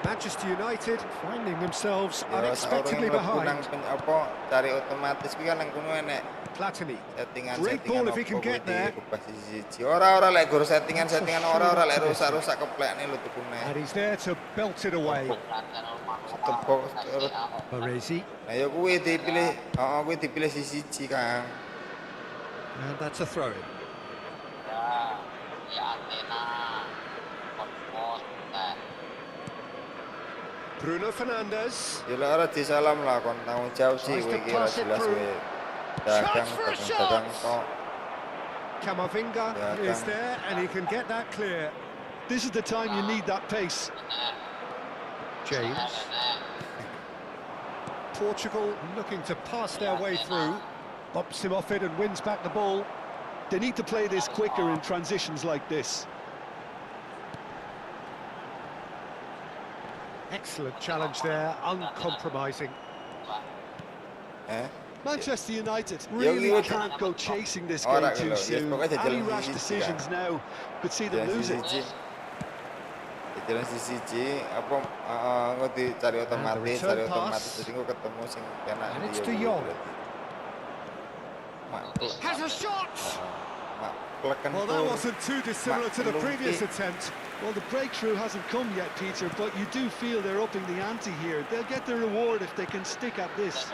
Manchester United finding themselves Ya unexpectedly saurunge mlebu nang behind. apa cari otomatis kuwi kan nang kono enek Platini. settingan Great ball if he can apa get kuwi there. dirubah siji. Ora lek gur settingan ora lek rusak-rusak keplekne lho tukune. And he's there to belt it away. Tebok Baresi. nah ya kuwi dipilih, heeh kuwi dipilih siji Kang. And that's a throw-in. Ya, ya Athena. Pos, Bruno Fernandes. Gila ora disalam lah kon tanggung jawab sih kowe iki ora jelas kowe. Dagang tok. Camavinga is there and he can get that clear. This is the time you need that pace. James. Portugal looking to pass their way through. Bumps him off it and wins back the ball. They need to play this quicker in transitions like this. Excellent challenge there, uncompromising. Manchester United really can't go chasing this game too soon. Any rash decisions now could see them lose it. Jalan siji apa engko dicari otomatis jadi engko ketemu sing penak And it's De Jong. Has a shot! Well, that wasn't too dissimilar to the previous attempt. Well, the breakthrough hasn't come yet, Peter, but you do feel they're upping the ante here. They'll get their reward if they can stick at this.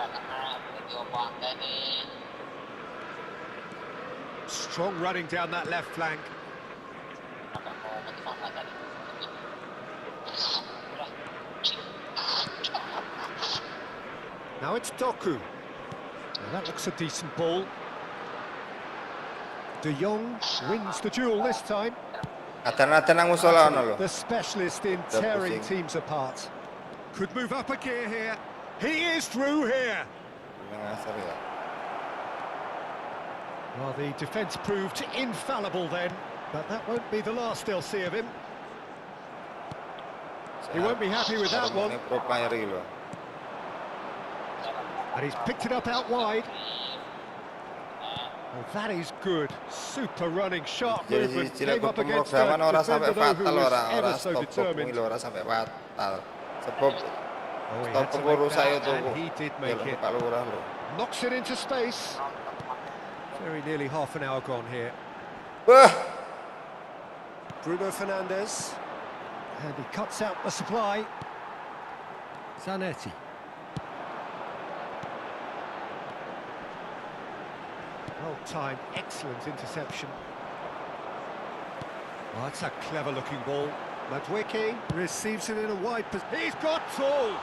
Strong running down that left flank. Now it's Doku. Now that looks a decent ball. De Jong wins the duel this time. The specialist in tearing teams apart. Could move up a gear here. He is through here. Well, the defence proved infallible then, but that won't be the last they'll see of him. He won't be happy with that one. And he's picked it up out wide. Well, that is good. Super running, sharp movement. Came up against a defender though who was ever so determined. Oh, he had to make that, and he did make it. Knocks it into space. Very nearly half an hour gone here. Bruno Fernandes. And he cuts out the supply. Zanetti. Well timed, excellent interception. Oh, that's a clever looking ball. Madwicki receives it in a wide position. He's got two!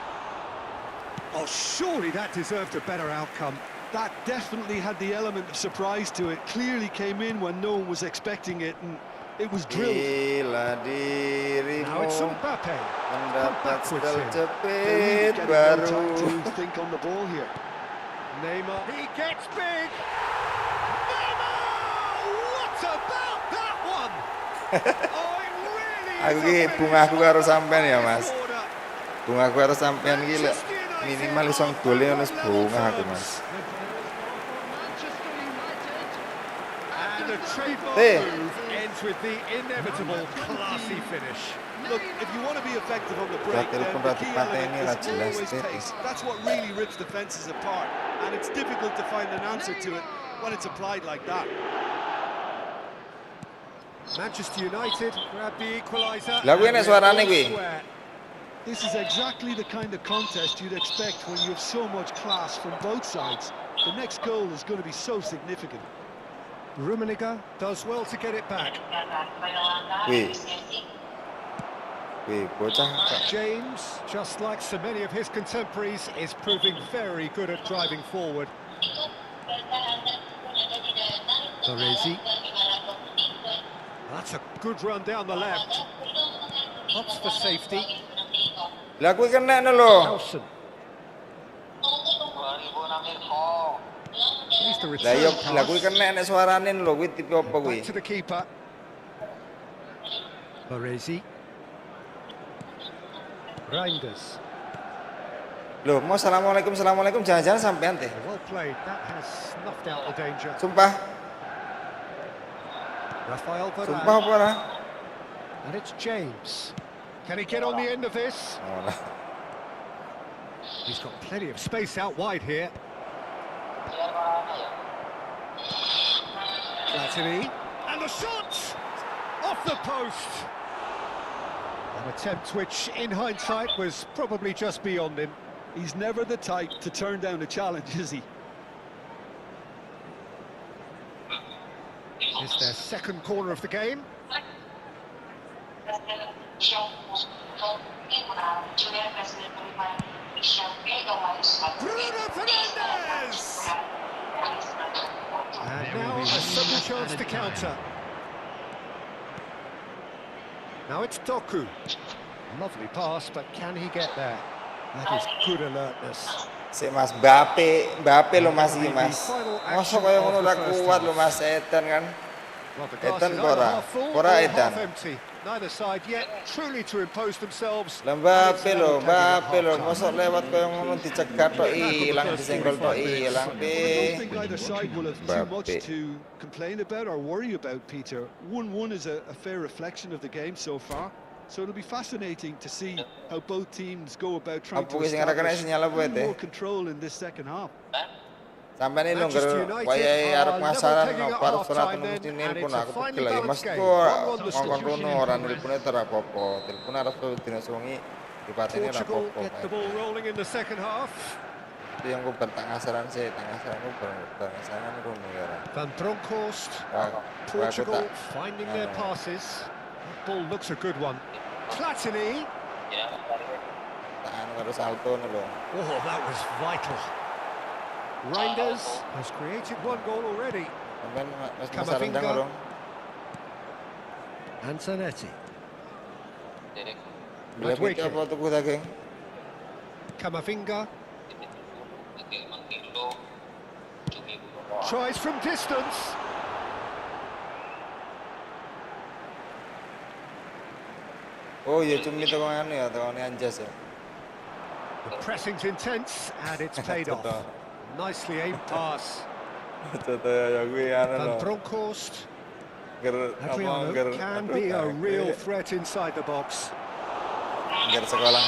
Oh, surely that deserved a better outcome. That definitely had the element of surprise to it. Clearly came in when no one was expecting it, and it was drilled. Now it's Mbappe. To think on the ball here. Neymar, he gets big! Neymar! What about that one? Oh, it really is bungaku karo sampean ya, Mas. Bungaku karo sampean iki lek minimal iso gol e wis bunga aku, Mas. And the trademark move ends with the inevitable classy finish. Look, if you want to be effective on the break, then the key element is always pace. That's what really rips defences apart, and it's difficult to find an answer to it when it's applied like that. Manchester United grab the equaliser. This is exactly the kind of contest you'd expect when you have so much class from both sides. The next goal is going to be so significant. Rummenigge does well to get it back. James, just like so many of his contemporaries, is proving very good at driving forward. Baresi. That's a good run down the left. Opts for safety. Nelson. He's the return pass. Back to the keeper. Baresi. Reinders. Loh, mau assalamualaikum jangan-jangan sampean teh. Well played. That has snuffed out the danger. Sumpah. Rafael Varane. Sumpah apa ora? And it's James. Can he get on the end of this? He's got plenty of space out wide here. Platini. And the shot! Off the post! An attempt which, in hindsight, was probably just beyond him. He's never the type to turn down a challenge, is he? It's their second corner of the game. Bruno Fernandes! And now a sudden chance to counter. Now it's Doku. Lovely pass, but can he get there? That is good alertness. Si Mas Mbappe lo Mas iki Mas. Mosok kaya ngono ora kuat lo Mas Edan kan. Well, the glass Edan is either ora. half full Ora or Edan. half empty. Neither side yet truly to impose themselves. Mbappe lo, mosok lewat kaya ngono dicegat tok ilang disenggol tok ilang I don't think pe. either side will have too much to complain about or worry about, Peter. 1-1 is a fair reflection of the game so far. So it'll be fascinating to see how both teams go about trying to establish more control in this second half. Sampai ini longgar wayahe arep masaran arep surat mesti nelpon aku pegel lagi Mas kok ngomong rono ora nelpone ora apa-apa. Telepon arep dina suwengi dipateni ora Portugal apa-apa. get the ball rolling in the second half. Itu yang gue bertangasaran sih, tangasaran gue bertangasaran rono ya. Van Bronckhorst. Portugal finding their passes. The ball looks a good one. Platini. Tahan karo salto lho. Oh, that was vital. Reinders has created one goal already. Sampeyan Mas rendang urung. Antonetti. Lebih apa tuku daging? Camavinga. Tries from distance. Oh iya cumi tekan ya, tekan anjas ya. The pressing's intense and it's paid off. Nicely aimed pass. Contoh ya gue anu Van lho. Bronckhorst. Adriano can be a real threat inside the box. Ger sekolah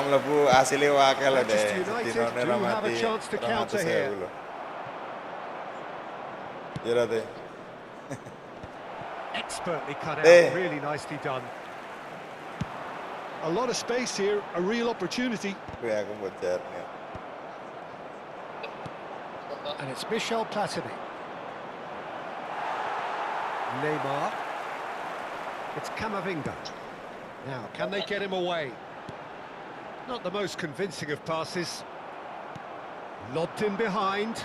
mlebu asile wae lho deh. Manchester United do have a chance to counter here. Ya rate. Expertly cut out, really nicely done. A lot of space here, a real opportunity. Gue aku bocor nih. And it's Michel Platini. Neymar. It's Camavinga. Now, can they get him away? Not the most convincing of passes. Lobbed in behind.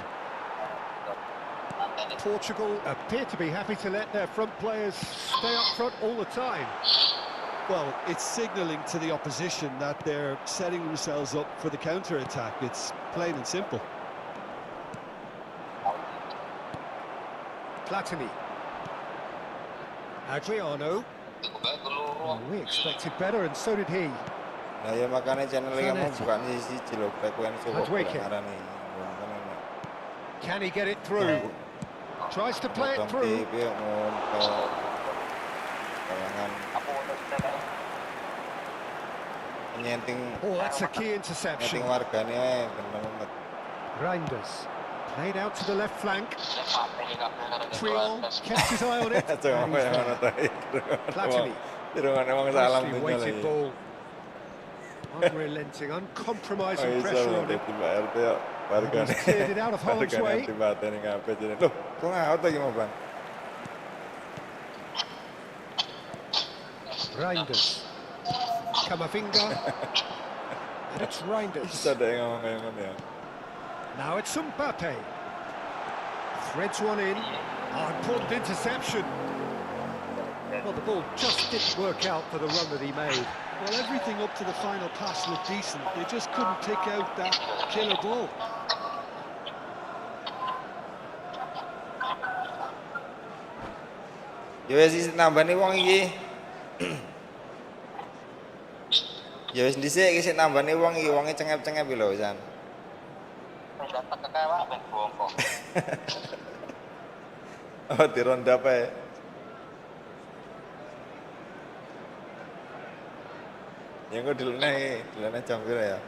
Portugal appear to be happy to let their front players stay up front all the time. Well, it's signalling to the opposition that they're setting themselves up for the counter-attack. It's plain and simple. Platini. Adriano. Oh, we expected better, and so did he. Nah ya makanya channel kamu bukan sisi cilok frekuensi arane. Can he get it through? Tries to play it through. Oh, that's a key interception. Reinders. Played out to the left flank. Triol kept his eye on it. Platini. Nicely weighted ball. Unrelenting, uncompromising pressure on it. He's cleared it out of harm's way. Reinders. Camavinga. And it's Reinders. Now it's Mbappe. Threads one in. Oh, important interception. Well, the ball just didn't work out for the run that he made. Well, everything up to the final pass looked decent. They just couldn't pick out that killer ball. Ya wis nambani wong iki. Ya wis dhisik iki sik nambani wong iki, wonge cengep-cengep lho wisan. Oh, dironda apa ya? Ya engko dilene jam pira ya?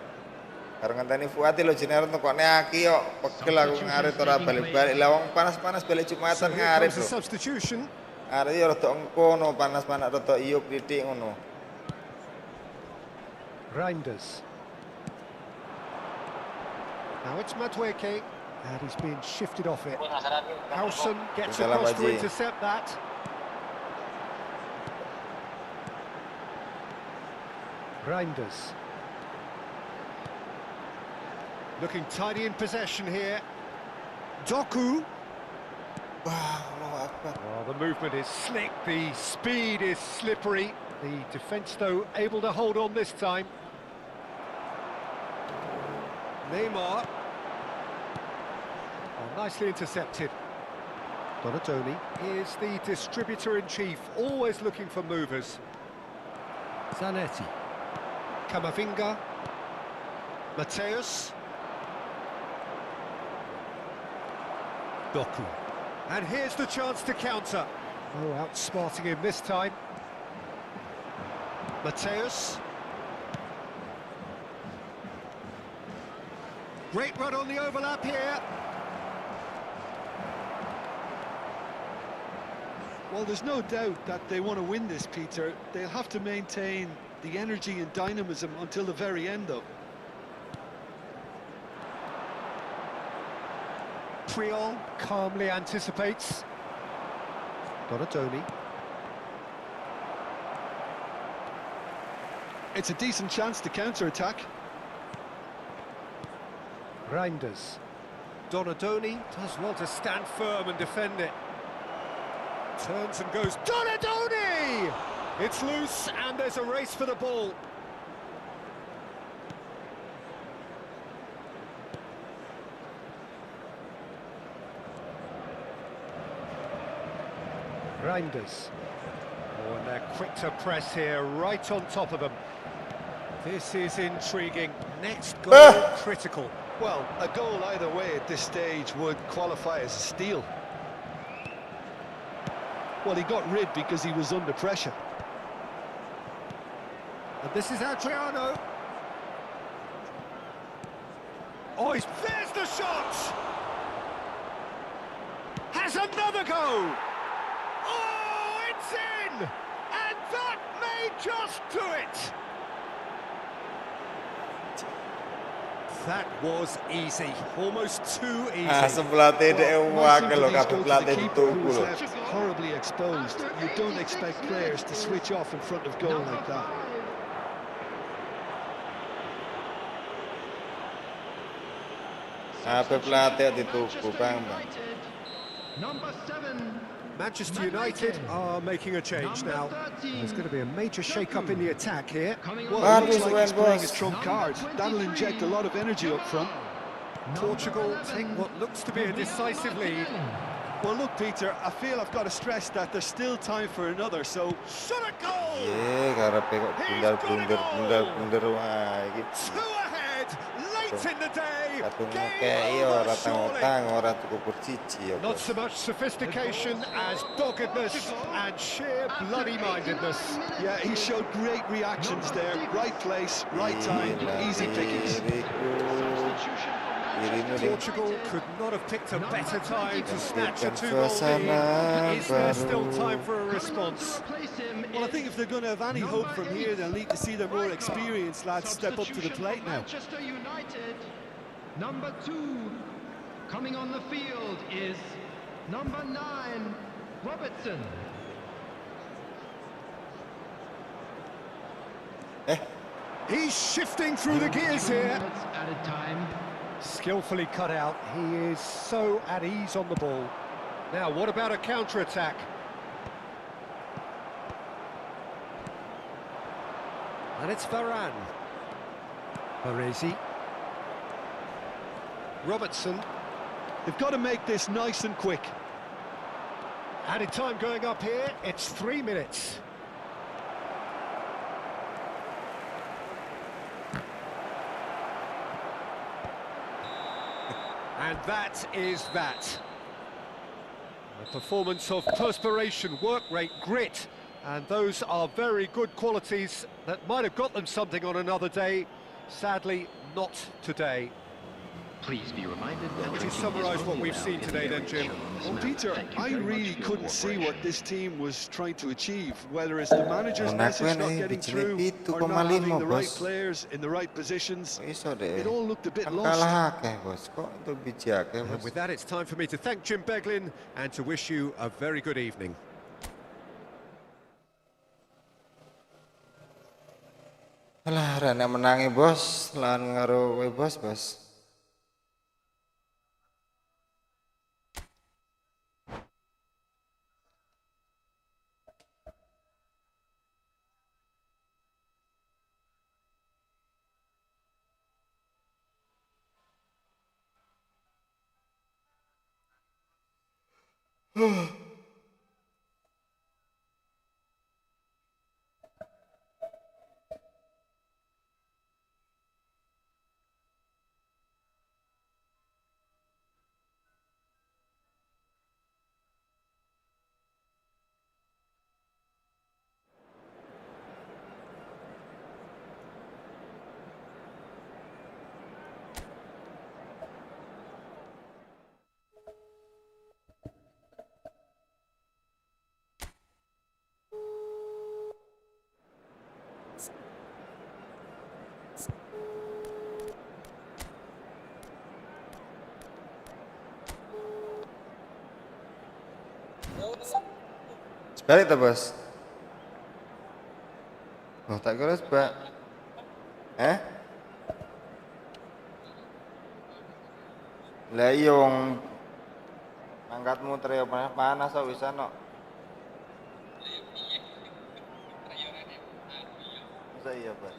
Karo ngenteni Fuati lho jenenge tekone aki kok pegel aku ngarit ora balik-balik. Lah wong panas-panas balik Jumatan ngarit lho. Substitution. Arep ya rada engkono panas-panas rada iyup titik ngono. Reinders. Now it's Madueke. And he's being shifted off it. Punya sadar dia. Howson gets Tinggal across to Baji. intercept that. Reinders. Looking tidy in possession here. Doku. Wah, Allahu Akbar. Well, the movement is slick, the speed is slippery. The defence, though, able to hold on this time. Neymar. Oh, nicely intercepted. Donadoni is the distributor-in-chief, always looking for movers. Zanetti. Camavinga. Mateus. Doku. And here's the chance to counter. Oh, outsmarting him this time. Mateus. Great run on the overlap here. Well, there's no doubt that they want to win this, Peter. They'll have to maintain the energy and dynamism until the very end, though. Priol calmly anticipates. Donadoni. It's a decent chance to counter-attack. Reinders. Donadoni does well to stand firm and defend it. Turns and goes. Donadoni! It's loose and there's a race for the ball. Reinders. Oh, and they're quick to press here, right on top of them. This is intriguing. Next goal, critical. Well, a goal either way at this stage would qualify as a steal. Well, he got rid because he was under pressure. And this is Adriano. Oh, there's the shot! Has another go! Oh, it's in! And that may just do it! That was easy, almost too easy. Sebelah TDE wakil loh, kabeh pelatih Keeper who dituku was loh. left horribly exposed. You don't expect players to switch off in front of goal like that. Kabeh pelatih dituku, Bang. Number 7. Manchester United are making a change now. There's going to be a major shake-up in the attack here. Well, it looks like he's playing his trump card. That'll inject a lot of energy up front. Portugal take what looks to be a decisive lead. Well, look, Peter, I feel I've got to stress that there's still time for another, so... Shot a goal! Iya, karepe kok bundar-bundar wae iki. Two ahead, late in the day. Kadung Game ngekei over, ora surely. tang-tang, ora cukup siji ya. Not so much sophistication as doggedness and sheer bloody-mindedness. Yeah, he showed great reactions there. Right place, right time, easy pickings. Portugal could not have picked a better time to snatch a two-goal lead. Is there still time for a response? Well, I think if they're going to have any hope from here, they'll need to see their more experienced lads step up to the plate now. Manchester United. Number 2 coming on the field is number 9, Robertson. He's shifting through the gears here. Added time. Skillfully cut out. He is so at ease on the ball. Now, what about a counter-attack? And it's Varane. Baresi. Robertson. They've got to make this nice and quick. Added time going up here. It's 3 minutes. And that is that. A performance of perspiration, work rate, grit, and those are very good qualities that might have got them something on another day. Sadly, not today. Please be reminded that Would you drinking is summarise what only we've allowed seen in the today then, area Jim? shown on this Well, map. Peter, Thank you I very much really for your couldn't see what cooperation. this team was trying to achieve, whether it's the manager's Monaco message not ini getting bijinya through pitu or koma not having lima, the right bos. players in the right positions. Kok iso deh? It all looked a bit Kan lost. kalah akeh, bos. Kok itu biji akeh, And bos? with that, it's time for me to thank Jim Beglin and to wish you a very good evening. Alah, Rene menangi, bos. Lawan ngaruh kowe, bos. Sebalik tuh, bos. Oh, tak kira sebak. Lah iya wong angkatmu trio panas kok bisa no. Masa iya, bos.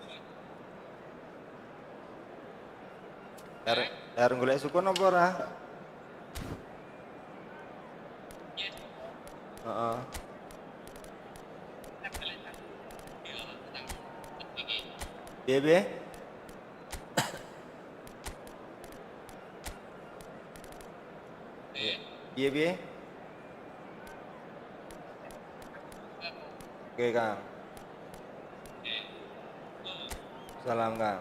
Dar golek sukun apa ora? Heeh. Piye? Piye? Oke, Kang. Salam, Kang.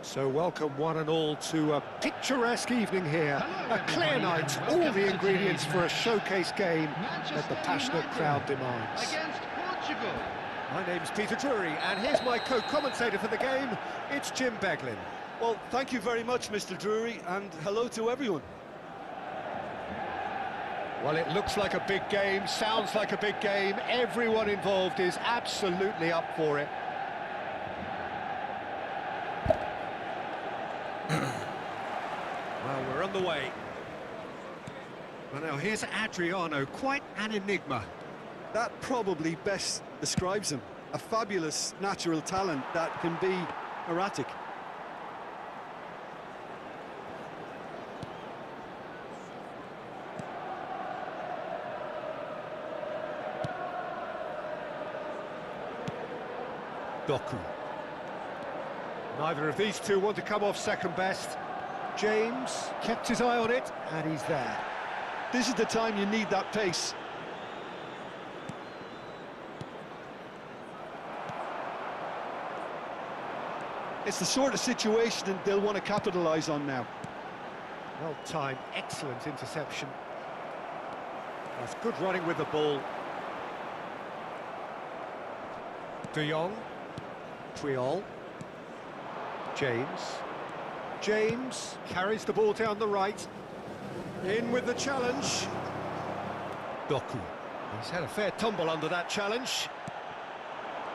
So welcome one and all to a picturesque evening here. A clear night, all the ingredients for a showcase game that the passionate crowd demands. Against Portugal. My name's Peter Drury, and here's my co-commentator for the game. It's Jim Beglin. Well, thank you very much, Mr. Drury, and hello to everyone. Well, it looks like a big game, sounds like a big game. Everyone involved is absolutely up for it. Well, we're on the way. Well, now here's Adriano, quite an enigma. That probably best describes him. A fabulous natural talent that can be erratic. Doku. Neither of these two want to come off second best. James kept his eye on it, and he's there. This is the time you need that pace. It's the sort of situation that they'll want to capitalise on now. Well timed, excellent interception. That's good running with the ball. De Jong. Puyol. James carries the ball down the right. In with the challenge. Doku. He's had a fair tumble under that challenge.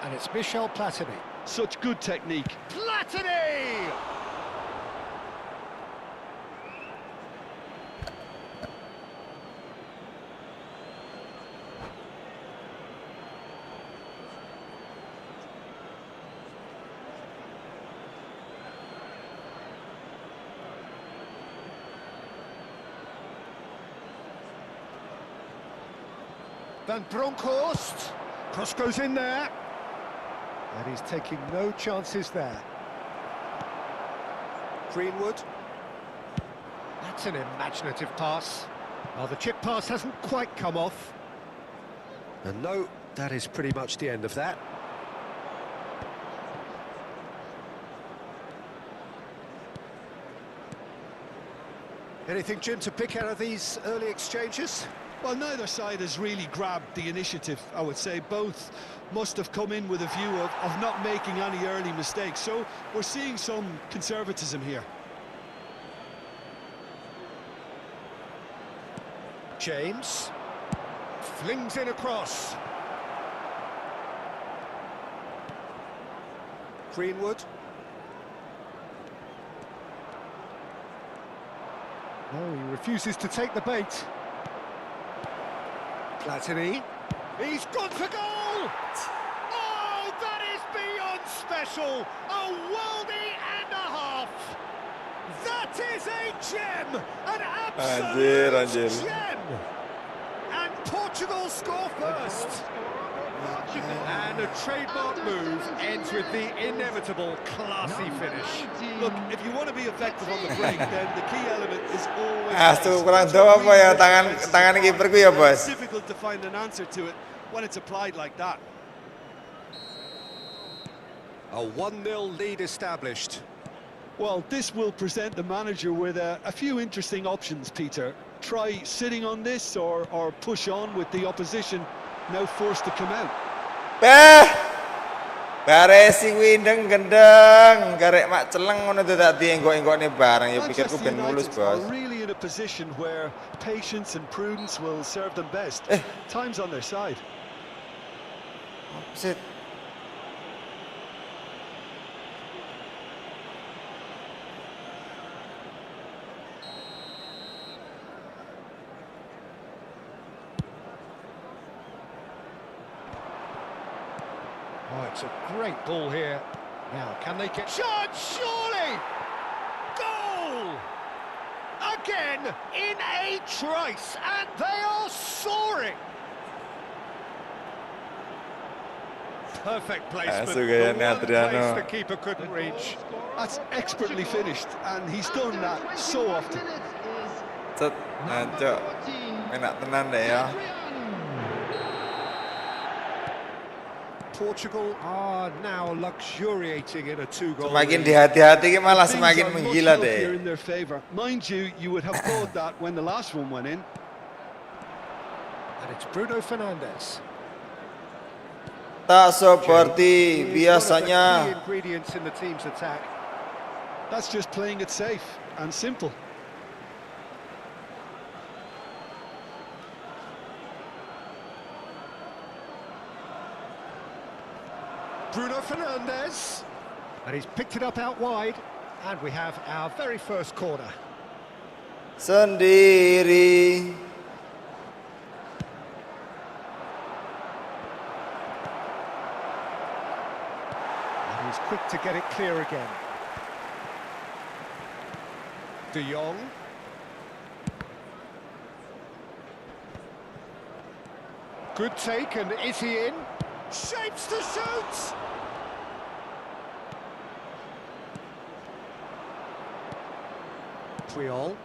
And it's Michel Platini. Such good technique. Platini! Van Bronckhorst. Cross goes in there. And he's taking no chances there. Greenwood. That's an imaginative pass. Well, the chip pass hasn't quite come off. And no, that is pretty much the end of that. Anything, Jim, to pick out of these early exchanges? Well, neither side has really grabbed the initiative, I would say. Both must have come in with a view of not making any early mistakes. So we're seeing some conservatism here. James flings in across. Greenwood. No, he refuses to take the bait. Platini. He's gone for goal! Oh, that is beyond special! A worldie and a half! That is a gem! An absolute gem! And Portugal score first! And a trademark move ends with the inevitable classy finish. Look, if you want to be effective on the break, then the key element is always... kurang tahu apa ya tangan kiperku ya, Bos. It's difficult to find an answer to it when it's applied like that. A 1-0 lead established. Well, this will present the manager with a few interesting options, Peter. Try sitting on this or push on with the opposition now forced to come out. Bare sing windeng gendeng, garek mak celeng ngono dadi enggok-enggokne bareng ya pikirku ben mulus, Bos. Are really in a position where patience and prudence will serve them best. Time's on their side. Sit. Oh, it's a great ball here. Now, can they get... Shot, surely! Goal! Again, in a trice, and they are soaring! Perfect placement, the one place the keeper couldn't reach. That's expertly finished, and he's done that so often. Cet, ngaco. Enak tenan deh ya. Portugal are now luxuriating in a 2-goal Semakin lead. dihati-hati malah semakin menggila deh. In their favor. Mind you, you would have thought that when the last one went in. And it's Bruno Fernandes. Tak seperti biasanya. Key ingredients in the team's attack. That's just playing it safe and simple. Bruno Fernandes, and he's picked it up out wide, and we have our very first corner. Sendiri. And he's quick to get it clear again. De Jong. Good take, and is he in? Shapes to shoot! Puyol.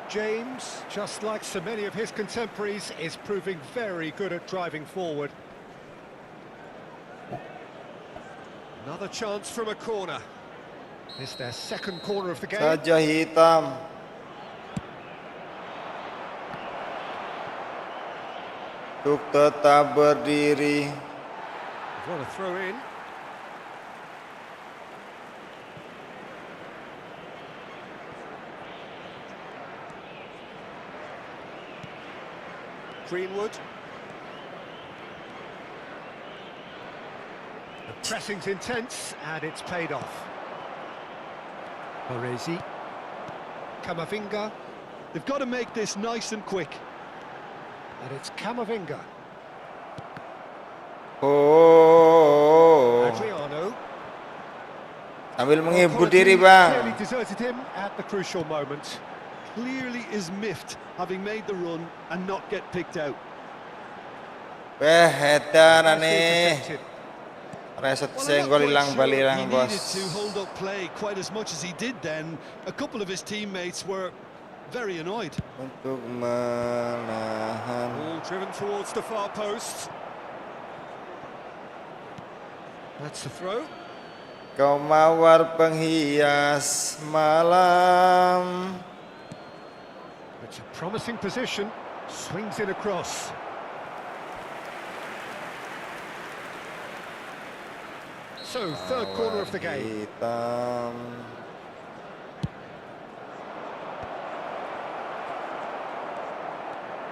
James, just like so many of his contemporaries, is proving very good at driving forward. Another chance from a corner. It's their second corner of the game. Saja hitam. Untuk tetap berdiri. What a throw in. Greenwood. The pressing's intense and it's paid off. Baresi. Camavinga. They've got to make this nice and quick. And it's Camavinga. Oh. Adriano. Sambil menghibur diri, Bang. Clearly deserted him at the crucial moment. Clearly is miffed, having made the run and not get picked out. Edan nih. Intercepted. Reset Well, I'm senggol not hilang quite sure balirang, he bos. needed to hold up play quite as much as he did then. A couple of his teammates were very annoyed. Untuk menahan. Ball driven towards the far post. That's the throw. Kau mawar penghias malam. It's a promising position. Swings in across. So, third corner of the game. Hitam.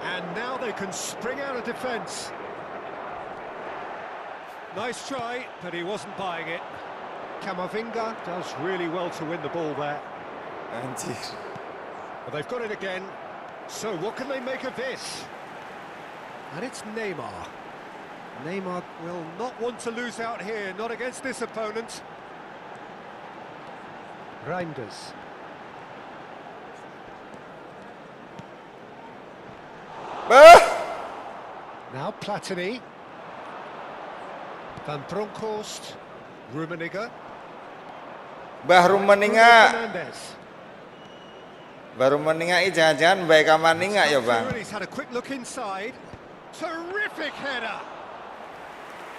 And now they can spring out of defence. Nice try, but he wasn't buying it. Camavinga does really well to win the ball there. Anjir. Well, they've got it again. So what can they make of this? And it's Neymar. Neymar will not want to lose out here, not against this opponent. Reinders. Now Platini. Van Bronckhorst. Rummenigge. Bah Rummenigge. Fernandes. Baru meningai jangan-jangan baik Kamaninga ya, Bang. He's had a quick look inside. Terrific header.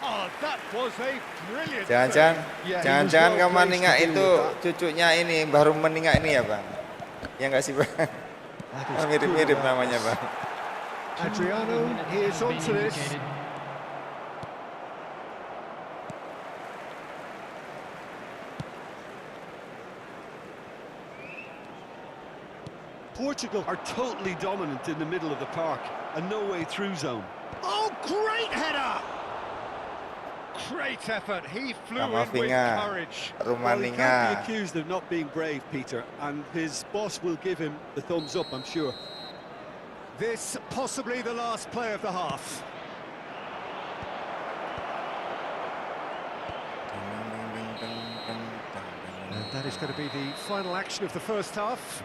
Oh, that was a brilliant. Jangan-jangan Kamaninga itu cucunya ini baru meninga ini ya, Bang. Ya enggak sih, Bang? Mirip-mirip namanya, Bang. Adriano, he is onto this. Portugal are totally dominant in the middle of the park, a no-way through zone. Oh, great header! Great effort. He flew in with courage. Well, he can't be accused of not being brave, Peter, and his boss will give him the thumbs up, I'm sure. This possibly the last play of the half. And that is going to be the final action of the first half.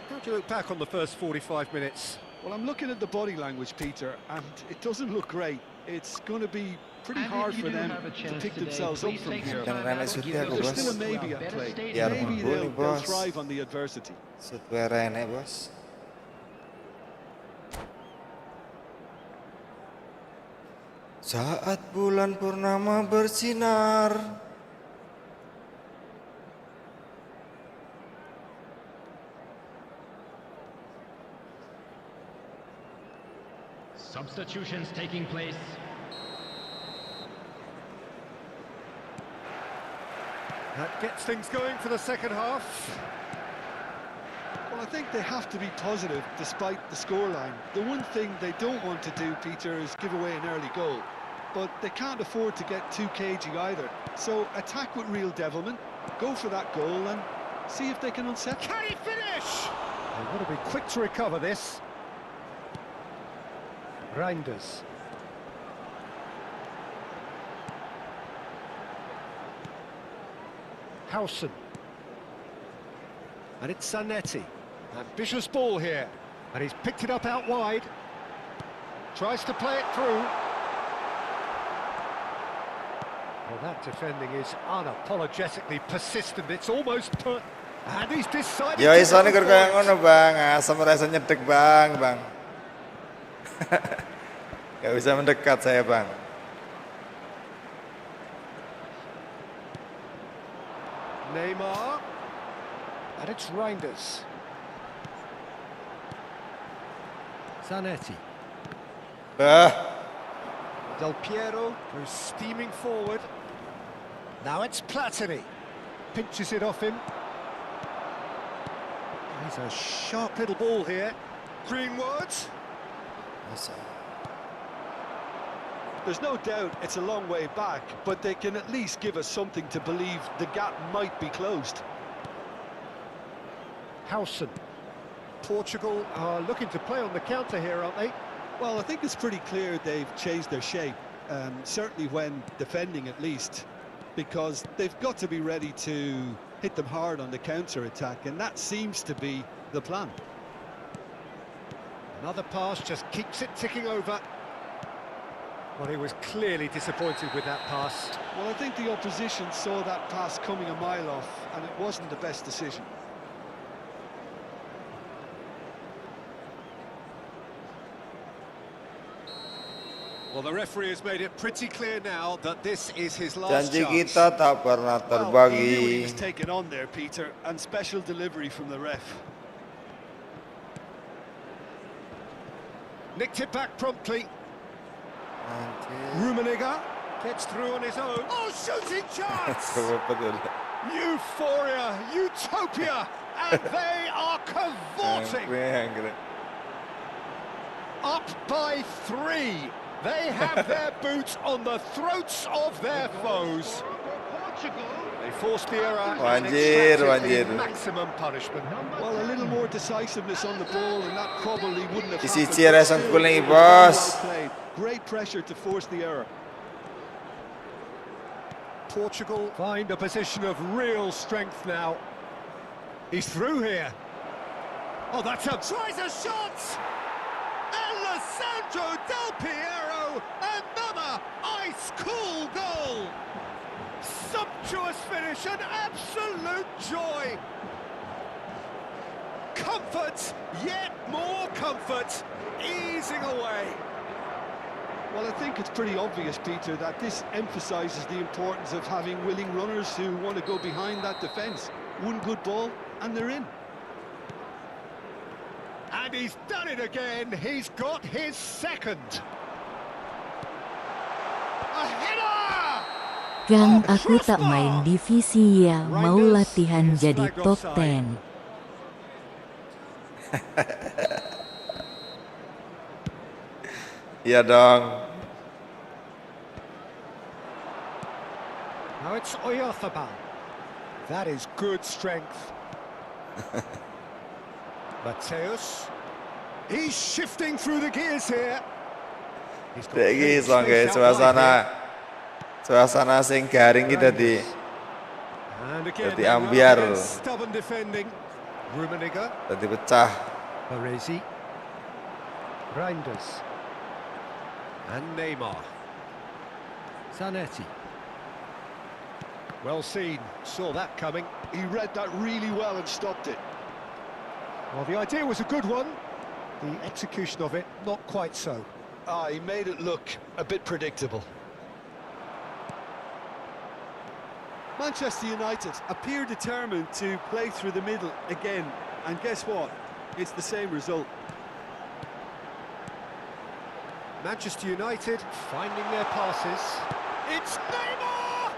How do you look back on the first 45 minutes? Well, I'm looking at the body language, Peter, and it doesn't look great. It's going to be pretty hard for them to pick themselves up from here. There's still a maybe at play. Maybe they'll thrive on the adversity. Bos. Saat bulan purnama bersinar. Substitutions taking place. That gets things going for the second half. Well, I think they have to be positive despite the scoreline. The one thing they don't want to do, Peter, is give away an early goal. But they can't afford to get too cagey either. So attack with real devilment, go for that goal and see if they can unsettle. Can he finish? They've got to be quick to recover this. Reinders. Howson. And it's Zanetti. Ambitious ball here. And he's picked it up out wide. Tries to play it through. Well, that defending is unapologetically persistent. It's almost put. And he's decided. Yo iso nih kayak ngono, Bang. Asam rasa nyedek, Bang. Gak bisa mendekat saya, Bang. Neymar. And it's Reinders. Zanetti. Del Piero goes steaming forward. Now it's Platini. Pinches it off him. He's a sharp little ball here. Greenwood. There's no doubt it's a long way back, but they can at least give us something to believe the gap might be closed. Howson. Portugal are looking to play on the counter here, aren't they? Well, I think it's pretty clear they've changed their shape, certainly when defending at least, because they've got to be ready to hit them hard on the counter-attack, and that seems to be the plan. Another pass just keeps it ticking over. Well, he was clearly disappointed with that pass. Well, I think the opposition saw that pass coming a mile off, and it wasn't the best decision. Well, the referee has made it pretty clear now that this is his last Janji chance. kita tak pernah Well, he knew he terbagi. was taken on there, Peter, and special delivery from the ref. Nicked it back promptly. Rummenigge gets through on his own. Oh, shooting chance! Euphoria, utopia, and they are cavorting. Up by 3. They have their boots on the throats of their foes. They forced the error and extracted the maximum punishment. Well, a little more decisiveness on the ball, and that probably wouldn't have Isi happened. cira sang kuling bos. Played. Great pressure to force the error. Portugal find a position of real strength now. He's through here. Oh, that's a... Tries a shot! Alessandro Del Piero, another ice-cool goal! Sumptuous finish, an absolute joy! Comfort, yet more comfort, easing away. Well, I think it's pretty obvious, Peter, that this emphasises the importance of having willing runners who want to go behind that defence. One good ball, and they're in. And he's done it again. He's got his second. A header! Kang, aku tak main divisi ya, mau latihan jadi top 10. Iya dong. Now it's Oyarzabal. That is good strength. Mateus. He's shifting through the gears here. He's got Iki plenty iso of guys, space out wide suasana sing garing iki dadi here. And again, Dadi they're ambiar. up against stubborn defending. Rummenigge. dadi pecah. Baresi. Reinders. And Neymar. Zanetti. Well seen, saw that coming. He read that really well and stopped it. Well, the idea was a good one. The execution of it, not quite so. He made it look a bit predictable. Manchester United appear determined to play through the middle again, and guess what? It's the same result. Manchester United finding their passes. It's Neymar!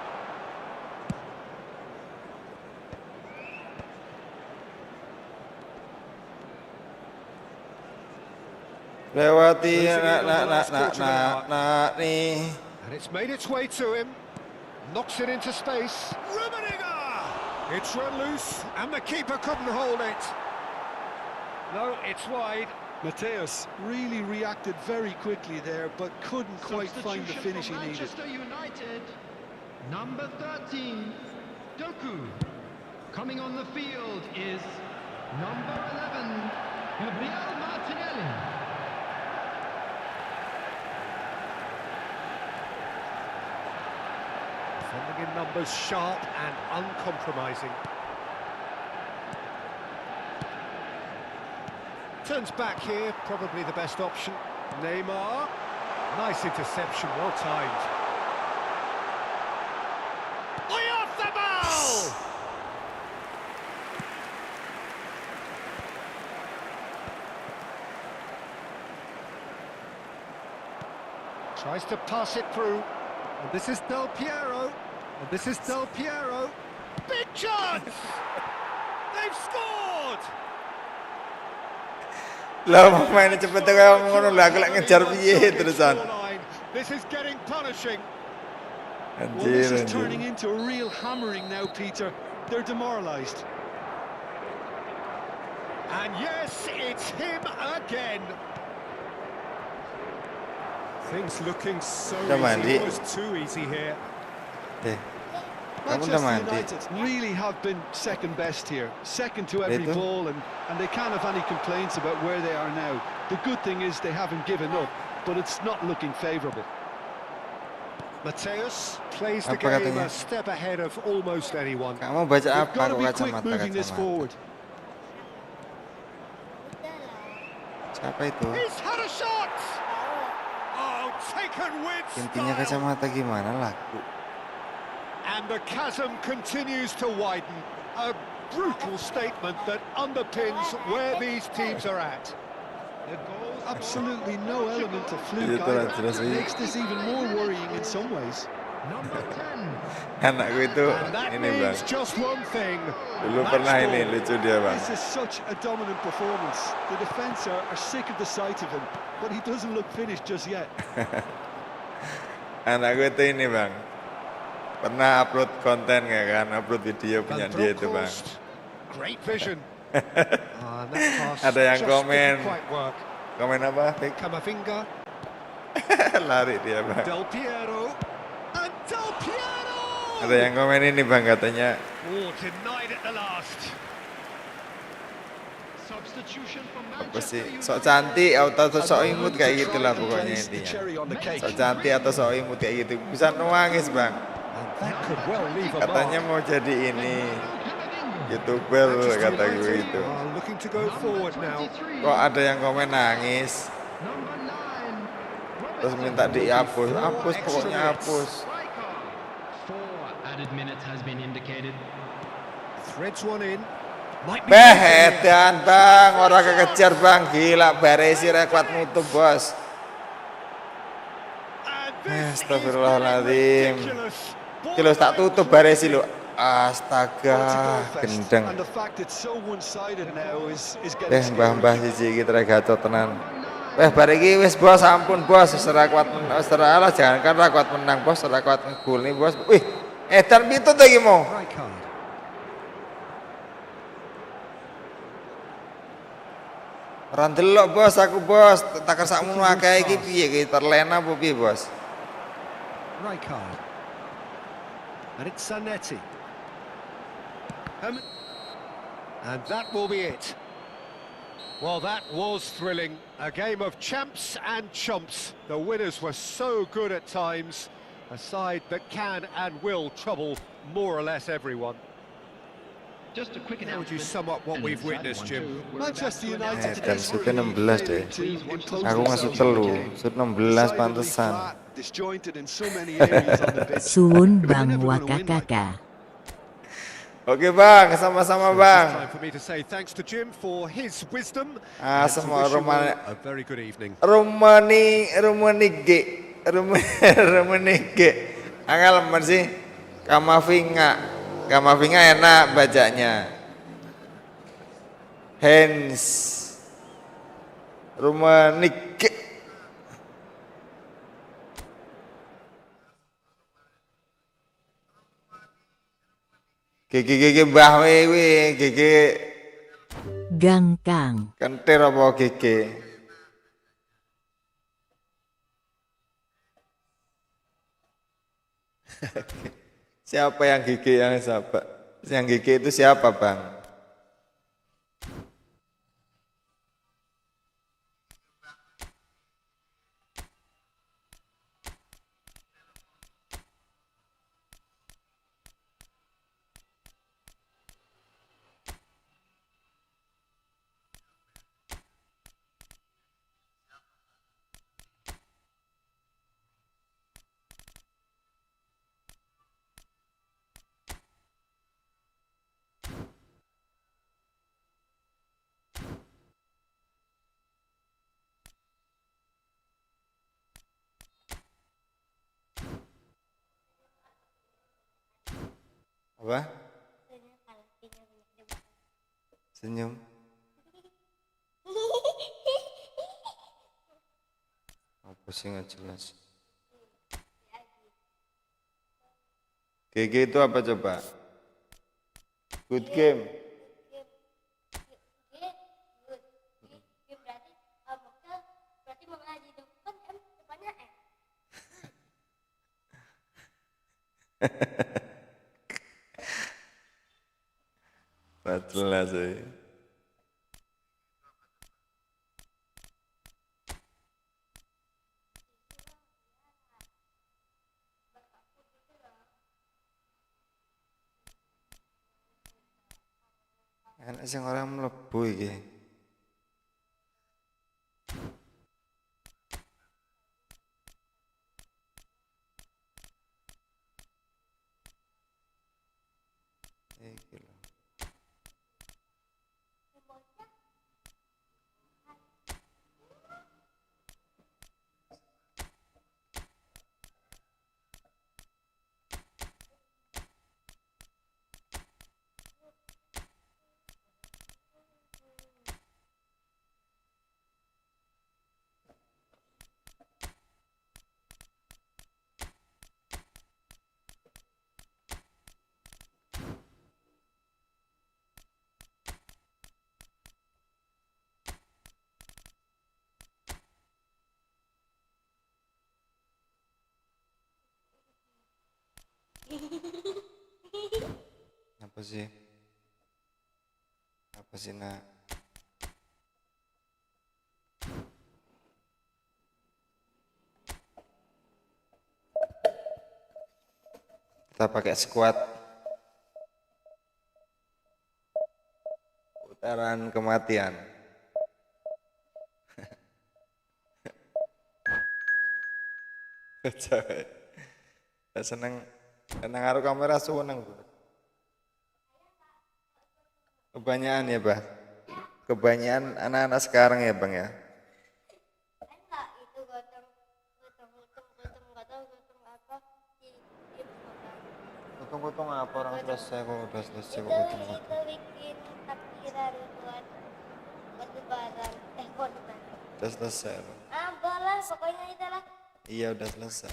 Lewati nak nih. And it's made its way to him. Knocks it into space. Rummenigge! It's run loose, and the keeper couldn't hold it. No, it's wide. Mateus really reacted very quickly there, but couldn't quite find the finish he needed. Manchester United, number 13, Doku. Coming on the field is number 11, Gabriel Martinelli. Defending in numbers, sharp and uncompromising. Turns back here, probably the best option. Neymar. Nice interception, well timed. Oyarzabal! Tries to pass it through. And this is Del Piero. And this is Del Piero. Big chance! They've scored! Lah pemain cepet kayak ngono lah, aku lek ngejar piye terusan. This is getting punishing. Well, this is turning into a real hammering now, Peter. They're demoralised. And yes, it's him again. Things looking so easy. It was too easy here. Manchester United really have been second best here, second to every ball, and they can't have any complaints about where they are now. The good thing is they haven't given up, but it's not looking favourable. Mateus plays the game a step ahead of almost anyone. Kamu baca apa kok kacamata moving this forward. Siapa itu? He's had a shot. Oh, taken with Intinya kacamata gimana laku? And the chasm continues to widen. A brutal statement that underpins where these teams are at. Absolutely no element of fluke either. Makes this even more worrying in some ways. Number 10. Anakku itu ini bang. Just one thing. Dulu pernah ini lucu dia bang. This is such a dominant performance. The defence are sick of the sight of him, but he doesn't look finished just yet. Anakku itu ini bang. Pernah upload konten nggak kan? Upload video punya dia itu bang. Great vision. Ada yang komen. Komen apa? Camavinga. Lari dia bang. Del Piero. And Del Piero. Ada yang komen ini bang katanya. Oh, denied at the last. Substitution from Apa sih? Manchester Sok United. cantik atau sok imut kayak gitulah pokoknya intinya. Sok cantik atau sok imut kayak gitu. Bisa nangis bang. That could well leave a Katanya mark. mau jadi ini YouTuber kata gue itu. Looking to go forward now. Kok ada yang komen nangis. Number 9. Terus minta dihapus. Hapus pokoknya hapus. 4 added minutes has been indicated. Threads one in. Might be Behedan bang, orang kekejar bang, gila baresi rekwat mutu bos. Astagfirullahaladzim. Kilo tak tutup baresi lo. Astaga, gendeng. Mbah-mbah siji iki trek gacot tenan. Bar iki wis bos, ampun bos, ora kuat alah jangan kan ra kuat menang bos, ora kuat ngegol nih bos. Wih, edan pitut to iki mau. Ora ndelok bos, aku bos, tak kersakmu akeh iki piye iki terlena apa piye bos? Rijkaard. And it's Zanetti. And that will be it. Well, that was thrilling. A game of champs and chumps. The winners were so good at times. A side that can and will trouble more or less everyone. Just a quick How would you announcement. sum up what we've witnessed, Jim? Manchester United Dan sutnya 16 deh. Aku ngasut telu, sut 16 pantesan. disjointed in so many areas on the pitch. Suwun Bang Wakakaka. Oke bang, sama-sama bang. Time for me to say thanks to Jim for his wisdom. Semua rumah A very good evening. Rumani G. Angel men sih. Kamavinga enak bacanya. Hens. Rumani G. Gege mbah we gege Gangkang. kentir apa gege. Siapa yang gigi yang siapa? Yang gigi itu siapa bang? Apa? Senyum. Apa sih nggak jelas? GG itu apa coba? Good game. Nggak jelas sih. Enak sing ora mlebu iki. Iki lho. Apa sih? Apa sih nak? Kita pakai squad. Putaran kematian. Cewek. Seneng ngaruh kamera seneng. Kebanyakan ya, Bah. Kebanyakan anak-anak sekarang ya, Bang ya. Gotong-gotong apa orang selesai kok udah selesai kok gotong-gotong. Itu bikin takbiran buat lebaran. Korban. Udah selesai loh. Bola pokoknya itu lah. Iya udah selesai.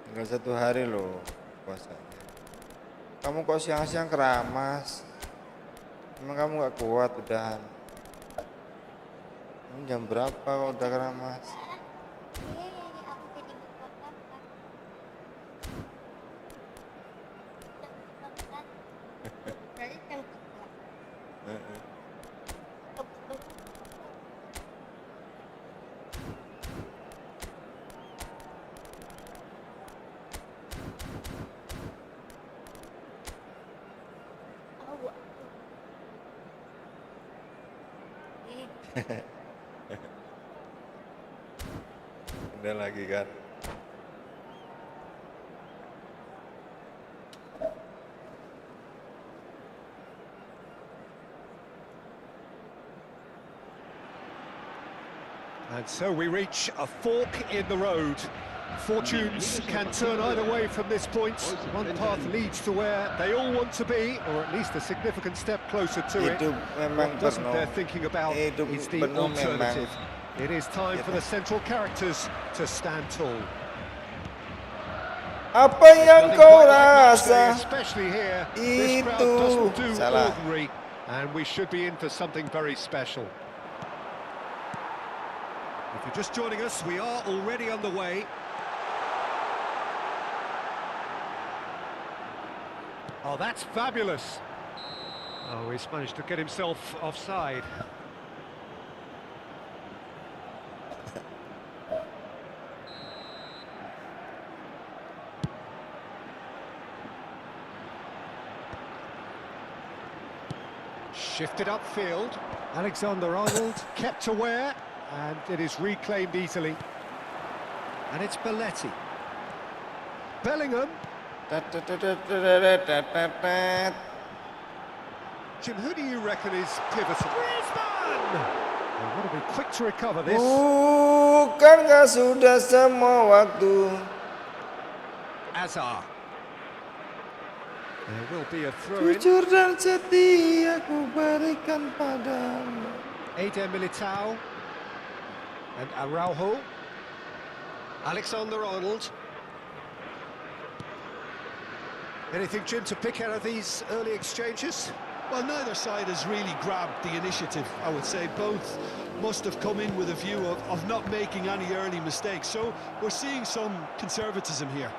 Tinggal 1 hari loh puasanya. Kamu kok siang-siang keramas? Emang kamu gak kuat udahan? Ini jam berapa kok udah keramas? Udah lagi kan. And so we reach a fork in the road. Fortunes can turn either way from this point. One path leads to where they all want to be, or at least a significant step closer to it. What doesn't they're thinking about is the alternative. It is time for the central characters to stand tall. Apa yang kau rasa? Especially here, this crowd doesn't do ordinary, and we should be in for something very special. If you're just joining us, we are already underway. Oh, that's fabulous. Oh, he's managed to get himself offside. Shifted upfield. Alexander-Arnold kept aware, and it is reclaimed easily. And it's Belletti. Bellingham. Jim, who do you reckon is pivotal? Griezmann! They want to be quick to recover this. Bukankah sudah semua waktu? Azar. There will be a throw-in. Jujur dan setia ku berikan padamu. Eder Militao and Araujo. Alexander-Arnold. Anything, Jim, to pick out of these early exchanges? Well, neither side has really grabbed the initiative, I would say. Both must have come in with a view of not making any early mistakes. So we're seeing some conservatism here.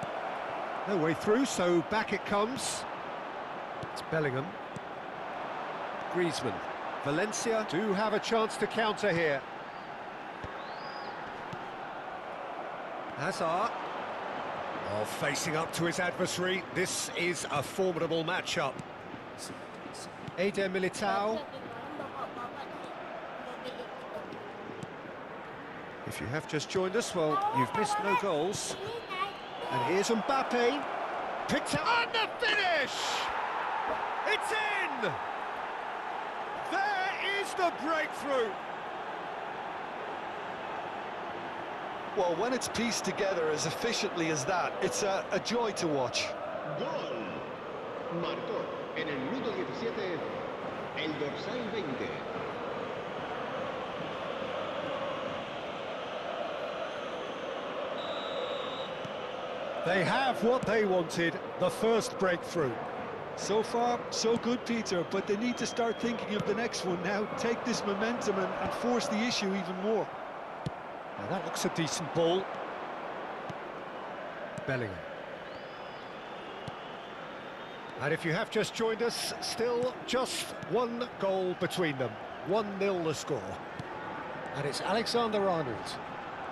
No way through, so back it comes. It's Bellingham. Griezmann. Valencia do have a chance to counter here. Hazard. Oh, facing up to his adversary. This is a formidable matchup. Eder Militao. If you have just joined us, well, you've missed no goals. And here's Mbappe. Picked up on the finish! It's in! There is the breakthrough! Well, when it's pieced together as efficiently as that, it's a joy to watch. Gol. Marcó en el minuto 17 el dorsal 20. They have what they wanted, the first breakthrough. So far, so good, Peter, but they need to start thinking of the next one now. Take this momentum and force the issue even more. Now that looks a decent ball. Bellingham. And if you have just joined us, still just one goal between them. 1-0 the score. And it's Alexander-Arnold.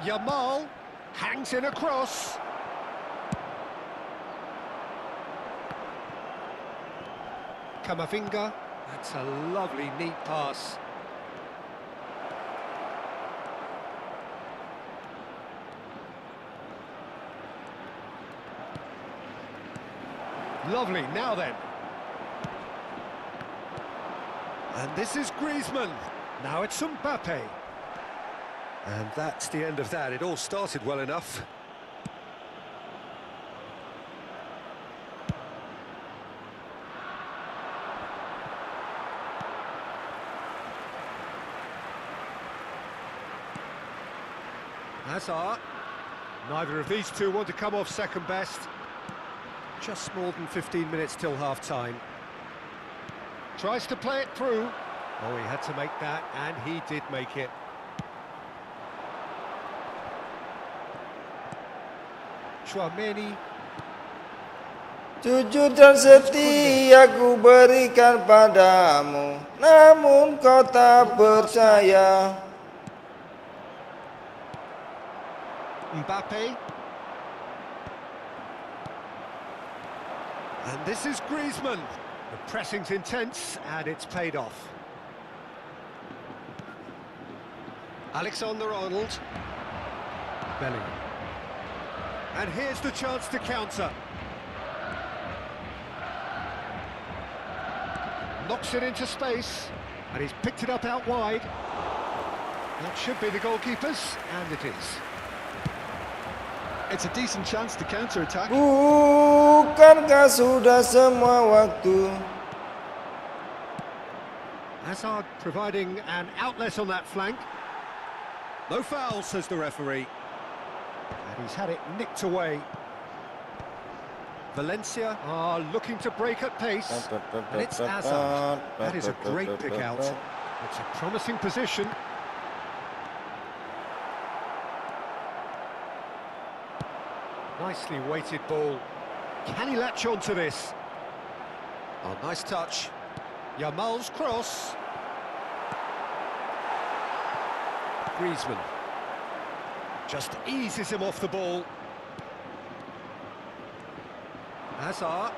Yamal hangs in a cross. Camavinga. That's a lovely, neat pass. Lovely, now then. And this is Griezmann. Now it's Mbappe. And that's the end of that. It all started well enough. Hazard. Neither of these two want to come off second best. Just more than 15 minutes till half-time. Tries to play it through. Oh, he had to make that, and he did make it. Chouameni. Jujur dan setia ku berikan padamu, namun kau tak percaya. Mbappe. And this is Griezmann. The pressing's intense, and it's paid off. Alexander-Arnold. Bellingham. And here's the chance to counter. Knocks it into space, and he's picked it up out wide. That should be the goalkeeper's, and it is. It's a decent chance to counter-attack. Bukankah sudah semua waktu? Hazard providing an outlet on that flank. No foul, says the referee. And he's had it nicked away. Valencia are looking to break at pace. And it's Hazard. That is a great pick out. It's a promising position. Nicely weighted ball. Can he latch on to this? Oh, nice touch. Yamal's cross. Griezmann just eases him off the ball. Hazard.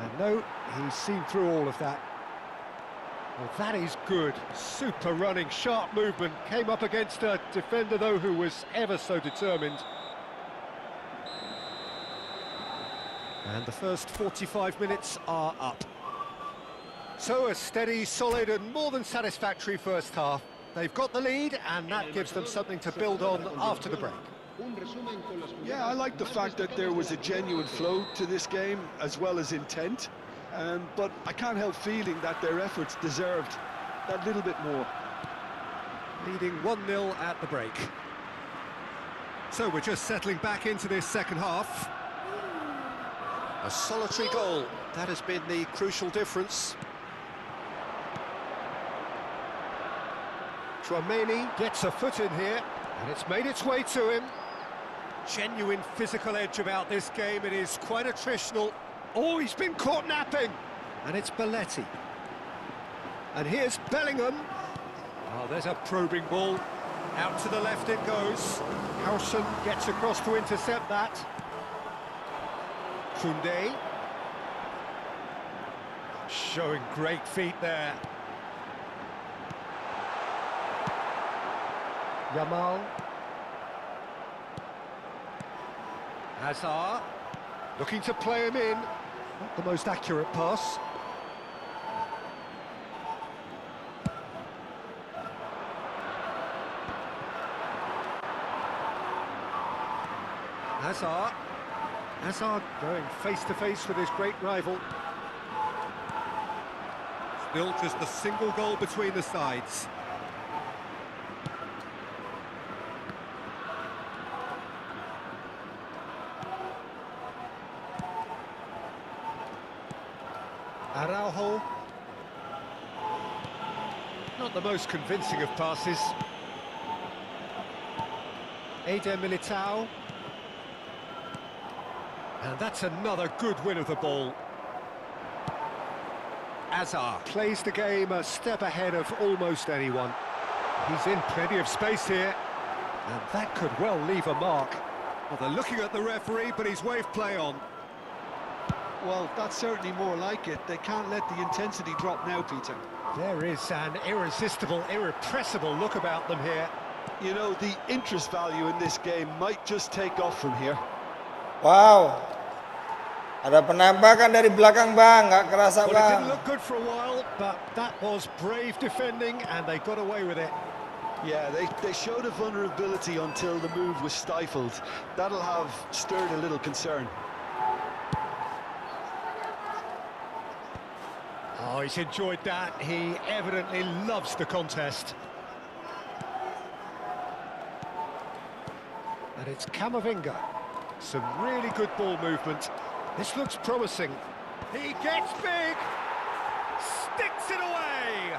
And no, he's seen through all of that. Well, that is good. Super running, sharp movement. Came up against a defender, though, who was ever so determined. And the first 45 minutes are up. So a steady, solid and more than satisfactory first half. They've got the lead and that gives them something to build on after the break. Yeah, I like the fact that there was a genuine flow to this game as well as intent. But I can't help feeling that their efforts deserved that little bit more. Leading 1-0 at the break. So we're just settling back into this second half. A solitary goal, that has been the crucial difference. Chouameni gets a foot in here, and it's made its way to him. Genuine physical edge about this game, it is quite attritional. Oh, he's been caught napping! And it's Belletti. And here's Bellingham. Oh, there's a probing ball. Out to the left it goes. Howson gets across to intercept that. Koundé. Showing great feet there. Yamal. Hazard. Looking to play him in. Not the most accurate pass. Hazard. Hazard going face-to-face with his great rival. Still just a single goal between the sides. Araujo. Not the most convincing of passes. Eder Militao. And that's another good win of the ball. Hazard plays the game a step ahead of almost anyone. He's in plenty of space here, and that could well leave a mark. Well, they're looking at the referee, but he's waved play on. Well, that's certainly more like it. They can't let the intensity drop now, Peter. There is an irresistible, irrepressible look about them here. You know, the interest value in this game might just take off from here. Wow, ada penampakan dari belakang bang, nggak kerasa Well, it bang. didn't look good for a while, but that was brave defending and they got away with it. Yeah, they showed a vulnerability until the move was stifled. That'll have stirred a little concern. Oh, he's enjoyed that. He evidently loves the contest. And it's Camavinga. Some really good ball movement. This looks promising. He gets big, sticks it away.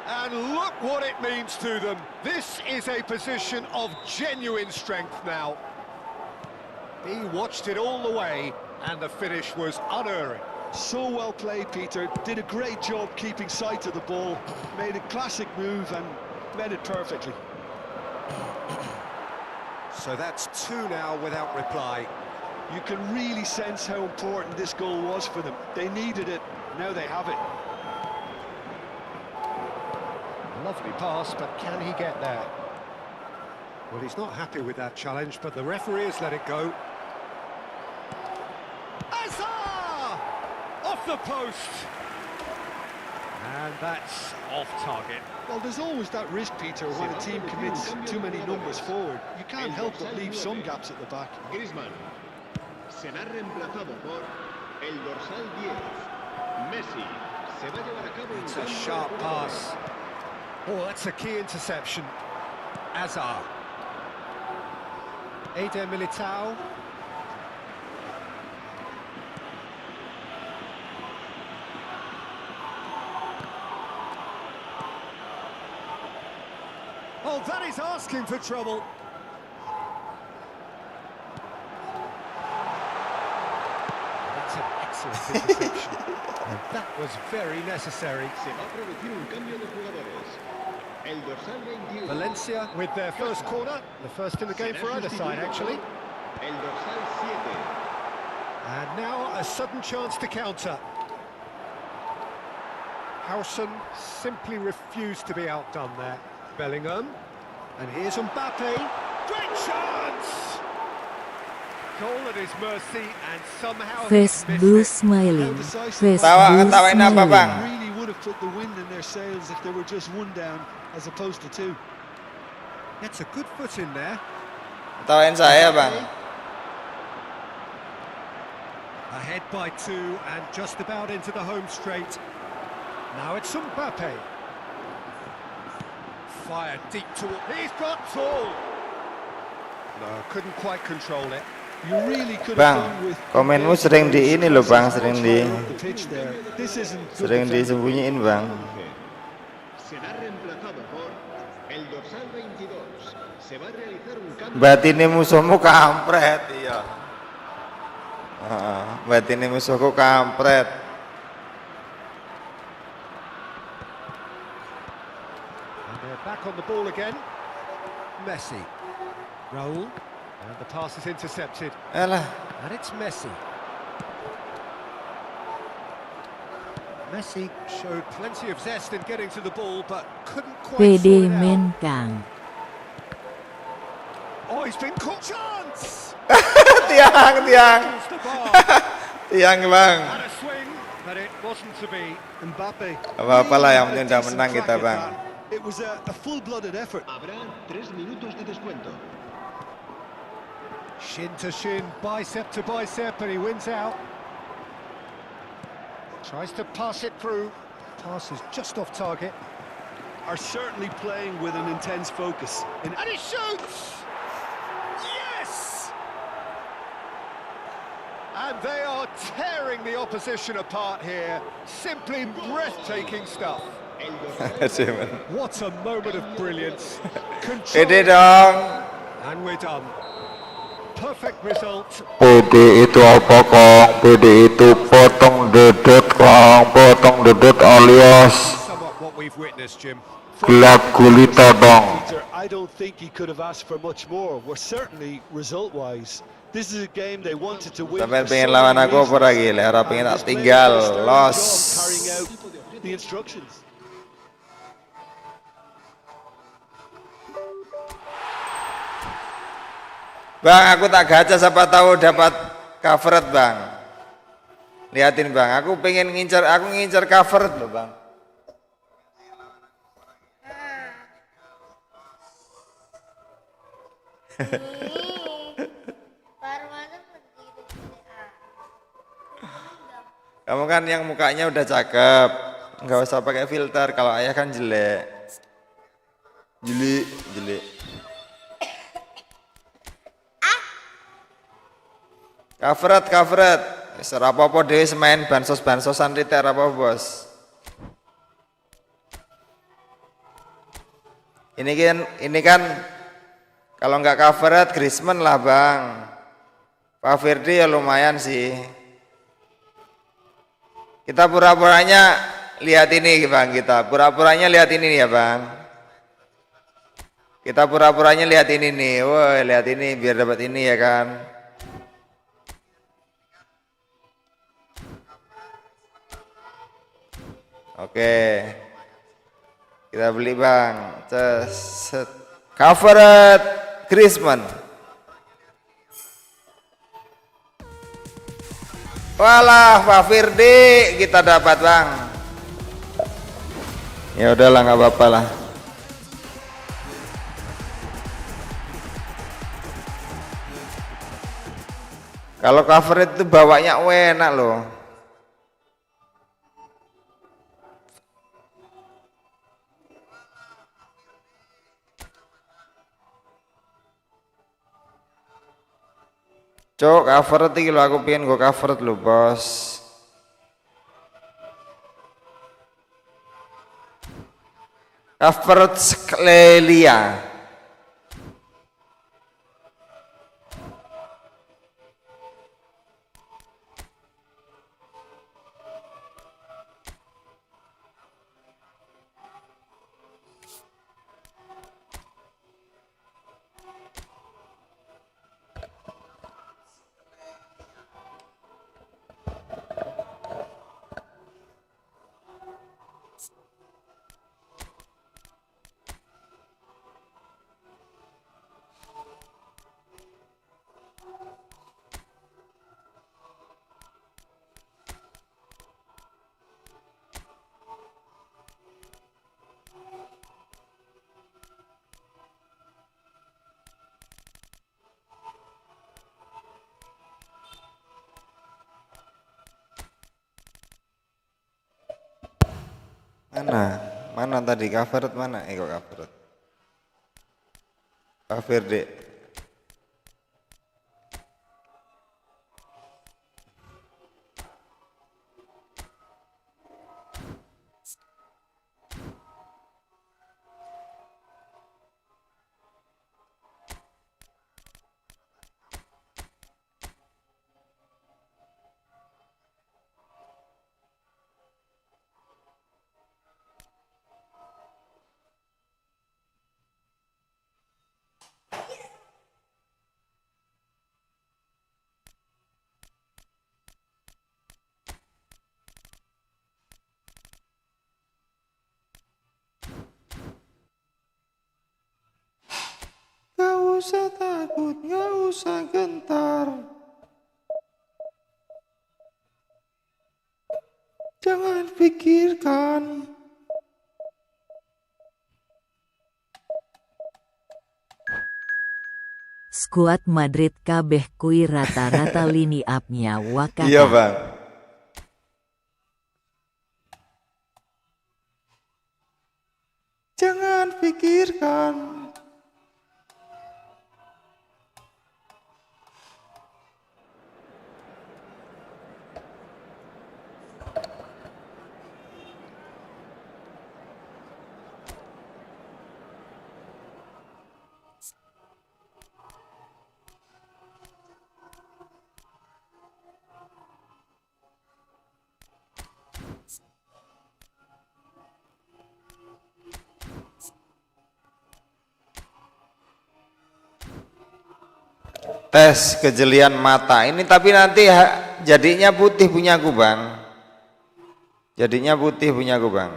And look what it means to them. This is a position of genuine strength now. He watched it all the way, and the finish was unerring. So well played, Peter. Did a great job keeping sight of the ball. Made a classic move and met it perfectly. So that's two now without reply. You can really sense how important this goal was for them. They needed it, now they have it. Lovely pass, but can he get there? Well, he's not happy with that challenge, but the referee has let it go. Hazard! Off the post! And that's off target. Well, there's always that risk, Peter, when a team commits too many numbers forward. You can't help but leave some gaps at the back. Griezmann. Será reemplazado por el dorsal 10. Messi. Se va a llevar a cabo un It's a cambio de sharp jugadores. pass. Oh, that's a key interception. Hazard. Eder Militao. Oh, that is asking for trouble. That's an excellent interception. And that was very necessary. Se va a producir un cambio de jugadores. El dorsal 21. Valencia with their first corner, the first in the game for either side, actually. El dorsal 7. And now a sudden chance to counter. Howson simply refused to be outdone there. Bellingham. And here's Mbappe. Great chance! Goal at his mercy and somehow Face he's blue missed it. smiling. Face Tawa- blue tawain apa, Bang? smiling. Really would have put the wind in their sails if they were just one down as opposed to two. Gets a good foot in there. Tawain saya, Bang. Ahead by 2 and just about into the home straight. Now it's Mbappe. Fire deep toward. He's got tall. No, couldn't quite control it. You really could Bang, have done with komenmu sering di ini loh, Bang, sering the pitch there. This isn't good sering defending. disembunyiin, Bang. Será reemplazado por el dorsal 22. Se va a realizar un cambio. Batine musuhmu kampret, iya. Batine musuhku kampret. And they're back on the ball again. Messi. Raul. And the pass is intercepted. Alah, And it's Messi. Messi showed plenty of zest in getting to the ball, but couldn't quite PD sort it out. men Kang. Oh, he's been caught. Chance! tiang, Against the bar. tiang, Bang. Had a swing, but it wasn't to be. Mbappe. Apa-apalah, yang penting really udah had a menang decent kita, crack Bang. at that. It was a full-blooded effort. Habrá 3 minutos de descuento. Shin to shin, bicep to bicep, and he wins out. Tries to pass it through. Pass is just off target. Are certainly playing with an intense focus. And he shoots! Yes! And they are tearing the opposition apart here. Simply breathtaking stuff. Cuman. What a moment of brilliance. Pede Control. dong. And we're done. Perfect result. PD itu apa, Kang? PD itu potong dedet, Kang. Potong dedet alias Somewhat what we've witnessed, Jim. gelap gulita, Bang. Peter, I don't think he could have asked for much more. We're certainly result-wise. This is a game they wanted to win. Sampai for pengen so lawan many aku apa reasons. lagi? Harap pengen And tak this player tinggal, did a sterling los. job carrying out the instructions. Bang, aku tak gacha siapa tahu dapat covered, Bang. Liatin, Bang. Aku ngincar covered loh, Bang. Baru masuk berdiri. Kamu kan yang mukanya udah cakep. Nggak usah pakai filter. Kalau ayah kan jelek. Jelek. Covered. Serapopo dhewe semain bansos-bansosan riter apa, Bos? Ini kan kalau nggak covered Griezmann lah, Bang. Pak Firdi ya lumayan sih. Kita pura-puranya lihat ini, Bang. Kita pura-puranya lihat ini ya, Bang. Kita pura-puranya lihat ini nih. Woi, lihat ini biar dapat ini ya kan. Oke. Kita beli, Bang. Set. Covered Griezmann. Walah, Pak Firdi kita dapat, Bang. Ya udahlah, nggak apa-apa lah. Kalau cover itu bawanya enak loh. Cok, cover iki lho, aku pengen gue cover lho, Bos. Cover Sklelia. Mana tadi covered mana? Kok covered? Cover dek. Gak usah takut, gak usah gentar. Jangan pikirkan. Skuad Madrid kabeh kui rata-rata lini up-nya wakata. Iya bang. Jangan pikirkan. Tes kejelian mata ini, tapi nanti jadinya putih punyaku bang. Jadinya putih punyaku bang.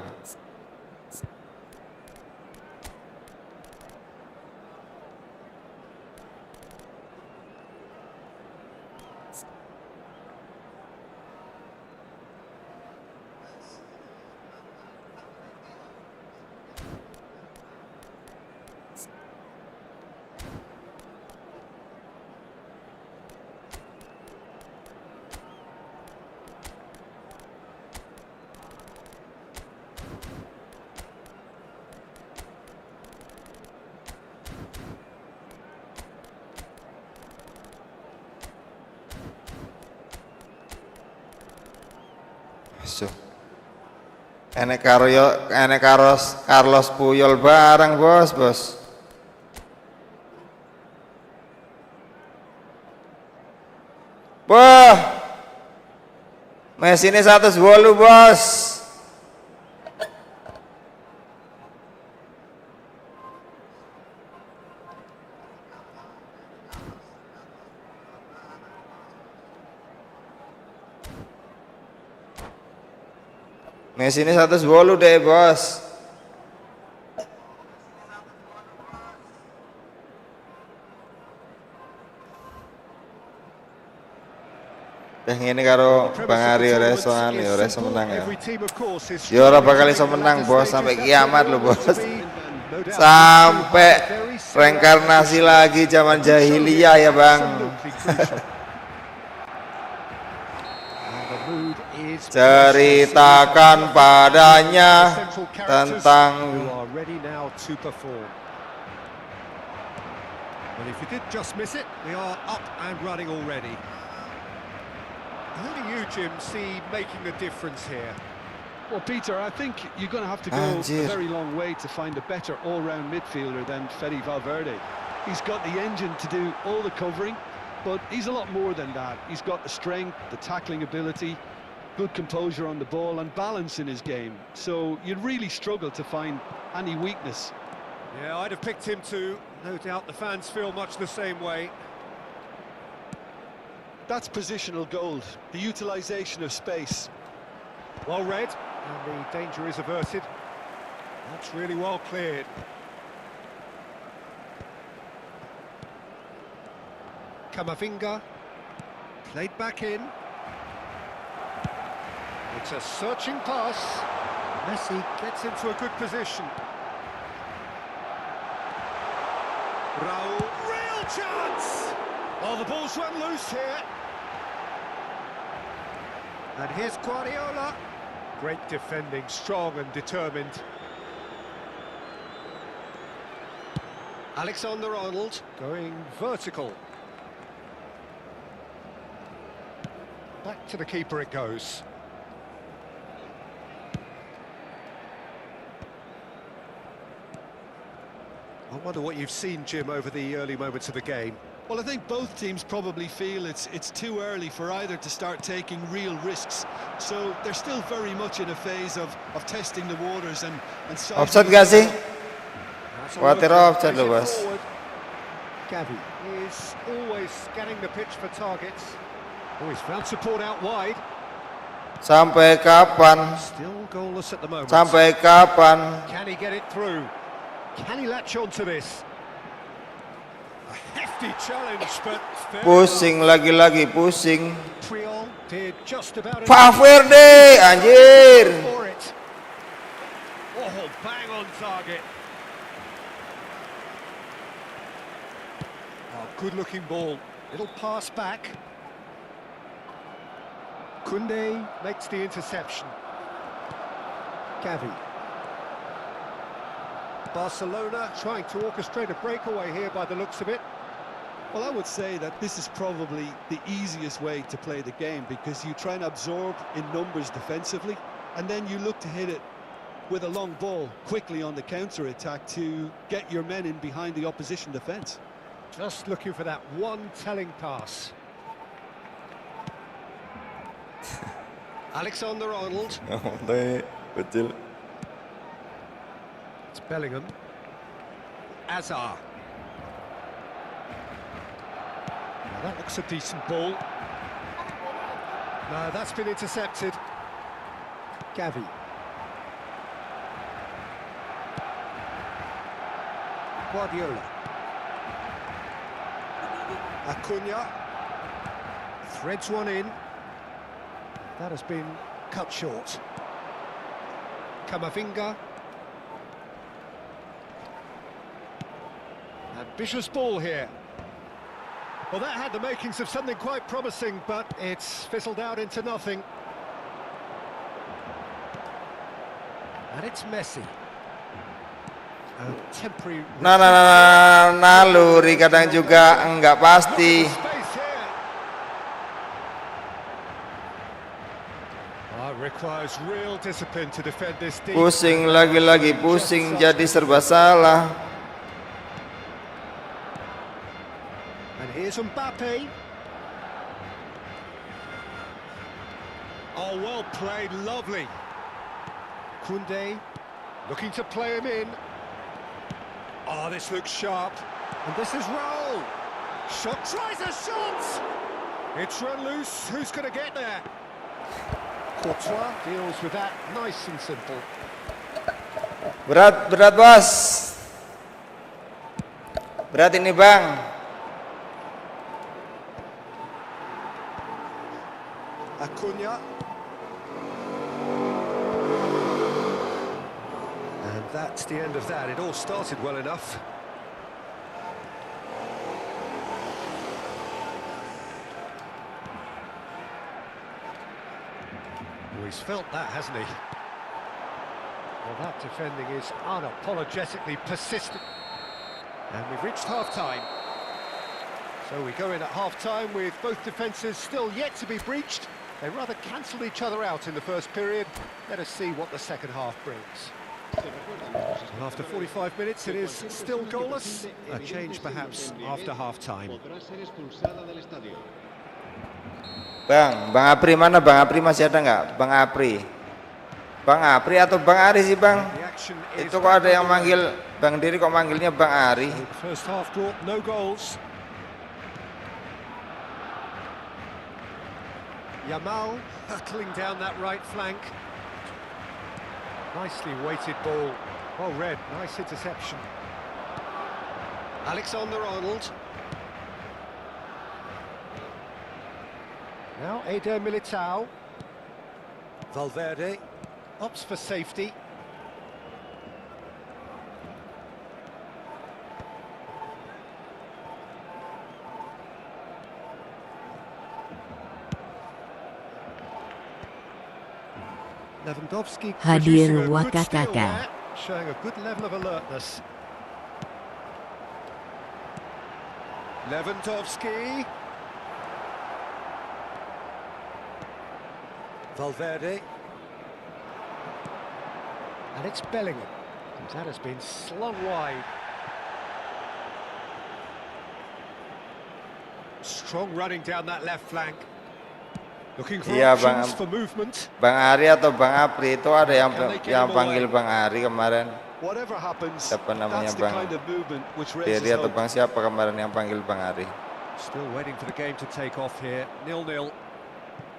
Enek Carlos Puyol bareng bos. Wah, Messi ini 108 bos. Messi ini 108 deh bos. Ini karo Bang Ari reso menang ya. Ya ora bakal iso menang bos sampai kiamat lo bos. Sampai reinkarnasi lagi zaman jahiliyah ya bang. Ceritakan padanya tentang Well, if you did just miss it, we are up and running already. Who do you, Jim, see making the difference here? Well, Peter, I think you're going to have to go a very long way to find a better all-round midfielder than Fede Valverde. He's got the engine to do all the covering, but he's a lot more than that. He's got the strength, the tackling ability, good composure on the ball and balance in his game. So you'd really struggle to find any weakness. Yeah, I'd have picked him too. No doubt the fans feel much the same way. That's positional gold, the utilisation of space. Well read, and the danger is averted. That's really well cleared. Camavinga, played back in. It's a searching pass. Messi gets into a good position. Raul, real chance! Oh, the ball's run loose here. And here's Guardiola. Great defending, strong and determined. Alexander-Arnold going vertical. Back to the keeper it goes. I wonder what you've seen, Jim, over the early moments of the game. Well, I think both teams probably feel it's too early for either to start taking real risks. So they're still very much in a phase of testing the waters and Offside gak sih? Khawatir offside loh, Bos. Gavi is always scanning the pitch for targets. Oh, he's found support out wide. Sampai kapan? Still goalless at the moment. Sampai kapan? Can he get it through? Can he latch on to this? A hefty challenge, but Pusing lagi-lagi, pusing. Triol did just about Valverde, anjir. for it. Oh, bang on target. Oh, good-looking ball. Little pass back. Koundé makes the interception. Gavi. Barcelona trying to orchestrate a breakaway here by the looks of it. Well, I would say that this is probably the easiest way to play the game, because you try and absorb in numbers defensively, and then you look to hit it with a long ball quickly on the counter-attack to get your men in behind the opposition defence. Just looking for that one telling pass. Alexander-Arnold. Betul. It's Bellingham. Azar. Now that looks a decent ball. No, that's been intercepted. Gavi. Guardiola. Acuna. Threads one in. That has been cut short. Camavinga. Ambitious ball here. Well, that had the makings of something quite promising, but it's fizzled out into nothing. And it's Messi. A temporary... Naluri kadang juga enggak pasti. Requires real discipline to defend this deep. Pusing lagi-lagi, pusing jadi serba salah. And here's Mbappe. Oh, well played, lovely. Koundé looking to play him in. Oh, this looks sharp. And this is Raul. Shot, tries a shot! It's run loose, who's going to get there? Courtois deals with that nice and simple. Berat, bos. Berat ini, Bang. Acuna. And that's the end of that. It all started well enough. He's felt that, hasn't he? Well, that defending is unapologetically persistent. And we've reached half-time. So we go in at half-time with both defences still yet to be breached. They rather cancelled each other out in the first period. Let us see what the second half brings. And after 45 minutes, it is still goalless. A change perhaps after half-time. Bang Apri mana? Bang Apri masih ada nggak? Bang Apri atau Bang Ari sih, Bang? Itu kok ada yang manggil Bang Diri, kok manggilnya Bang Ari? First half draw, no goals. Yamal hurtling down that right flank. Nicely weighted ball. Well read, nice interception. Alexander-Arnold. Now Eder Militao. Valverde opts for safety. Lewandowski Hadir producing a good Wakakaka. steal there, showing a good level of alertness. Lewandowski. Valverde. And it's Bellingham. That has been slung wide. Strong running down that left flank. Looking for options for movement. Bang Ari atau Bang Apri itu ada yang panggil Bang Ari kemarin. Whatever happens, Siapa namanya that's the Bang kind of movement which Diri raises atau hope. Bang siapa kemarin yang panggil Bang Ari? Still waiting for the game to take off here. 0-0.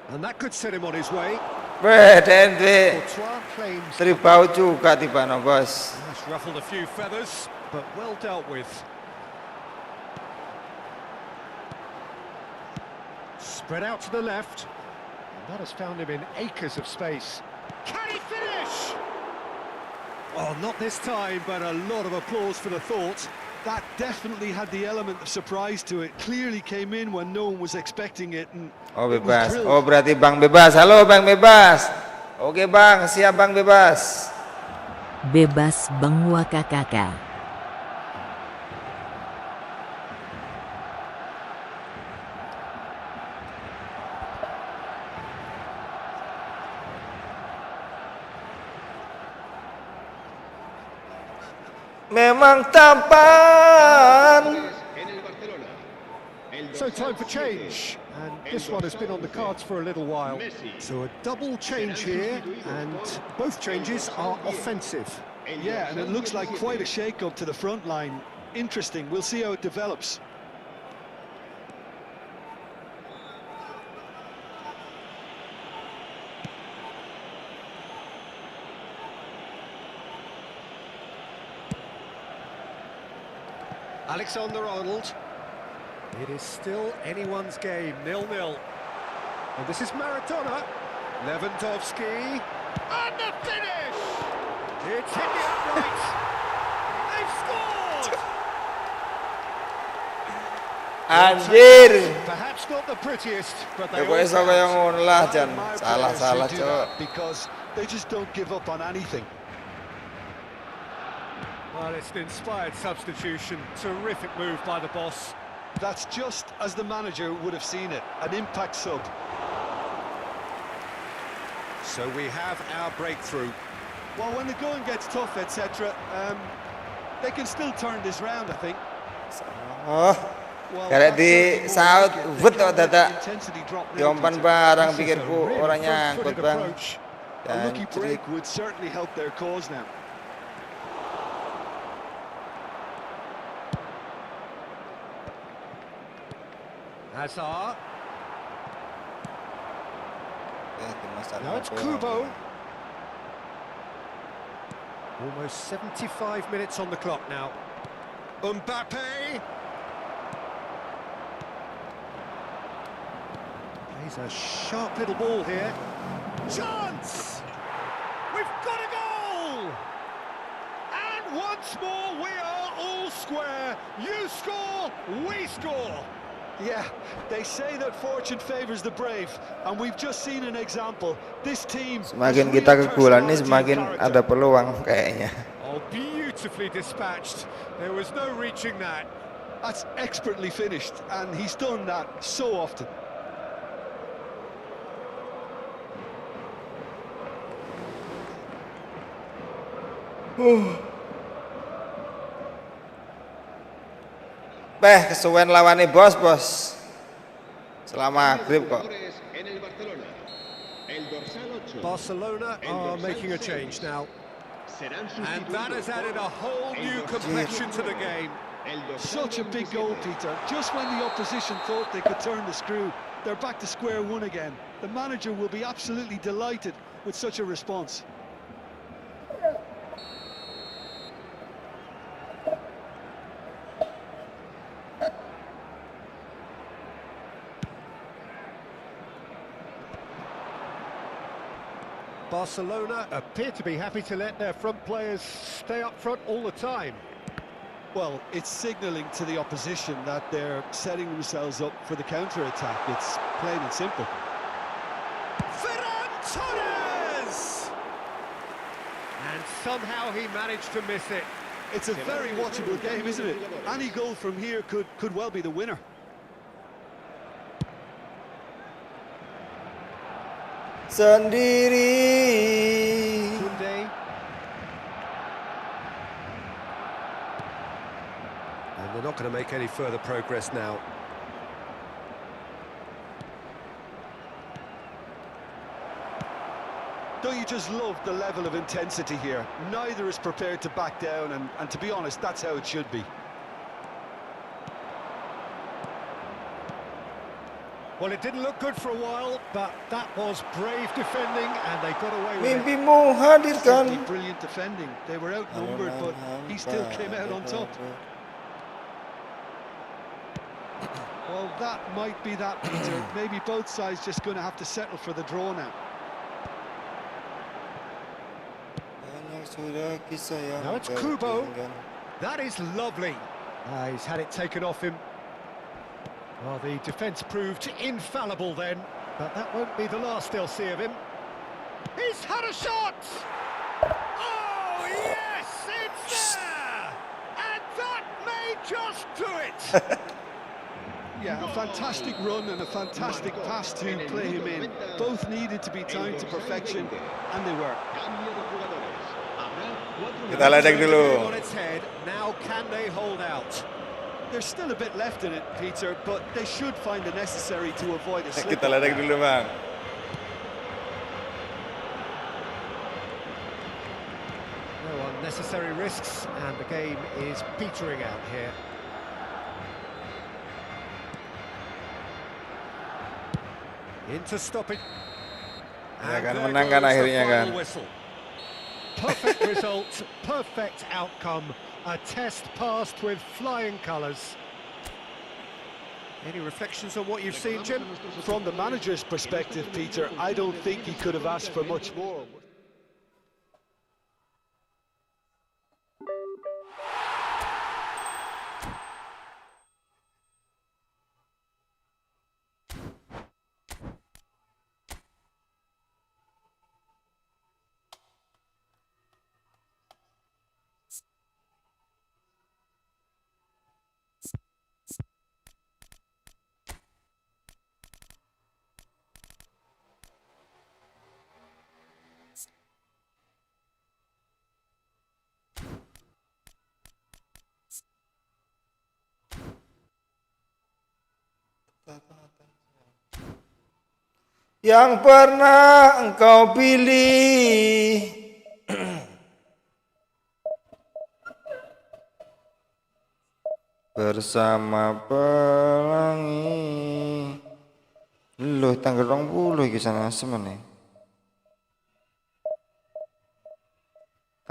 And that could set him on his way. Weh, DNT. Courtois claims Tribau juga tiba-tiba bos. that's ruffled a few feathers, but well dealt with. Spread out to the left. And that has found him in acres of space. Can he finish? Oh, not this time, but a lot of applause for the thought. That definitely had the element of surprise to it. Clearly came in when no one was expecting it. And Oh bebas. Oh berarti Bang bebas. Halo Bang bebas. Oke Bang, siap Bang bebas. Bebas Bang Wakakaka. Memang tampan. En el Barcelona. El So dorsal time for change. And this one has been on the cards for a little while. So a double change here, and both changes are offensive. yeah, and it looks like quite a shake-up to the front line. Interesting. We'll see how it develops. Alexander-Arnold. It is still anyone's game, 0-0. And this is Maradona. Lewandowski. And the finish! It's hit the upright. They've scored! Anjir. Perhaps not the prettiest, but they Ya kok all iso kaya count. ngono lah Jan. Admire Salah-salah players who do cok. that because they just don't give up on anything. Well, it's an inspired substitution. Terrific move by the boss. That's just as the manager would have seen it, an impact sub. So we have our breakthrough. Well, when the going gets tough, etc., they can still turn this round, I think. Oh, Well, karek that's di certainly more saut like it. vet They kok can't let the dadak intensity drop now, diompan Peter. barang This is a pikirku really orang nyangkut front-footed Bang. approach. A lucky Jantrik. break would certainly help their cause now. Hazard. Dimasak Now it's apa ya? Kubo. Almost 75 minutes on the clock now. Mbappe. Plays a sharp little ball here. Chance! We've got a goal! And once more we are all square. You score, we score. Yeah, they say that fortune favours the brave, and we've just seen an example. This team has Semakin real kita kekulan nih personality and semakin character. ada peluang kayaknya. Oh, beautifully dispatched. There was no reaching that. That's expertly finished, and he's done that so often. Beh, kesuwen lawannya bos. Selama maghrib kok. Jugadores en el Barcelona. El dorsal 8. Barcelona are making a change now. Serán And that has sustituidos added a por whole el new dorsal complexion to the 19. game. El dorsal Such a big 27. goal, Peter. Just when the opposition thought they could turn the screw, they're back to square one again. The manager will be absolutely delighted with such a response. Barcelona appear to be happy to let their front players stay up front all the time. Well, it's signalling to the opposition that they're setting themselves up for the counter-attack. It's plain and simple. Ferran Torres! and somehow he managed to miss it. It's a very watchable game, isn't it? Any goal from here could well be the winner. Sendiri. Sunday. And they're not going to make any further progress now. Don't you just love the level of intensity here? Neither is prepared to back down, and to be honest, that's how it should be. Well, it didn't look good for a while, but that was brave defending, and they got away with it. Mimpimu hadirkan. Simply brilliant defending. They were outnumbered, but he still came out on top. Well, that might be that, Peter. Maybe both sides just going to have to settle for the draw now. Now it's Kubo. That is lovely. He's had it taken off him. Well, the defence proved infallible then, but that won't be the last they'll see of him. He's had a shot! Oh, yes, it's there! And that may just do it! Yeah, a fantastic run and a fantastic pass to play him in. Both needed to be timed to perfection, and they were. Kita ledek dulu. On its head, now can they hold out? There's still a bit left in it, Peter, but they should find the necessary to avoid a slip. Kita ledek dulu, Bang. No unnecessary risks, and the game is petering out here. Into stoppage. Ya kan, menang kan akhirnya kan. Perfect result, perfect outcome. A test passed with flying colours. Any reflections on what you've seen, Jim? From the manager's perspective, Peter, I don't think he could have asked for much more. Yang pernah engkau pilih. Bersama pelangi. Loh, tanggal 20 iki sana semene.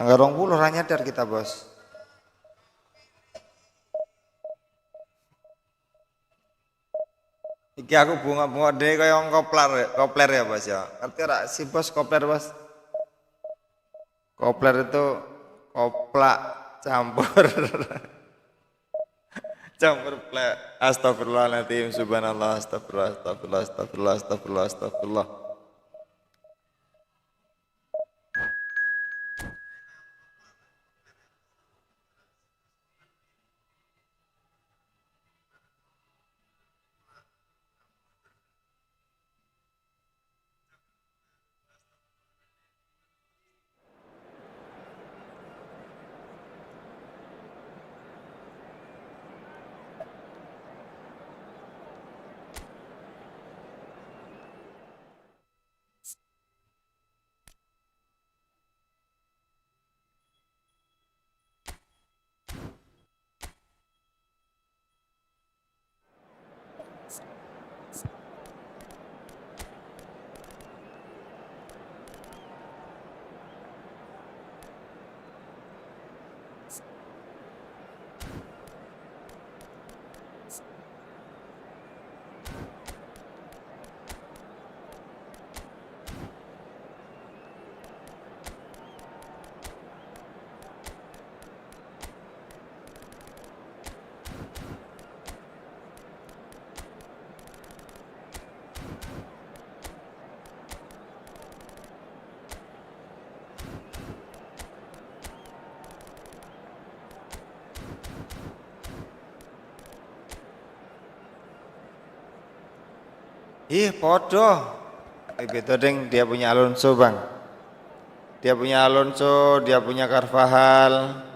Tanggal 20 ra nyadar kita, Bos. Iki aku bunga-bunga deh kayak kopler ya, Bos ya. Ngerti ora si Bos kopler, Bos? Kopler itu koplak campur. Campur plek. Astagfirullahaladzim, subhanallah, astagfirullah. Ih, podo. Beto deng, dia punya Alonso, Bang. Dia punya Alonso, dia punya Carvajal.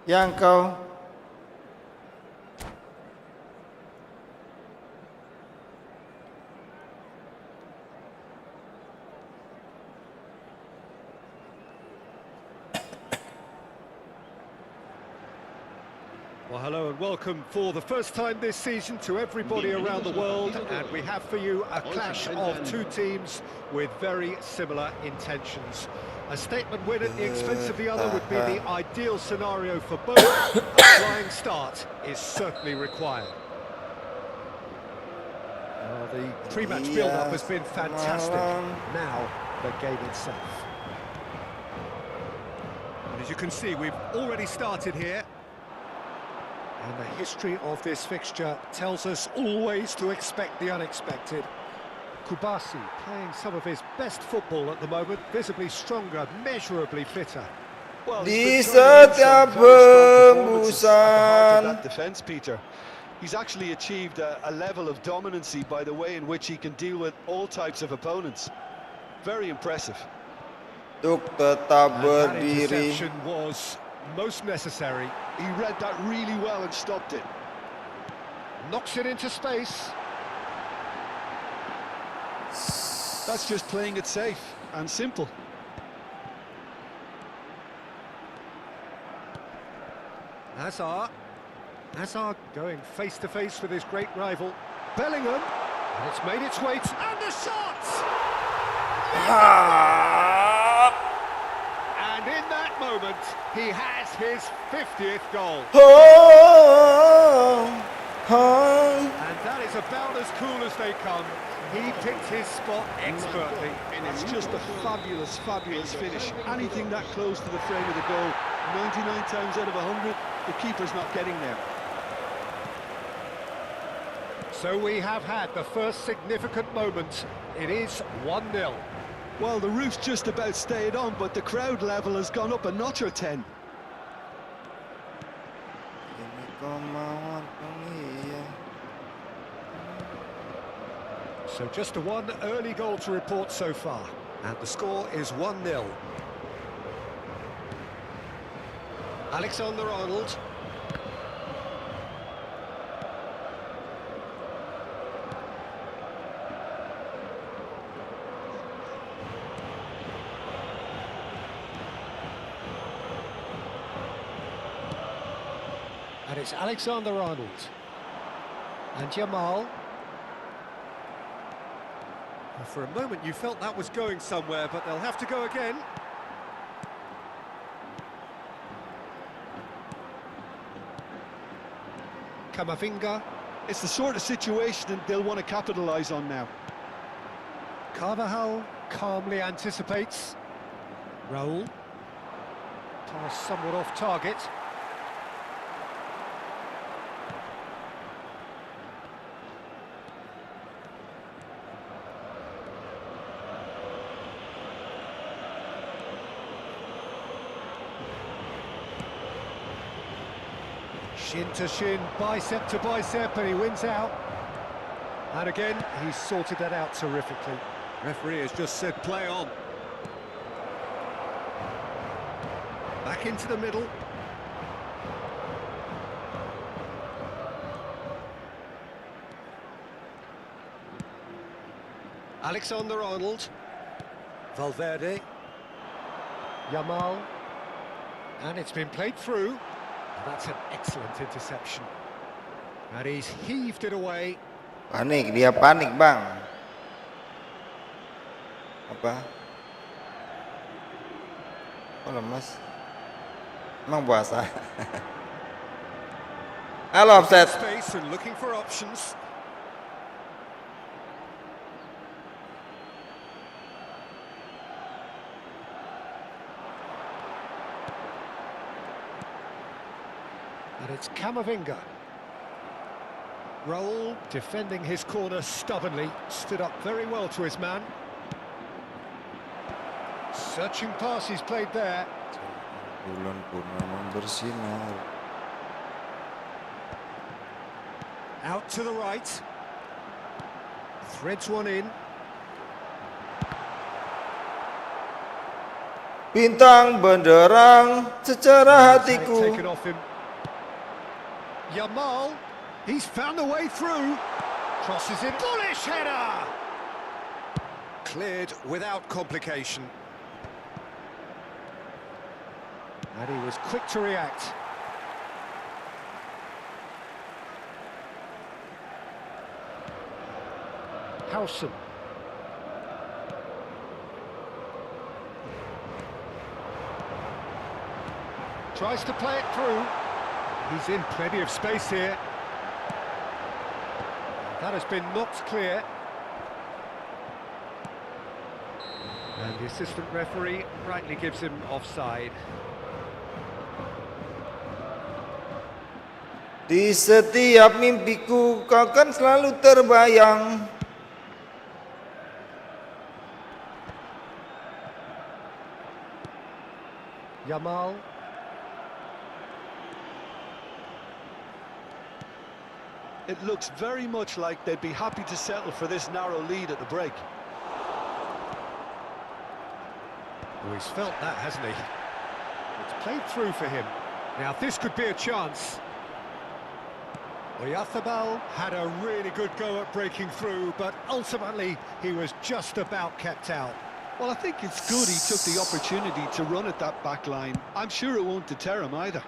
Yang kau Well, hello and welcome for the first time this season to everybody around the world, and we have for you a clash of two teams with very similar intentions. A statement win at the expense of the other would be the ideal scenario for both. A flying start is certainly required. The pre-match build-up has been fantastic. Now, the game itself. And as you can see, we've already started here. And the history of this fixture tells us always to expect the unexpected. Kubasi playing some of his best football at the moment, visibly stronger, measurably fitter. Well, di setiap hembusan. That defense, Peter. He's actually achieved a level of dominancy by the way in which he can deal with all types of opponents. Very impressive. Untuk tetap That berdiri. interception was most necessary. He read that really well and stopped it. Knocks it into space. That's just playing it safe and simple. Hazard going face to face with his great rival Bellingham, and it's made its way to, and the shot! And in that moment, he has his 50th goal. And that is about as cool as they come. He picked his spot expertly. It's just a fabulous, fabulous finish. Anything that close to the frame of the goal, 99 times out of 100, the keeper's not getting there. So we have had the first significant moment. It is 1-0. Well, the roof's just about stayed on, but the crowd level has gone up a notch or 10. So just the one early goal to report so far, and the score is 1-0. Alexander-Arnold. And it's Alexander-Arnold. And Jamal. Well, for a moment you felt that was going somewhere, but they'll have to go again. Camavinga. It's the sort of situation that they'll want to capitalise on now. Carvajal calmly anticipates. Raul. Pass somewhat off target. Shin to shin, bicep to bicep, and he wins out. And again, he's sorted that out terrifically. Referee has just said play on. Back into the middle. Alexander-Arnold. Valverde. Jamal. And it's been played through. That's an excellent interception. And he's heaved it away. Panik, dia panik, Bang. Apa? Oh, lemas. Emang puasa. Halo, offset. Space and looking for options. And it's Camavinga. Raul defending his corner stubbornly, stood up very well to his man. Searching pass he's played there. Bulan purnama bersinar. Out to the right. Threads one in. Bintang benderang secara hatiku. Taken off him. Yamal, he's found a way through. Crosses it. Bullish header. Cleared without complication. And he was quick to react. Howson. Tries to play it through. He's in plenty of space here. That has been knocked clear. And the assistant referee rightly gives him offside. Di setiap mimpiku kau kan selalu terbayang. Yamal. It looks very much like they'd be happy to settle for this narrow lead at the break. Oh, he's felt that, hasn't he? It's played through for him. Now this could be a chance. Oyarzábal had a really good go at breaking through, but ultimately he was just about kept out. Well, I think it's good he took the opportunity to run at that back line. I'm sure it won't deter him either.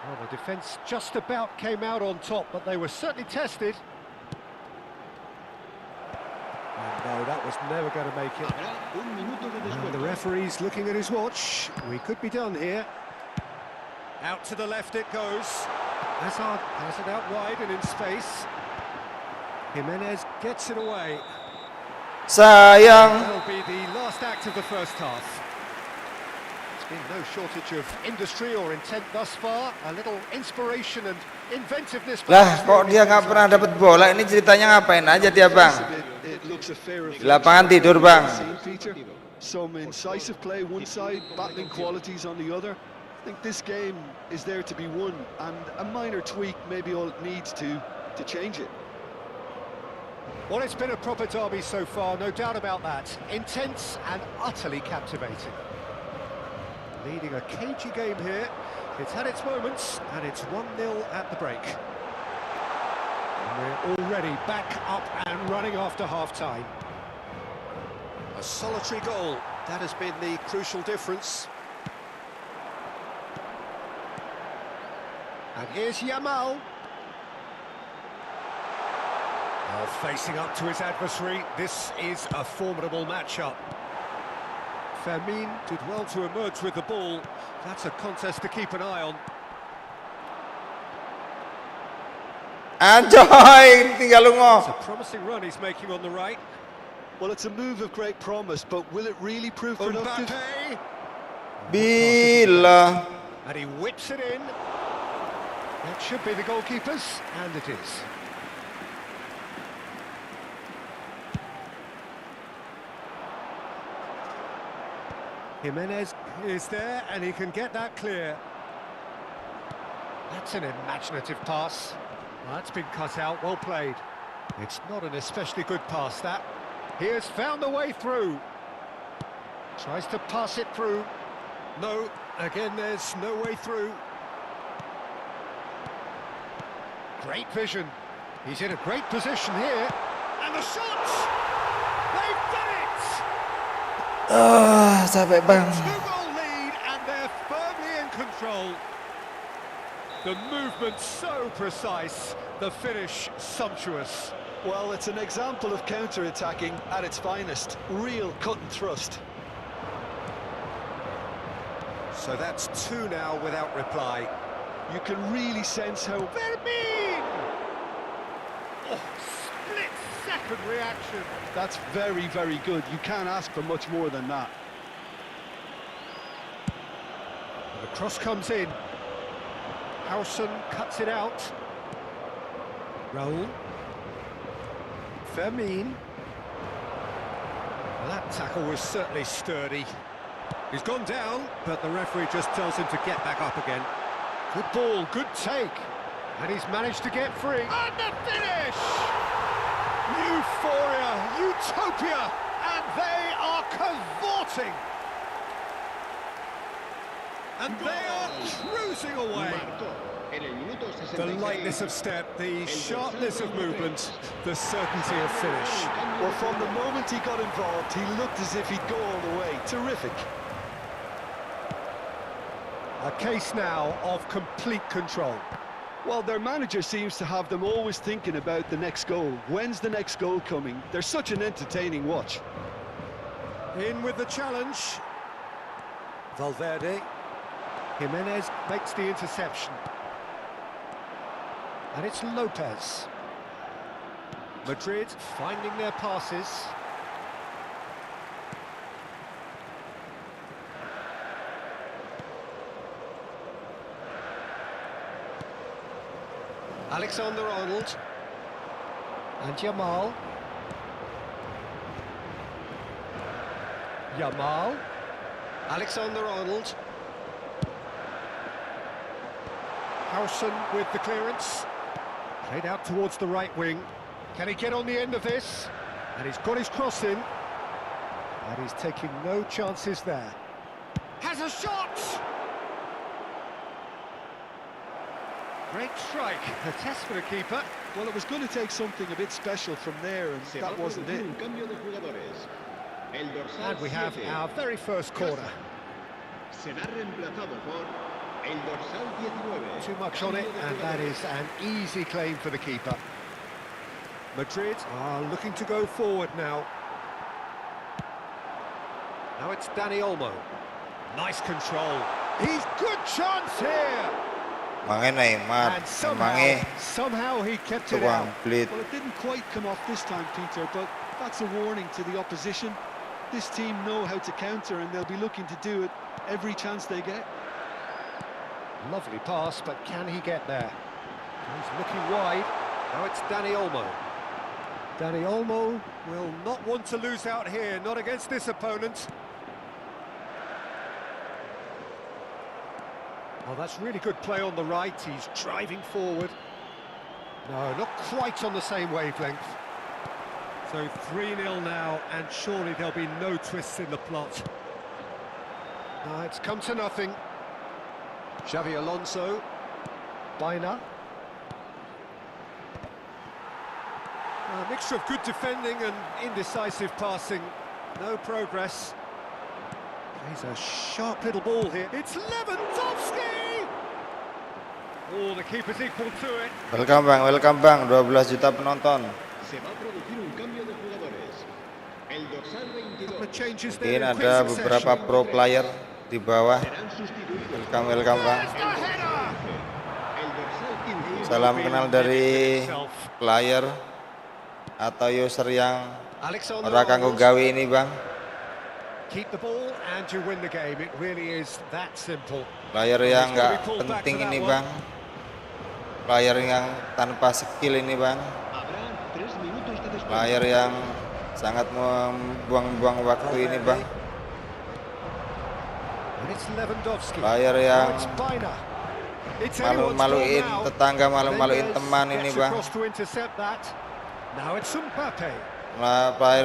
Well, the defence just about came out on top, but they were certainly tested. And no, that was never going to make it. And the referee's looking at his watch. We could be done here. Out to the left it goes. Hazard has it out wide and in space. Jimenez gets it away. Sayang. That'll be the last act of the first half. There's been no shortage of industry or intent thus far. A little inspiration and inventiveness. Lah, kok dia nggak pernah dapat bola? Ini ceritanya ngapain aja dia, Bang? Di lapangan tidur, Bang. Some incisive play one side, battling qualities on the other. I think this game is there to be won, and a minor tweak may be all it needs to change it. Well, it's been a proper derby so far, no doubt about that. Intense and utterly captivating. Leading a cagey game here. It's had its moments, and it's 1-0 at the break. And we're already back up and running after half-time. A solitary goal. That has been the crucial difference. And here's Yamal. Well, facing up to his adversary, this is a formidable matchup. Fermin did well to emerge with the ball. That's a contest to keep an eye on. Anjoy, tinggal lungo. It's a promising run he's making on the right. Well, it's a move of great promise, but will it really prove productive? Bila. And he whips it in. That should be the goalkeeper's, and it is. Jimenez is there, and he can get that clear. That's an imaginative pass. Well, that's been cut out, well played. It's not an especially good pass, that. He has found a way through. Tries to pass it through. No, again there's no way through. Great vision. He's in a great position here. And the shots! They've done it! Sampai Bang. Two-goal lead, and they're firmly in control. The movement so precise, the finish sumptuous. Well, it's an example of counter-attacking at its finest. Real cut and thrust. So that's two now without reply. You can really sense how... Fermin! Oh, split-second reaction. That's very, very good. You can't ask for much more than that. And the cross comes in. Howson cuts it out. Raul. Fermin. Well, that tackle was certainly sturdy. He's gone down, but the referee just tells him to get back up again. Good ball, good take. And he's managed to get free. And the finish! Euphoria, utopia, and they are cavorting. And they are cruising away. The lightness of step, the sharpness of movement, the certainty of finish. Well, from the moment he got involved, he looked as if he'd go all the way. Terrific. A case now of complete control. Well, their manager seems to have them always thinking about the next goal. When's the next goal coming? They're such an entertaining watch. In with the challenge. Valverde. Jimenez makes the interception. And it's Lopez. Madrid finding their passes. Alexander-Arnold. And Yamal. Alexander-Arnold. Harrison with the clearance. Played out towards the right wing. Can he get on the end of this? And he's got his cross in. And he's taking no chances there. Has a shot! Great strike. A test for the keeper. Well, it was going to take something a bit special from there, and that wasn't it. And we have our very first corner. Too much on it, and that is an easy claim for the keeper. Madrid are looking to go forward now. Now it's Dani Olmo. Nice control. He's good chance here. And somehow he kept it out. Well, it didn't quite come off this time, Peter, but that's a warning to the opposition. This team know how to counter, and they'll be looking to do it every chance they get. Lovely pass, but can he get there? He's looking wide. Now it's Dani Olmo. Dani Olmo will not want to lose out here, not against this opponent. Oh, that's really good play on the right. He's driving forward. No, not quite on the same wavelength. So 3-0 now, and surely there'll be no twists in the plot. It's come to nothing. Xavi Alonso. Baina. A mixture of good defending and indecisive passing. No progress. He's a sharp little ball here. It's Lewandowski! Oh, the keeper's equal to it. Welcome bang, 12 juta penonton. Mungkin ada beberapa pro player di bawah. Welcome bang. Salam kenal dari player atau user yang ora kanggo gawe ini bang. Keep the ball and you win the game. It really is that simple. Player yang nggak penting ini bang. Player yang tanpa skill ini bang. Player yang sangat membuang-buang waktu ini bang. Player yang malu-maluin tetangga, malu-maluin teman ini bang.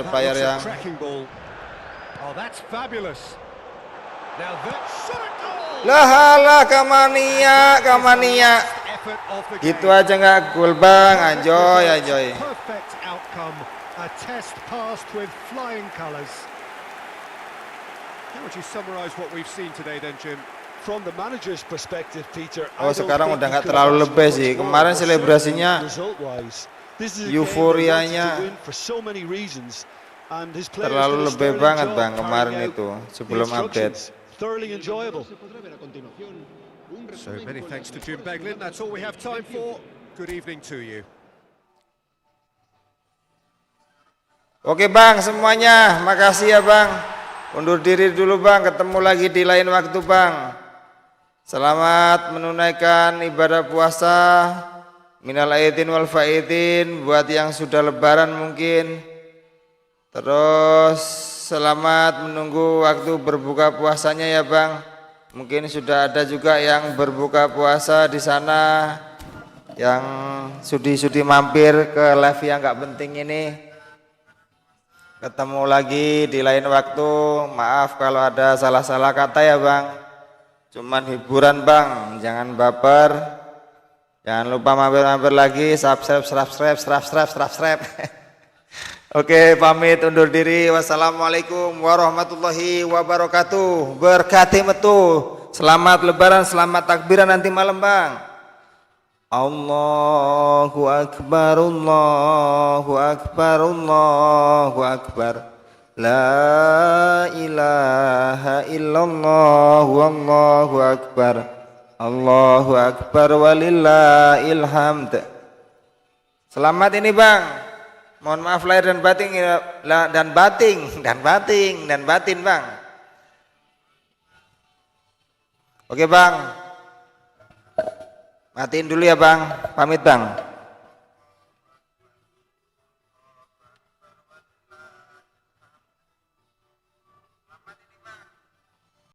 Player yang lah kamania. Gitu aja nggak gol bang, ajoy. A test passed with flying colours. How would you summarise what we've seen today then, Jim? From the manager's perspective, Peter. Sekarang udah nggak terlalu lebih sih. Kemarin selebrasinya, euforianya terlalu lebih banget bang kemarin itu sebelum update. So many thanks to Jim Beglin. That's all we have time for. Good evening to you. Oke bang semuanya, makasih ya bang. Undur diri dulu bang, ketemu lagi di lain waktu bang. Selamat menunaikan ibadah puasa. Minal aidin wal faidin buat yang sudah lebaran mungkin. Terus selamat menunggu waktu berbuka puasanya ya bang. Mungkin sudah ada juga yang berbuka puasa di sana, yang sudi-sudi mampir ke live yang nggak penting ini. Ketemu lagi di lain waktu. Maaf kalau ada salah-salah kata ya Bang. Cuman hiburan Bang, jangan baper. Jangan lupa mampir-mampir lagi, subscribe. Oke, pamit undur diri. Wassalamualaikum warahmatullahi wabarakatuh. Berkati metu. Selamat lebaran, selamat takbiran nanti malam Bang. Allahu akbar, Allahu akbar, Allahu akbar. La ilaha illallah, wallahu akbar. Allahu akbar walillahil hamd. Selamat ini Bang. Mohon maaf lahir dan batin Bang. Oke Bang. Matiin dulu ya Bang. Pamit Bang.